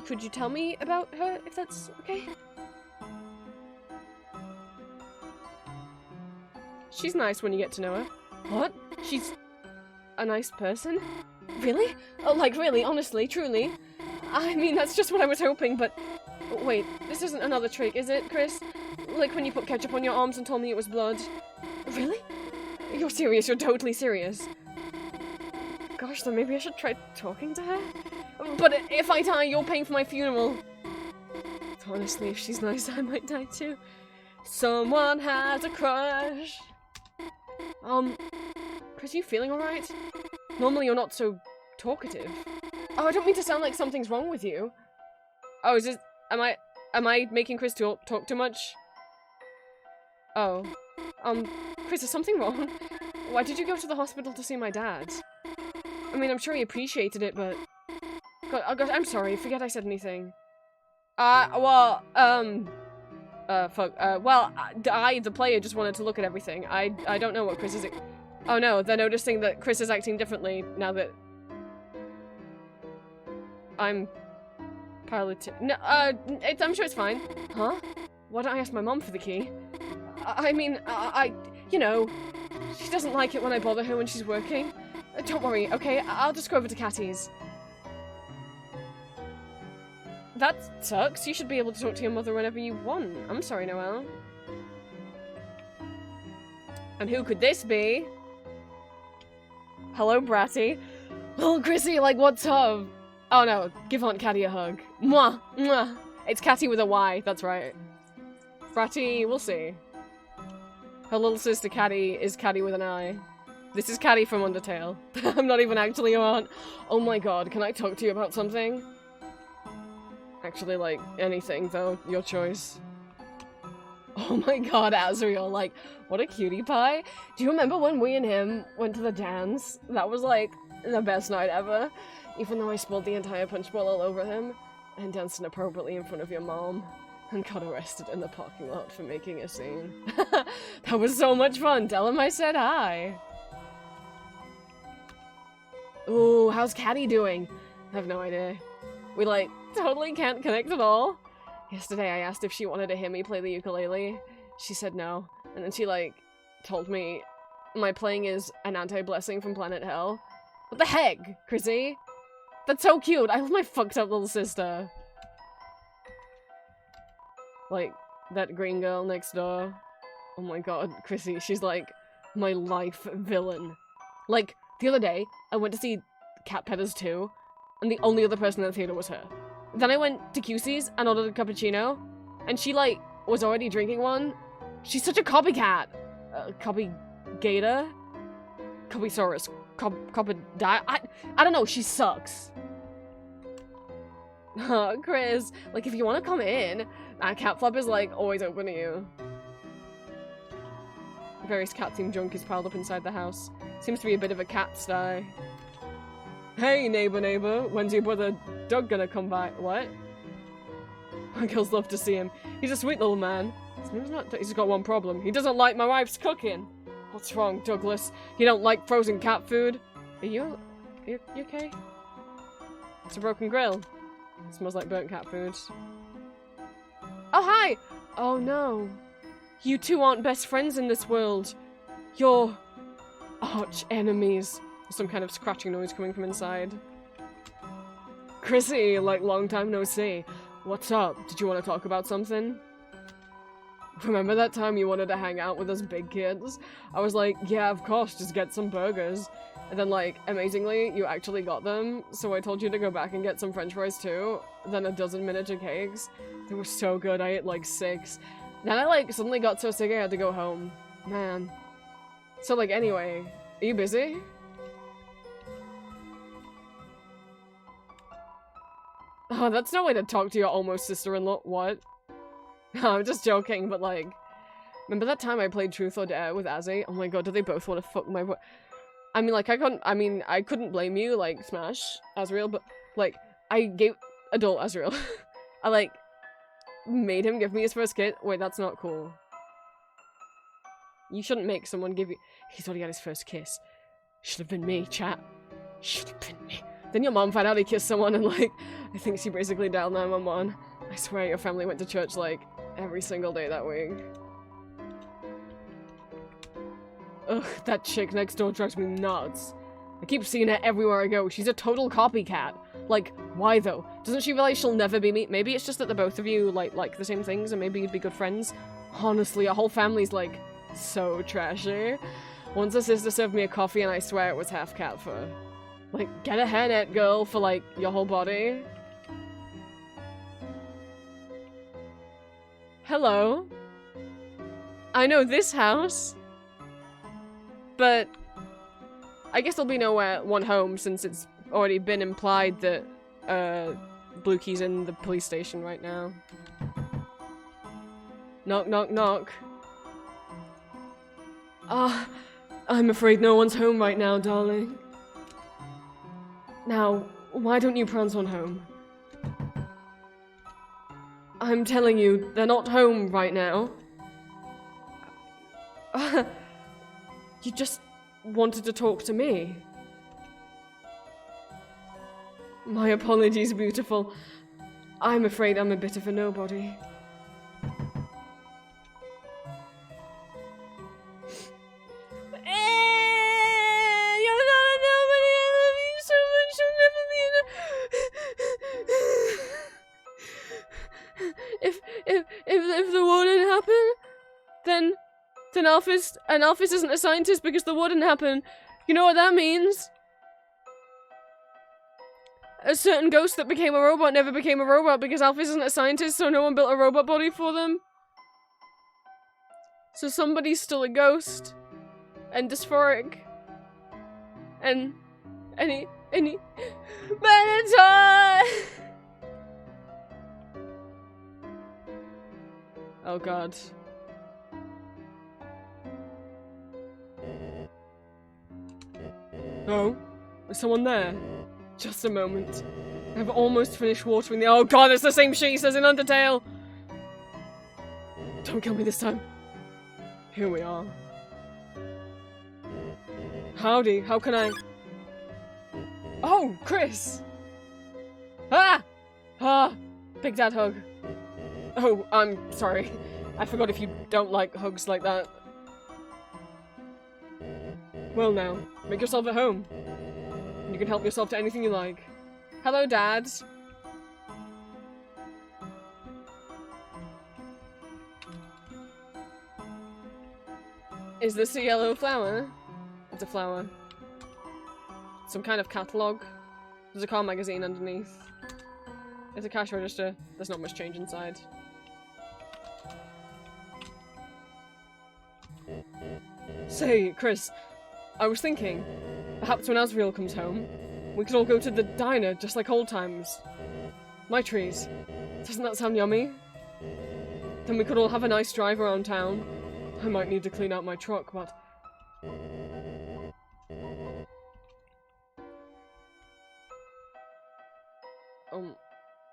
A: could you tell me about her, if that's okay? She's nice when you get to know her. What? She's a nice person? Really? Oh, like really, honestly, truly? I mean, that's just what I was hoping, but... Wait, this isn't another trick, is it, Chris? Like when you put ketchup on your arms and told me it was blood? Really? You're serious, you're totally serious. Gosh, then maybe I should try talking to her? But if I die, you're paying for my funeral. Honestly, if she's nice, I might die too. Someone has a crush. Chris, you feeling alright? Normally you're not so talkative. Oh, I don't mean to sound like something's wrong with you. Oh, is this... Am I making Chris talk too much? Oh. Chris, is something wrong? Why did you go to the hospital to see my dad? I mean, I'm sure he appreciated it, but... God, oh gosh, I'm sorry, forget I said anything. Well, fuck, well, I, the player, just wanted to look at everything. I don't know what Chris is Oh no, they're noticing that Chris is acting differently now that I'm piloting. No, I'm sure it's fine. Huh? Why don't I ask my mom for the key? I mean, you know, she doesn't like it when I bother her when she's working. Don't worry, okay? I'll just go over to Catty's. That sucks. You should be able to talk to your mother whenever you want. I'm sorry, Noelle. And who could this be? Hello, Bratty. Oh, Chrissy, like, what's up? Oh no, give Aunt Catty a hug. Mwah! Mwah! It's Catty with a Y, that's right. Bratty, we'll see. Her little sister Catty is Catty with an I. This is Catty from Undertale. I'm not even actually your aunt. Oh my god, can I talk to you about something? Actually, like, anything, though. Your choice. Oh my god, Azriel, like, what a cutie pie. Do you remember when we and him went to the dance? That was, like, the best night ever. Even though I spilled the entire punch bowl all over him, and danced inappropriately in front of your mom, and got arrested in the parking lot for making a scene. That was so much fun. Tell him I said hi. Ooh, how's Catty doing? I have no idea. We, like, totally can't connect at all. Yesterday I asked if she wanted to hear me play the ukulele. She said no. And then she, like, told me my playing is an anti-blessing from Planet Hell. What the heck, Chrissy? That's so cute. I love my fucked up little sister. Like, that green girl next door. Oh my god, Chrissy, she's like my life villain. Like, the other day, I went to see Cat Petters 2, and the only other person in the theater was her. Then I went to QC's and ordered a cappuccino, and she, like, was already drinking one. She's such a copycat. Copy gator? Copysaurus. I don't know, she sucks. Chris, like, if you want to come in, Cat Flap is, like, always open to you. Various cat-themed junk is piled up inside the house. Seems to be a bit of a cat sty. Hey, neighbor, when's your brother Doug gonna come by? What? My girls love to see him. He's a sweet little man. He's got one problem. He doesn't like my wife's cooking. What's wrong, Douglas? You don't like frozen cat food? Are you okay? It's a broken grill. It smells like burnt cat food. Oh, hi! Oh, no. You two aren't best friends in this world. You're arch enemies. There's some kind of scratching noise coming from inside. Chrissy, like, long time no see. What's up? Did you want to talk about something? Remember that time you wanted to hang out with us big kids? I was like, yeah, of course, just get some burgers. And then, like, amazingly, you actually got them, so I told you to go back and get some french fries too, then a dozen miniature cakes. They were so good, I ate like 6. Then I, like, suddenly got so sick I had to go home. Man. So, like, anyway, are you busy? Oh, that's no way to talk to your almost sister-in-law. What? No, I'm just joking, but, like, remember that time I played Truth or Dare with Azzy? Oh my god, do they both want to fuck my boy? I mean, like, I couldn't blame you, like, smash Azriel, but, like, I gave adult Azriel. I, like, made him give me his first kiss. Wait, that's not cool. You shouldn't make someone give you— He's already had his first kiss. Should have been me, chat. Should have been me. Then your mom found out he kissed someone and, like, I think she basically dialed 911. I swear your family went to church, like, every single day that week. Ugh, that chick next door drives me nuts. I keep seeing her everywhere I go. She's a total copycat. Like, why though? Doesn't she realize she'll never be me? Maybe it's just that the both of you, like the same things and maybe you'd be good friends. Honestly, our whole family's, like, so trashy. Once a sister served me a coffee and I swear it was half cat fur. Like, get a hairnet, girl, for, like, your whole body. Hello? I know this house. But I guess there'll be no one home since it's already been implied that Blue Key's in the police station right now. Knock, knock, knock. Ah, I'm afraid no one's home right now, darling. Now, why don't you prance on home? I'm telling you, they're not home right now. You just wanted to talk to me. My apologies, beautiful. I'm afraid I'm a bit of a nobody. You're not a nobody. I love you so much. You'll never be if the war didn't happen, then Alphys isn't a scientist because the war didn't happen. You know what that means? A certain ghost that became a robot never became a robot because Alphys isn't a scientist, so no one built a robot body for them. So somebody's still a ghost. And dysphoric. And he Minotaur! Oh god. Oh? Is someone there? Just a moment. I've almost finished watering the- Oh god, it's the same shit he says in Undertale! Don't kill me this time. Here we are. Howdy, how can I- Oh, Chris! Ah! Ah! Big Dad hug. Oh, I'm sorry. I forgot if you don't like hugs like that. Well now, make yourself at home. You can help yourself to anything you like. Hello, Dad. Is this a yellow flower? It's a flower. Some kind of catalogue. There's a car magazine underneath. It's a cash register. There's not much change inside. Say, Chris, I was thinking, perhaps when Asriel comes home, we could all go to the diner just like old times. My trees. Doesn't that sound yummy? Then we could all have a nice drive around town. I might need to clean out my truck, but...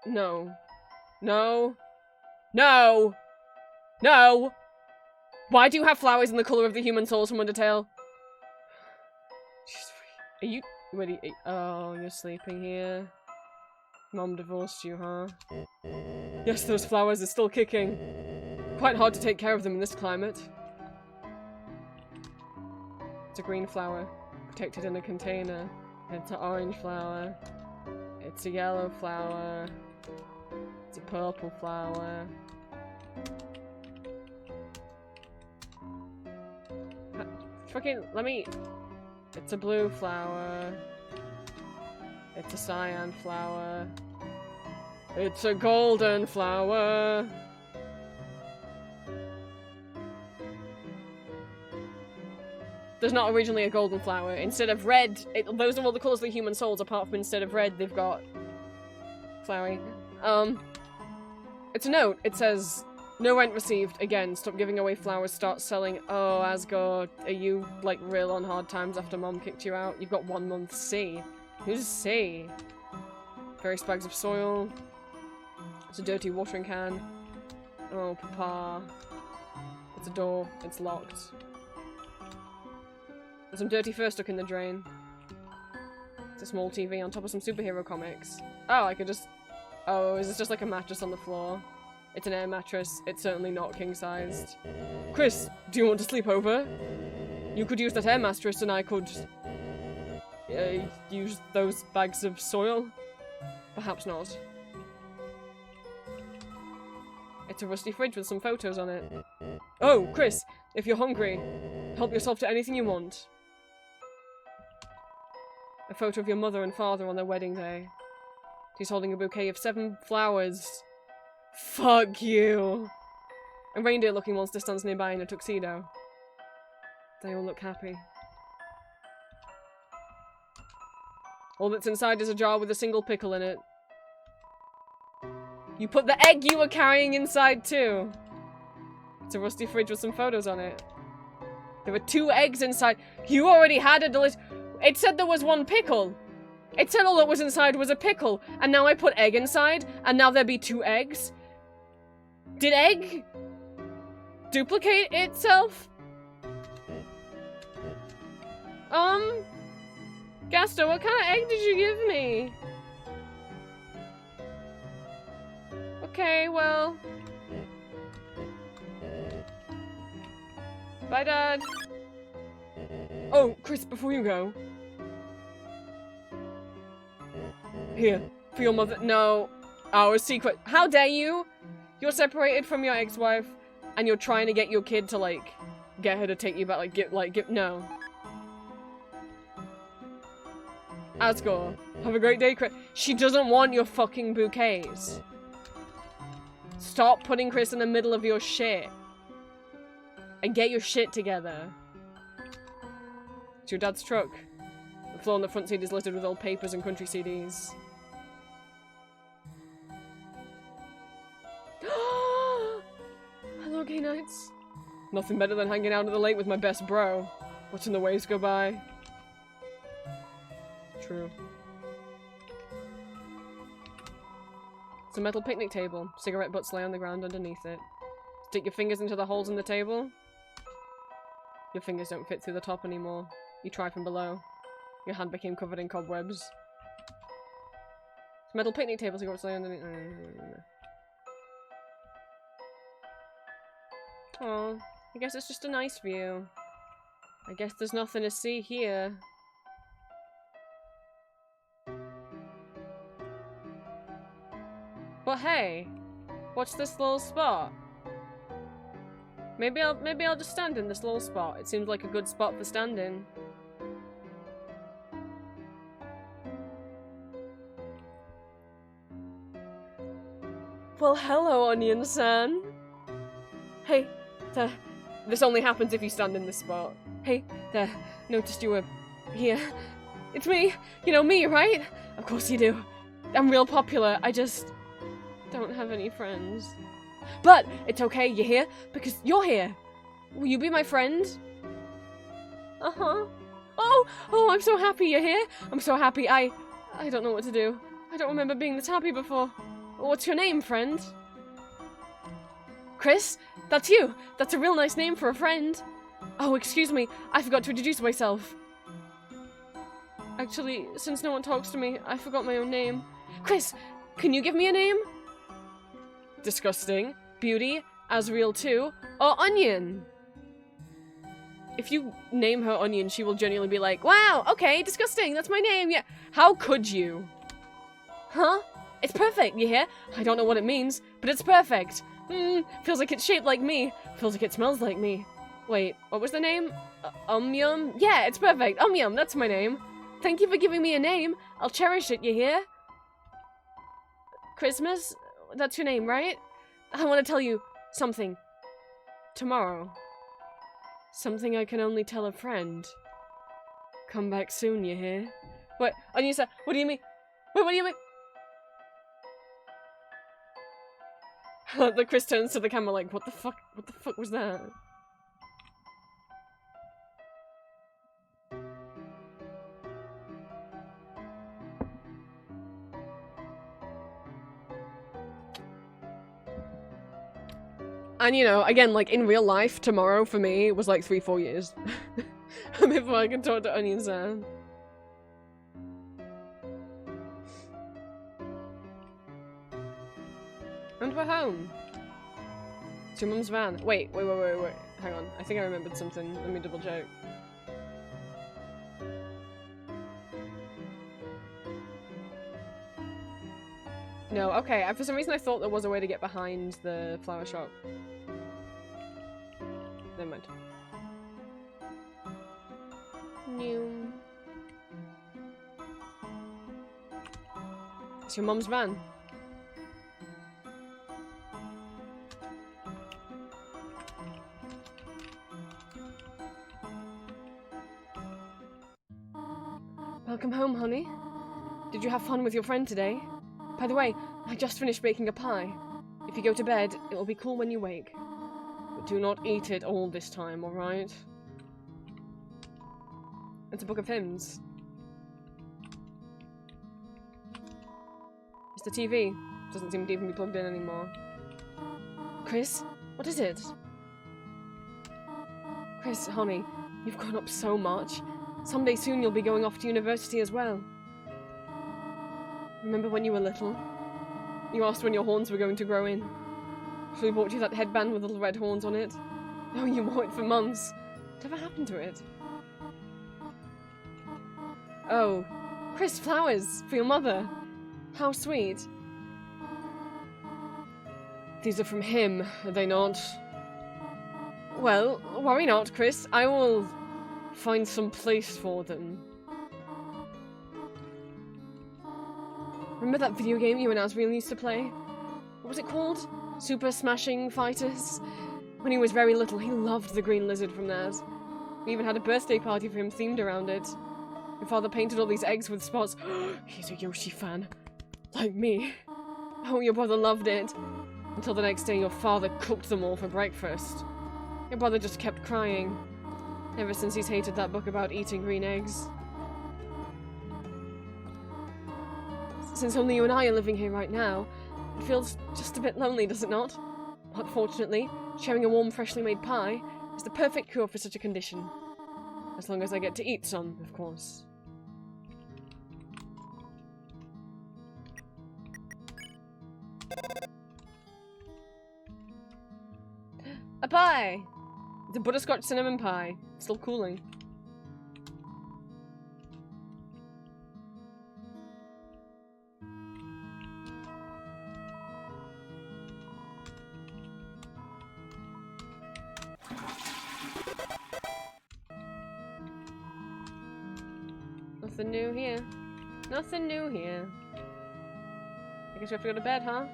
A: No. No. No! No! Why do you have flowers in the colour of the human souls from Undertale? Are you... Ready? Oh, you're sleeping here. Mom divorced you, huh? Yes, those flowers are still kicking. Quite hard to take care of them in this climate. It's a green flower, protected in a container. It's an orange flower. It's a yellow flower. It's a purple flower. Fucking, let me... It's a blue flower. It's a cyan flower. It's a golden flower. There's not originally a golden flower. Instead of red, those are all the colours of the human souls, apart from instead of red, they've got flowery. It's a note. It says, no rent received. Again, stop giving away flowers, start selling. Oh, Asgard, are you, like, real on hard times after Mom kicked you out? You've got 1 month. C. Who's C? Various bags of soil. It's a dirty watering can. Oh, Papa. It's a door. It's locked. There's some dirty fur stuck in the drain. It's a small TV on top of some superhero comics. Oh, I could just... Oh, is this just like a mattress on the floor? It's an air mattress. It's certainly not king-sized. Chris, do you want to sleep over? You could use that air mattress and I could... use those bags of soil? Perhaps not. It's a rusty fridge with some photos on it. Oh, Chris, if you're hungry, help yourself to anything you want. A photo of your mother and father on their wedding day. She's holding a bouquet of 7 flowers. Fuck you. A reindeer-looking monster stands nearby in a tuxedo. They all look happy. All that's inside is a jar with a single pickle in it. You put the egg you were carrying inside too. It's a rusty fridge with some photos on it. There were 2 eggs inside. You already had a delicious... It said there was 1 pickle. It said all that was inside was a pickle. And now I put egg inside. And now there be 2 eggs. Did egg duplicate itself? Gasto, what kind of egg did you give me? Okay, well. Bye, Dad. Oh, Chris, before you go. Here, for your mother. No. Our secret. How dare you? You're separated from your ex-wife, and you're trying to get your kid to, like, get her to take you back, no. Asgore, have a great day, Chris. She doesn't want your fucking bouquets. Stop putting Chris in the middle of your shit. And get your shit together. It's your dad's truck. The floor on the front seat is littered with old papers and country CDs. Hello, gay nights. Nothing better than hanging out at the lake with my best bro. Watching the waves go by. True. It's a metal picnic table. Cigarette butts lay on the ground underneath it. Stick your fingers into the holes in the table. Your fingers don't fit through the top anymore. You try from below. Your hand became covered in cobwebs. It's a metal picnic table. Cigarettes lay underneath. Oh, I guess it's just a nice view. I guess there's nothing to see here. But hey, what's this little spot? Maybe I'll just stand in this little spot. It seems like a good spot for standing. Well, hello, Onion-san. Hey, there. This only happens if you stand in this spot. Hey, there. Noticed you were here. It's me. You know me, right? Of course you do. I'm real popular. I just don't have any friends. But it's okay, you're here because you're here. Will you be my friend? Uh-huh. Oh, I'm so happy you're here. I'm so happy. I don't know what to do. I don't remember being this happy before. What's your name, friend? Chris? That's you. That's a real nice name for a friend. Oh, excuse me. I forgot to introduce myself. Actually, since no one talks to me, I forgot my own name. Chris, can you give me a name? Disgusting, Beauty, Asriel 2, or Onion. If you name her Onion, she will genuinely be like, wow, okay, disgusting, that's my name, yeah. How could you? Huh? It's perfect, you hear? I don't know what it means, but it's perfect. Feels like it's shaped like me. Feels like it smells like me. Wait, what was the name? Yum? Yeah, it's perfect. Yum, that's my name. Thank you for giving me a name. I'll cherish it, you hear? Christmas? That's your name, right? I want to tell you something. Tomorrow. Something I can only tell a friend. Come back soon, you hear? What? Anissa, what do you mean? Wait, what do you mean? The Chris turns to the camera like, what the fuck was that? And you know, again, like in real life, tomorrow for me was like 3-4 years. Before I can talk to Onion-san. And we're home. It's your mum's van. Wait. Hang on. I think I remembered something. Let me double check. No, okay. For some reason I thought there was a way to get behind the flower shop. Never mind. New. It's your mum's van. Welcome home, honey. Did you have fun with your friend today? By the way, I just finished baking a pie. If you go to bed, it will be cool when you wake. But do not eat it all this time, alright? It's a book of hymns. It's the TV. Doesn't seem to even be plugged in anymore. Chris? What is it? Chris, honey, you've grown up so much. Someday soon you'll be going off to university as well. Remember when you were little? You asked when your horns were going to grow in. So we bought you that headband with little red horns on it. Oh, you wore it for months. Whatever happened to it? Oh, Chris, flowers for your mother. How sweet. These are from him, are they not? Well, worry not, Chris. I will find some place for them. Remember that video game you and Asriel used to play? What was it called? Super Smashing Fighters? When he was very little, he loved the green lizard from that. We even had a birthday party for him themed around it. Your father painted all these eggs with spots. He's a Yoshi fan. Like me. Oh, your brother loved it. Until the next day your father cooked them all for breakfast. Your brother just kept crying. Ever since he's hated that book about eating green eggs. Since only you and I are living here right now, it feels just a bit lonely, does it not? But fortunately, sharing a warm, freshly made pie is the perfect cure for such a condition. As long as I get to eat some, of course. A pie! It's a butterscotch cinnamon pie. Still cooling. Nothing new here. Nothing new here. I guess we have to go to bed, huh?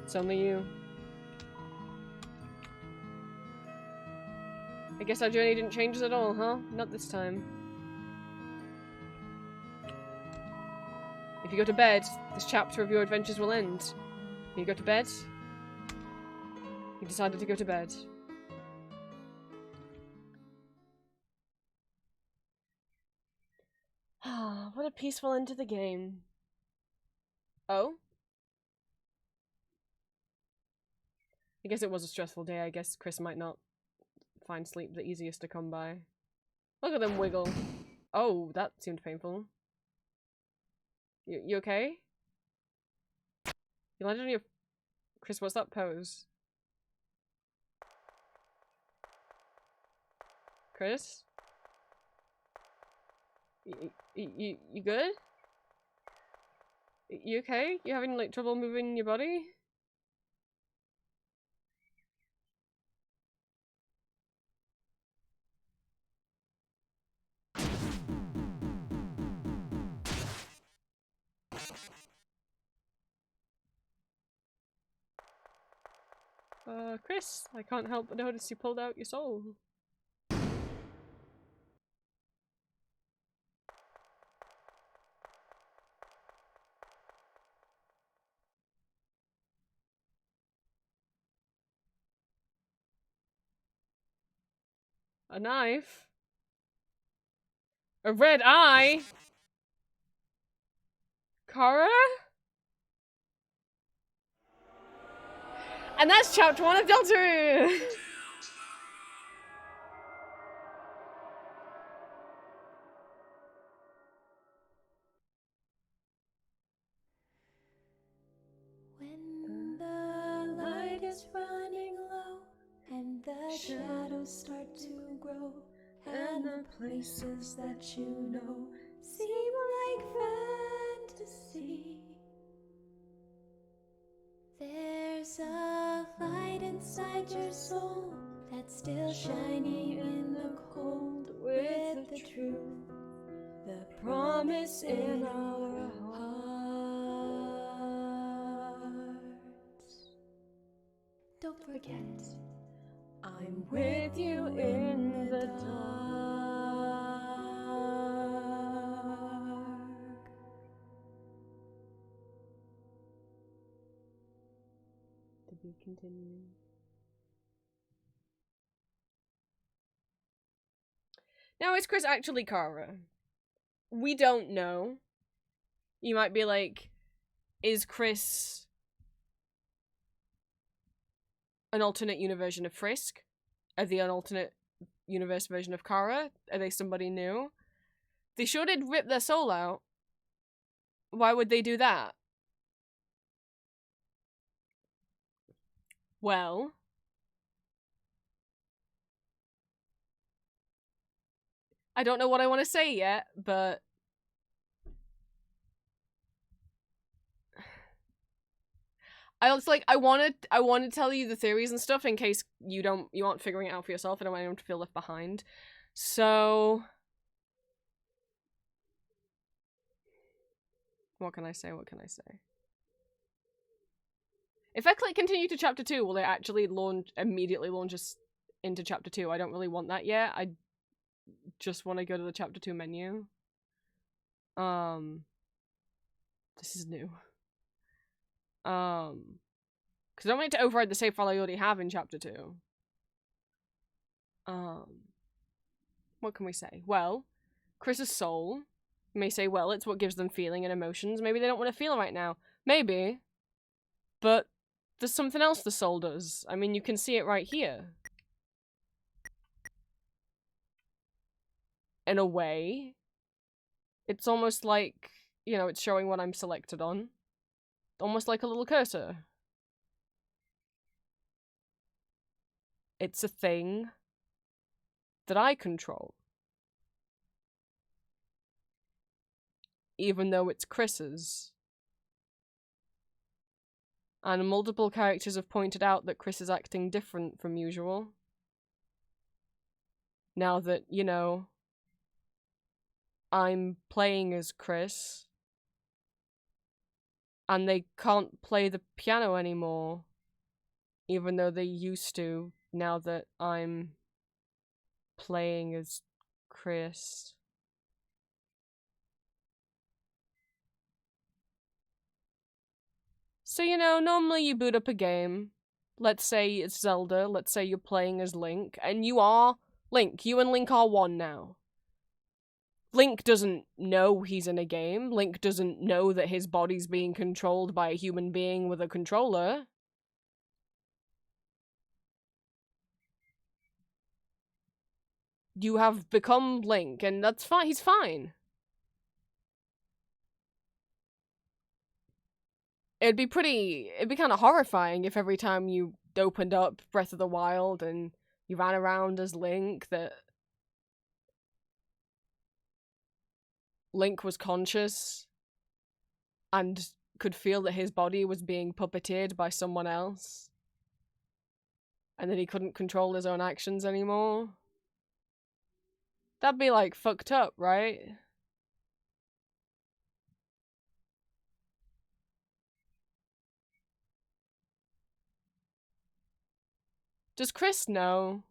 A: It's only you. I guess our journey didn't change us at all, huh? Not this time. If you go to bed, this chapter of your adventures will end. You go to bed? You decided to go to bed. Ah, what a peaceful end to the game. Oh? I guess it was a stressful day. I guess Chris might not find sleep the easiest to come by. Look at them wiggle. Oh, that seemed painful. You okay? You landed on your... Chris, what's that pose? Chris? You good? You okay? You having, like, trouble moving your body? Chris, I can't help but notice you pulled out your soul. A knife? A red eye? Kara? And that's chapter 1 of Deltarune!
D: When the light is running low and the shadows start to grow and the places that you know seem like fantasy, there's a light inside your soul that's still shining in the cold with the truth, the promise in our hearts. Don't forget, I'm with you in the dark.
A: To be continued. Now, is Chris actually Kara? We don't know. You might be like, is Chris an alternate universe version of Frisk? Are they an alternate universe version of Kara? Are they somebody new? They sure did rip their soul out. Why would they do that? Well, I don't know what I want to say yet, but I was like, I want to tell you the theories and stuff in case you aren't figuring it out for yourself. I don't want anyone to feel left behind. So, what can I say? What can I say? If I click continue to chapter 2, will it actually immediately launch us into chapter 2? I don't really want that yet. I just want to go to the chapter 2 menu. This is new. Because I don't want it to override the save file I already have in chapter 2. What can we say? Well, Chris's soul. You may say, well, it's what gives them feeling and emotions. Maybe they don't want to feel right now. Maybe. But there's something else the soul does. I mean, you can see it right here. In a way. It's almost like, you know, it's showing what I'm selected on. Almost like a little cursor. It's a thing that I control. Even though it's Chris's. And multiple characters have pointed out that Chris is acting different from usual. Now that, you know, I'm playing as Chris. And they can't play the piano anymore. Even though they used to, now that I'm playing as Chris. So, you know, normally you boot up a game. Let's say it's Zelda, let's say you're playing as Link, and you are Link. You and Link are one now. Link doesn't know he's in a game. Link doesn't know that his body's being controlled by a human being with a controller. You have become Link, and that's fine. He's fine. It'd be kind of horrifying if every time you opened up Breath of the Wild and you ran around as Link, that Link was conscious and could feel that his body was being puppeteered by someone else. And that he couldn't control his own actions anymore. That'd be, like, fucked up, right? Does Chris know?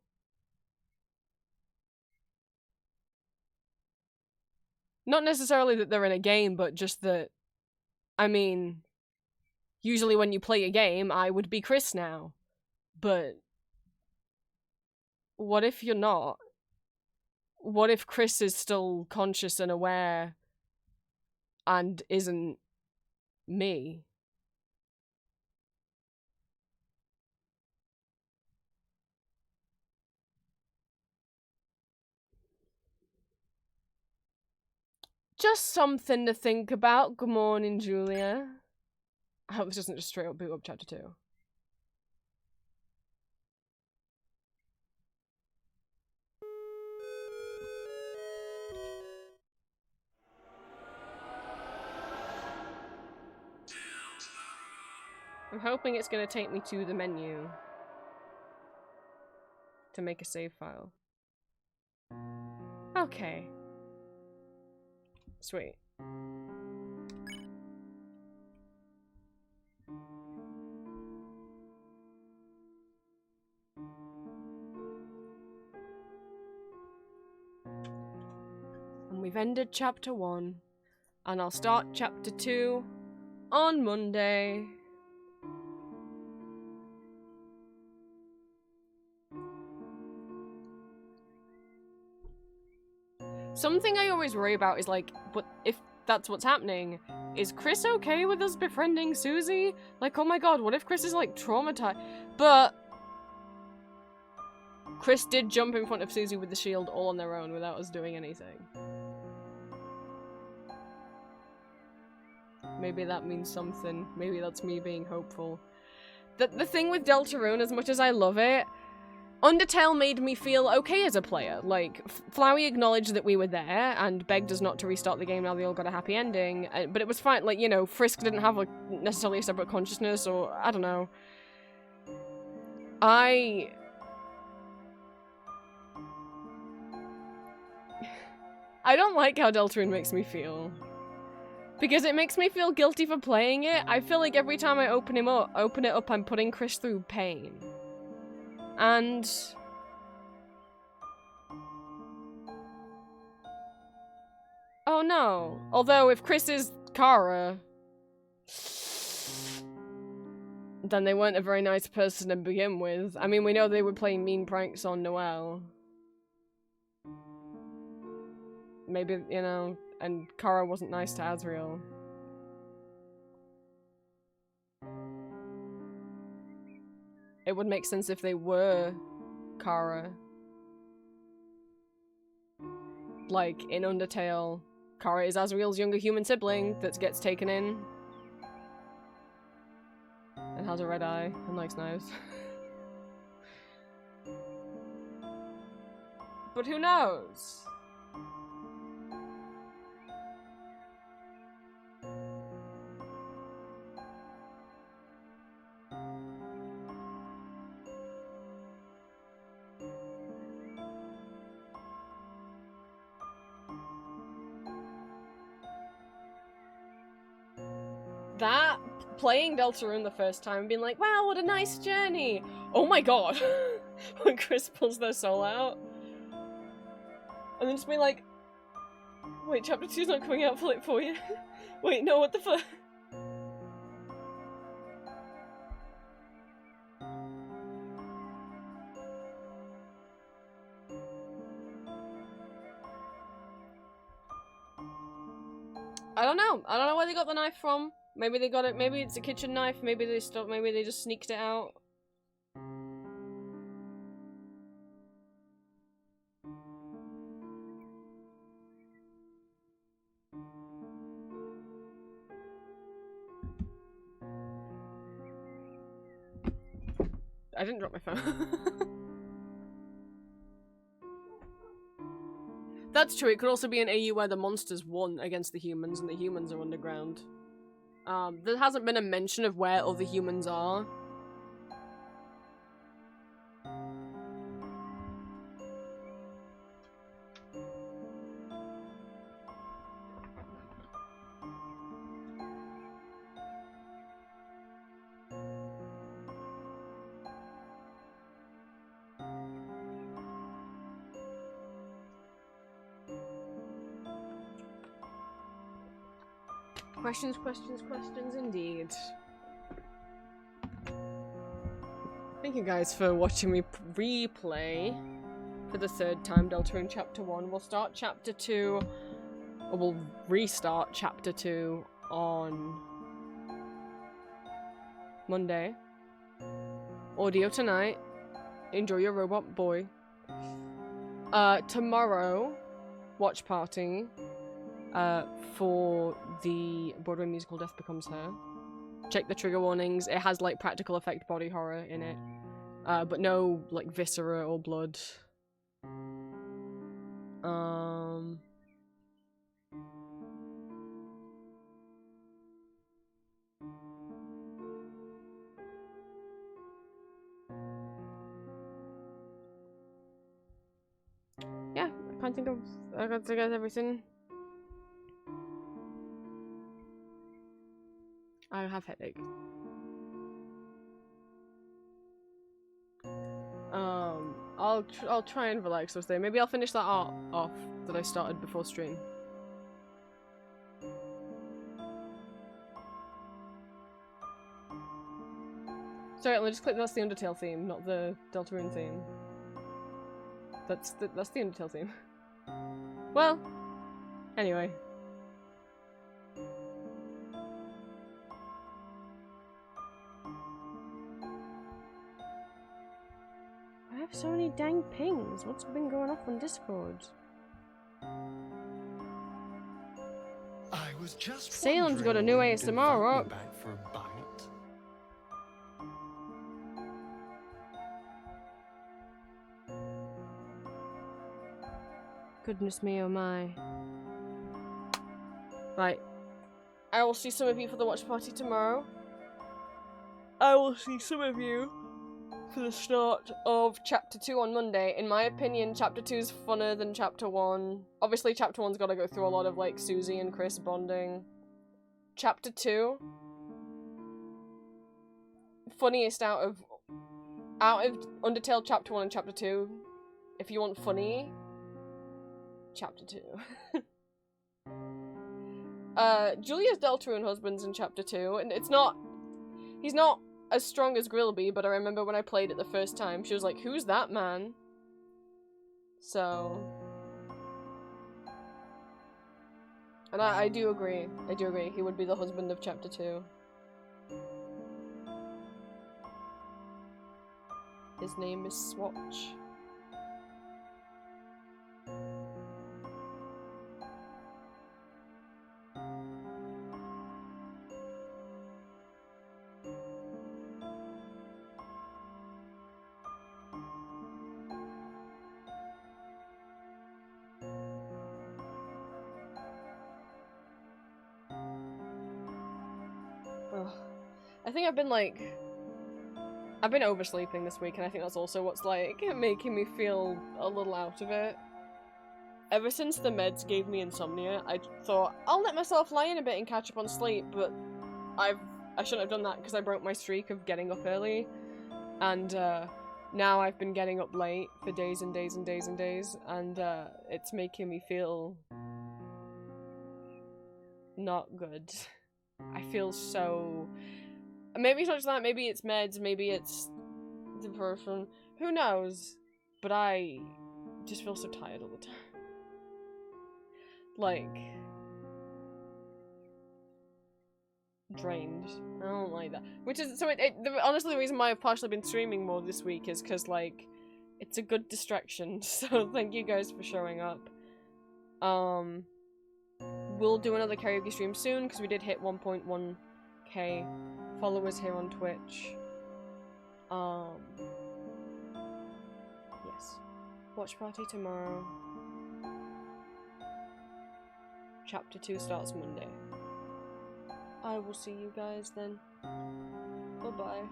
A: Not necessarily that they're in a game, but just that, I mean, usually when you play a game, I would be Chris now. But what if you're not? What if Chris is still conscious and aware and isn't me? Just something to think about. Good morning, Julia. I hope this doesn't just straight up boot up chapter 2. I'm hoping it's going to take me to the menu to make a save file. Okay. Sweet. And we've ended chapter 1, and I'll start chapter 2 on Monday. Something I always worry about is, like, what if that's what's happening? Is Chris okay with us befriending Susie? Like, oh my god, what if Chris is, like, traumatized? But Chris did jump in front of Susie with the shield all on their own without us doing anything. Maybe that means something. Maybe that's me being hopeful. The thing with Deltarune, as much as I love it, Undertale made me feel okay as a player. Like, Flowey acknowledged that we were there and begged us not to restart the game now they all got a happy ending. But it was fine. Like, you know, Frisk didn't have, like, necessarily a separate consciousness, or I don't know. I don't like how Deltarune makes me feel. Because it makes me feel guilty for playing it. I feel like every time I open it up, I'm putting Chris through pain. And oh no. Although if Chris is Kara, then they weren't a very nice person to begin with. I mean, we know they were playing mean pranks on Noelle. Maybe, you know, and Kara wasn't nice to Asriel. It would make sense if they were Kara. Like, in Undertale, Kara is Asriel's younger human sibling that gets taken in. And has a red eye and likes knives. But who knows? That, playing Deltarune the first time and being like, wow, what a nice journey! Oh my god! When Chris pulls their soul out. And then just being like, wait, chapter 2's not coming out for you. Wait, no, what the fuck? I don't know. I don't know where they got the knife from. Maybe they got it. Maybe it's a kitchen knife. Maybe they Maybe they just sneaked it out. I didn't drop my phone. That's true. It could also be an AU where the monsters won against the humans and the humans are underground. There hasn't been a mention of where other humans are. Questions, questions, questions indeed. Thank you guys for watching me replay for the third time Deltarune Chapter 1. We'll start Chapter 2, or we'll restart Chapter 2 on Monday. Audio tonight. Enjoy your robot boy. Tomorrow, watch party. For the Broadway musical Death Becomes Her. Check the trigger warnings. It has, like, practical effect body horror in it. But no, like, viscera or blood. Yeah, I can't think of everything. I have headache. I'll try and relax this day. Maybe I'll finish that art off that I started before stream. Sorry, I'll just click. That's the Undertale theme, not the Deltarune theme. That's the Undertale theme. Well, anyway. I have so many dang pings. What's been going off on Discord?
C: I was just
A: Salem's got a new
C: wondering when you'd
A: ASMR
C: invite me
A: up.
C: back for a bite.
A: Goodness me, oh my. Right. I will see some of you for the watch party tomorrow. I will see some of you for the start of Chapter 2 on Monday. In my opinion, Chapter 2 is funner than Chapter 1. Obviously, Chapter 1's gotta go through a lot of, like, Susie and Chris bonding. Chapter 2... funniest out of Undertale Chapter 1 and Chapter 2. If you want funny... Chapter 2. Julia's deltarune husband's in Chapter 2, and it's not... he's not as strong as Grillby, but I remember when I played it the first time, she was like, who's that man? So... and I do agree. I do agree. He would be the husband of Chapter 2. His name is Swatch. Ugh. I think I've been oversleeping this week, and I think that's also what's, like, making me feel a little out of it. Ever since the meds gave me insomnia, I thought, I'll let myself lie in a bit and catch up on sleep, but I shouldn't have done that because I broke my streak of getting up early, and now I've been getting up late for days and days and days and days, and it's making me feel not good. I feel so... maybe it's not just that, maybe it's meds, maybe it's depression, who knows? But I just feel so tired all the time. Like... drained. I don't like that. Which is, so honestly the reason why I've partially been streaming more this week is because, like, it's a good distraction, so thank you guys for showing up. We'll do another karaoke stream soon, because we did hit 1.1k followers here on Twitch. Yes. Watch party tomorrow. Chapter 2 starts Monday. I will see you guys then. Bye-bye.